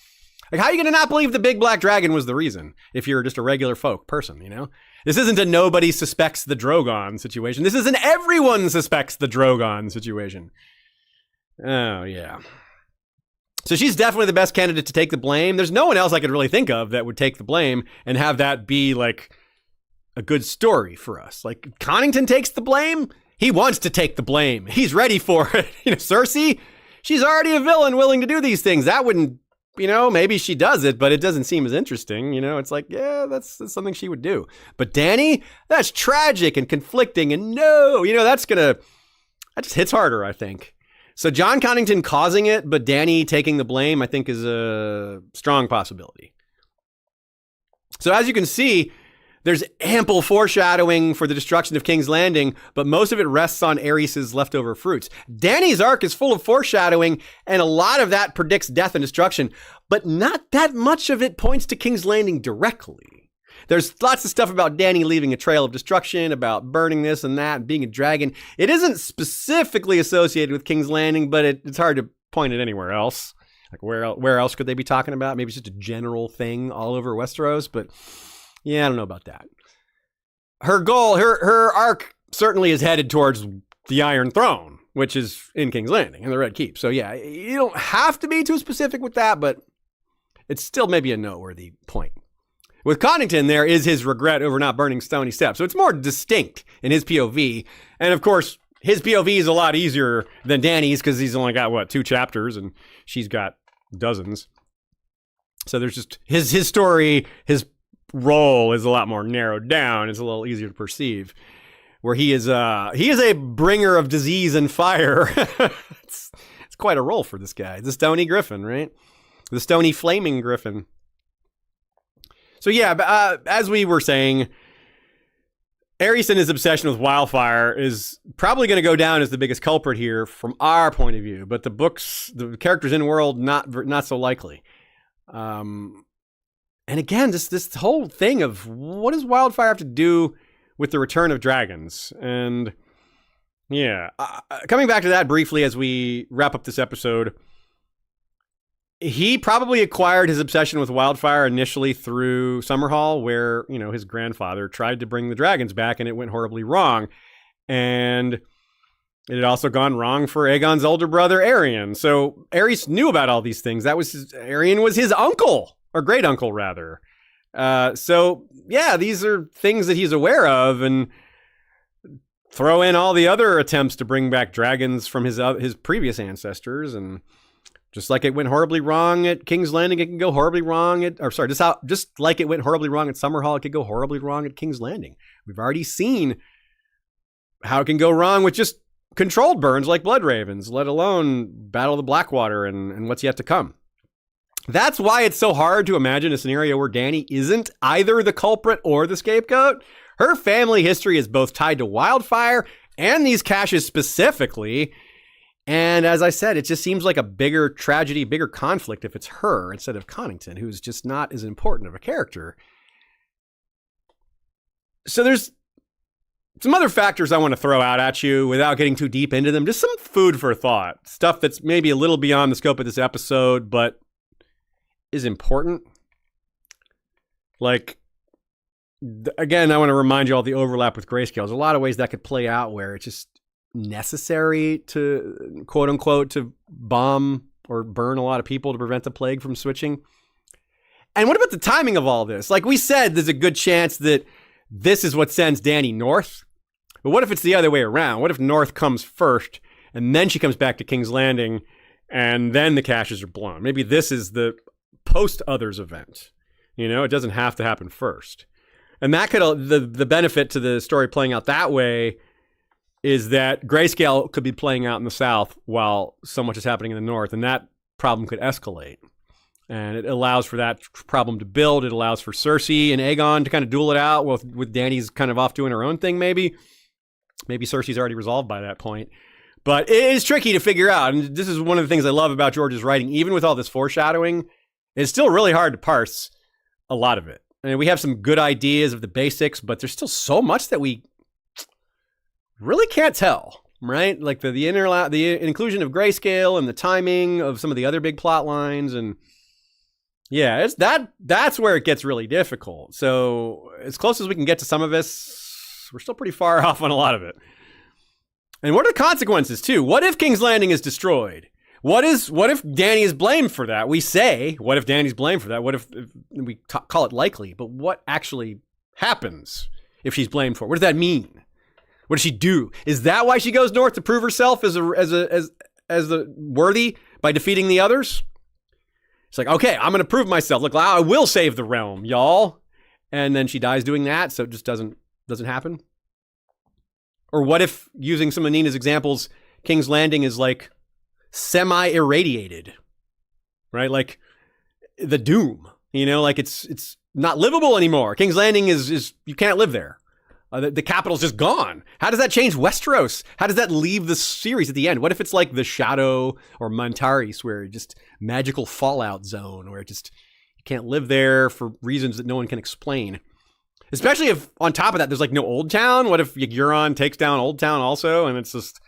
Speaker 1: Like, how are you going to not believe the big black dragon was the reason if you're just a regular person, you know? This isn't a nobody suspects the Drogon situation. This is an everyone suspects the Drogon situation. Oh, yeah. So she's definitely the best candidate to take the blame. There's no one else I could really think of that would take the blame and have that be like a good story for us. Like Connington takes the blame. He wants to take the blame. He's ready for it. Cersei, she's already a villain willing to do these things. That wouldn't, maybe she does it, but it doesn't seem as interesting. It's like, yeah, that's something she would do. But Dany, that's tragic and conflicting. And no, that just hits harder, I think. So John Connington causing it, but Dany taking the blame, I think is a strong possibility. So as you can see, There's ample foreshadowing for the destruction of King's Landing, but most of it rests on Aerys' leftover fruits. Dany's arc is full of foreshadowing, and a lot of that predicts death and destruction, but not that much of it points to King's Landing directly. There's lots of stuff about Dany leaving a trail of destruction, about burning this and that, and being a dragon. It isn't specifically associated with King's Landing, but it's hard to point it anywhere else. Like where else could they be talking about? Maybe it's just a general thing all over Westeros, but yeah, I don't know about that. Her goal, her arc certainly is headed towards the Iron Throne, which is in King's Landing and the Red Keep. So yeah, you don't have to be too specific with that, but it's still maybe a noteworthy point. With Connington, there is his regret over not burning Stony Steps. So it's more distinct in his POV. And of course, his POV is a lot easier than Dany's because he's only got, 2 chapters and she's got dozens. So there's just his story, his role is a lot more narrowed down. It's a little easier to perceive. Where he is a bringer of disease and fire. It's quite a role for this guy. The Stony Griffin, right? The Stony Flaming Griffin. So yeah, as we were saying, Aerys and his obsession with wildfire is probably going to go down as the biggest culprit here from our point of view. But the characters in world, not so likely. And again, this whole thing of what does wildfire have to do with the return of dragons? And yeah, coming back to that briefly as we wrap up this episode, he probably acquired his obsession with wildfire initially through Summerhall, where, his grandfather tried to bring the dragons back and it went horribly wrong. And it had also gone wrong for Aegon's older brother, Aerion. So Aerys knew about all these things. Aerion was his uncle, or great uncle rather. So yeah, these are things that he's aware of, and throw in all the other attempts to bring back dragons from his previous ancestors, and just like it went horribly wrong at King's Landing, it can go horribly wrong just like it went horribly wrong at Summerhall, it could go horribly wrong at King's Landing. We've already seen how it can go wrong with just controlled burns like Blood Ravens, let alone Battle of the Blackwater and what's yet to come. That's why it's so hard to imagine a scenario where Dany isn't either the culprit or the scapegoat. Her family history is both tied to wildfire and these caches specifically. And as I said, it just seems like a bigger tragedy, bigger conflict if it's her instead of Connington, who's just not as important of a character. So there's some other factors I want to throw out at you without getting too deep into them. Just some food for thought. Stuff that's maybe a little beyond the scope of this episode, but is important. Like, again, I want to remind you all the overlap with Grayscale. There's a lot of ways that could play out where it's just necessary to, quote unquote, to bomb or burn a lot of people to prevent the plague from switching. And what about the timing of all this? Like we said, there's a good chance that this is what sends Dany north. But what if it's the other way around? What if north comes first and then she comes back to King's Landing and then the caches are blown? Maybe this is the post-others event. It doesn't have to happen first. And that could, the benefit to the story playing out that way is that Grayscale could be playing out in the south while so much is happening in the north, and that problem could escalate. And it allows for that problem to build. It allows for Cersei and Aegon to kind of duel it out with Dany's kind of off doing her own thing, maybe. Maybe Cersei's already resolved by that point. But it is tricky to figure out, and this is one of the things I love about George's writing. Even with all this foreshadowing, it's still really hard to parse a lot of it. And we have some good ideas of the basics, but there's still so much that we really can't tell, right? Like the inclusion of Grayscale and the timing of some of the other big plot lines, and yeah, that's where it gets really difficult. So as close as we can get to some of this, we're still pretty far off on a lot of it. And what are the consequences too? What if King's Landing is destroyed? What if Dany is blamed for that? We say, what if Dany's blamed for that? What if we call it likely? But what actually happens if she's blamed for it? What does that mean? What does she do? Is that why she goes north to prove herself as the worthy by defeating the others? It's like, okay, I'm going to prove myself. Look, I will save the realm, y'all. And then she dies doing that, so it just doesn't happen. Or what if, using some of Nina's examples, King's Landing is like semi-irradiated, right? Like the doom, like it's not livable anymore. King's Landing is you can't live there. The capital's just gone. How does that change Westeros? How does that leave the series at the end? What if it's like the Shadow or Montaris, where just magical fallout zone, where just you can't live there for reasons that no one can explain? Especially if on top of that, there's like no Old Town. What if Euron takes down Old Town also, and it's just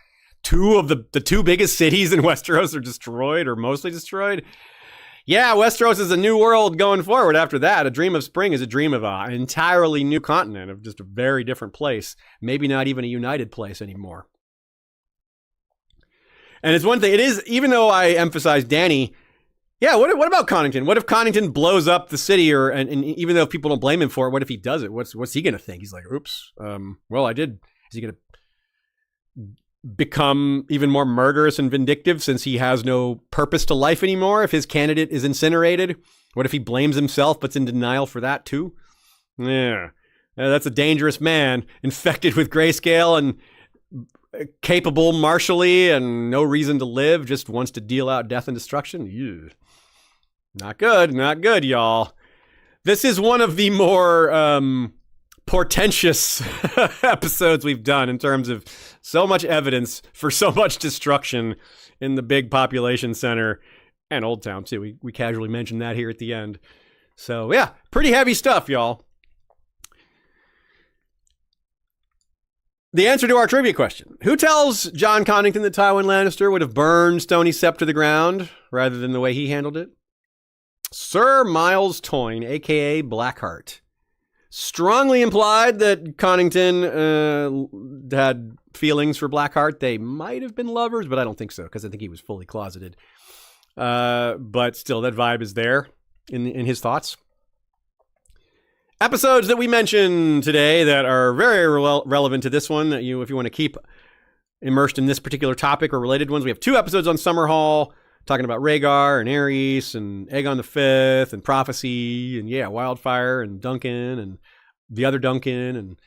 Speaker 1: two of the two biggest cities in Westeros are destroyed or mostly destroyed? Yeah, Westeros is a new world going forward after that. A Dream of Spring is a dream of an entirely new continent, of just a very different place. Maybe not even a united place anymore. And it's one thing, it is, even though I emphasize Dany, yeah, what about Connington? What if Connington blows up the city, and even though people don't blame him for it, what if he does it? What's he going to think? He's like, oops, well, I did. Is he going to become even more murderous and vindictive since he has no purpose to life anymore if his candidate is incinerated? What if he blames himself but's in denial for that too? Yeah, that's a dangerous man, infected with grayscale and capable martially and no reason to live, just wants to deal out death and destruction. Ew. Not good, y'all. This is one of the more portentous episodes we've done in terms of so much evidence for so much destruction in the big population center and Old Town too. We casually mentioned that here at the end. So yeah, pretty heavy stuff, y'all. The answer to our trivia question: who tells Jon Connington that Tywin Lannister would have burned Stony Sept to the ground rather than the way he handled it? Sir Miles Toyne, a.k.a. Blackheart, strongly implied that Connington had feelings for Blackheart. They might have been lovers, but I don't think so, because I think he was fully closeted. But still, that vibe is there in his thoughts. Episodes that we mentioned today that are very relevant to this one, that if you want to keep immersed in this particular topic or related ones, we have 2 episodes on Summerhall, talking about Rhaegar and Aerys and Aegon V and Prophecy and Wildfire and Duncan and the other Duncan and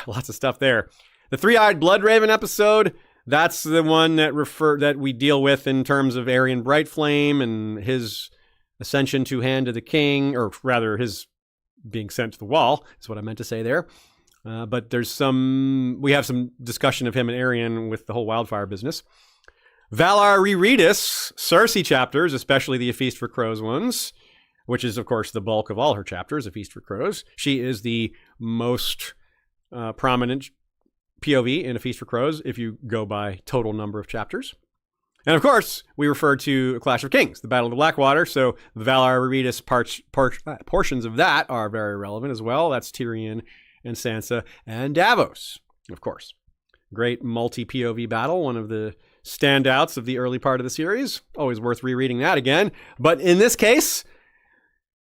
Speaker 1: lots of stuff there. The Three-Eyed Bloodraven episode, that's the one that we deal with in terms of Aerion Brightflame and his ascension to Hand of the King, or rather his being sent to the wall, is what I meant to say there. But we have some discussion of him and Aerion with the whole wildfire business. Valar Rereadus Cersei chapters, especially the A Feast for Crows ones, which is, of course, the bulk of all her chapters, A Feast for Crows. She is the most prominent POV in A Feast for Crows if you go by total number of chapters. And, of course, we refer to A Clash of Kings, the Battle of the Blackwater, so the Valar Rereadus portions of that are very relevant as well. That's Tyrion and Sansa and Davos, of course. Great multi-POV battle, one of the standouts of the early part of the series. Always worth rereading that again. But in this case,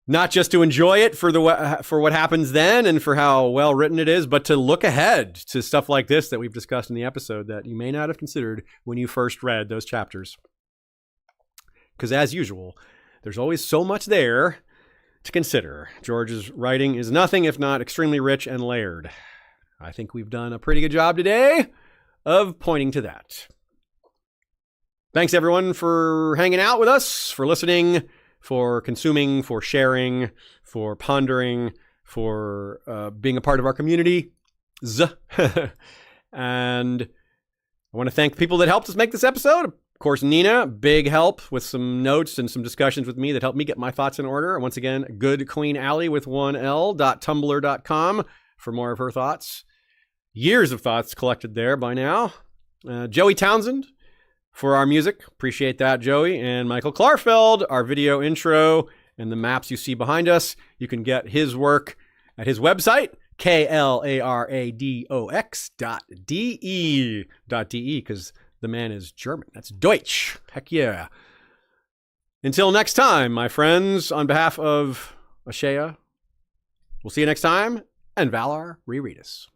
Speaker 1: not just to enjoy it for what happens then and for how well written it is, but to look ahead to stuff like this that we've discussed in the episode that you may not have considered when you first read those chapters. Because as usual, there's always so much there to consider. George's writing is nothing if not extremely rich and layered. I think we've done a pretty good job today of pointing to that. Thanks, everyone, for hanging out with us, for listening, for consuming, for sharing, for pondering, for being a part of our community. And I want to thank the people that helped us make this episode. Of course, Nina, big help with some notes and some discussions with me that helped me get my thoughts in order. And once again, Good Queen Alley with 1L.tumblr.com for more of her thoughts. Years of thoughts collected there by now. Joey Townsend for our music. Appreciate that, Joey. And Michael Klarfeld, our video intro and the maps you see behind us. You can get his work at his website, klaradox.de, because the man is German. That's Deutsch. Heck yeah. Until next time, my friends, on behalf of Ashea, we'll see you next time, and Valar Rereadus.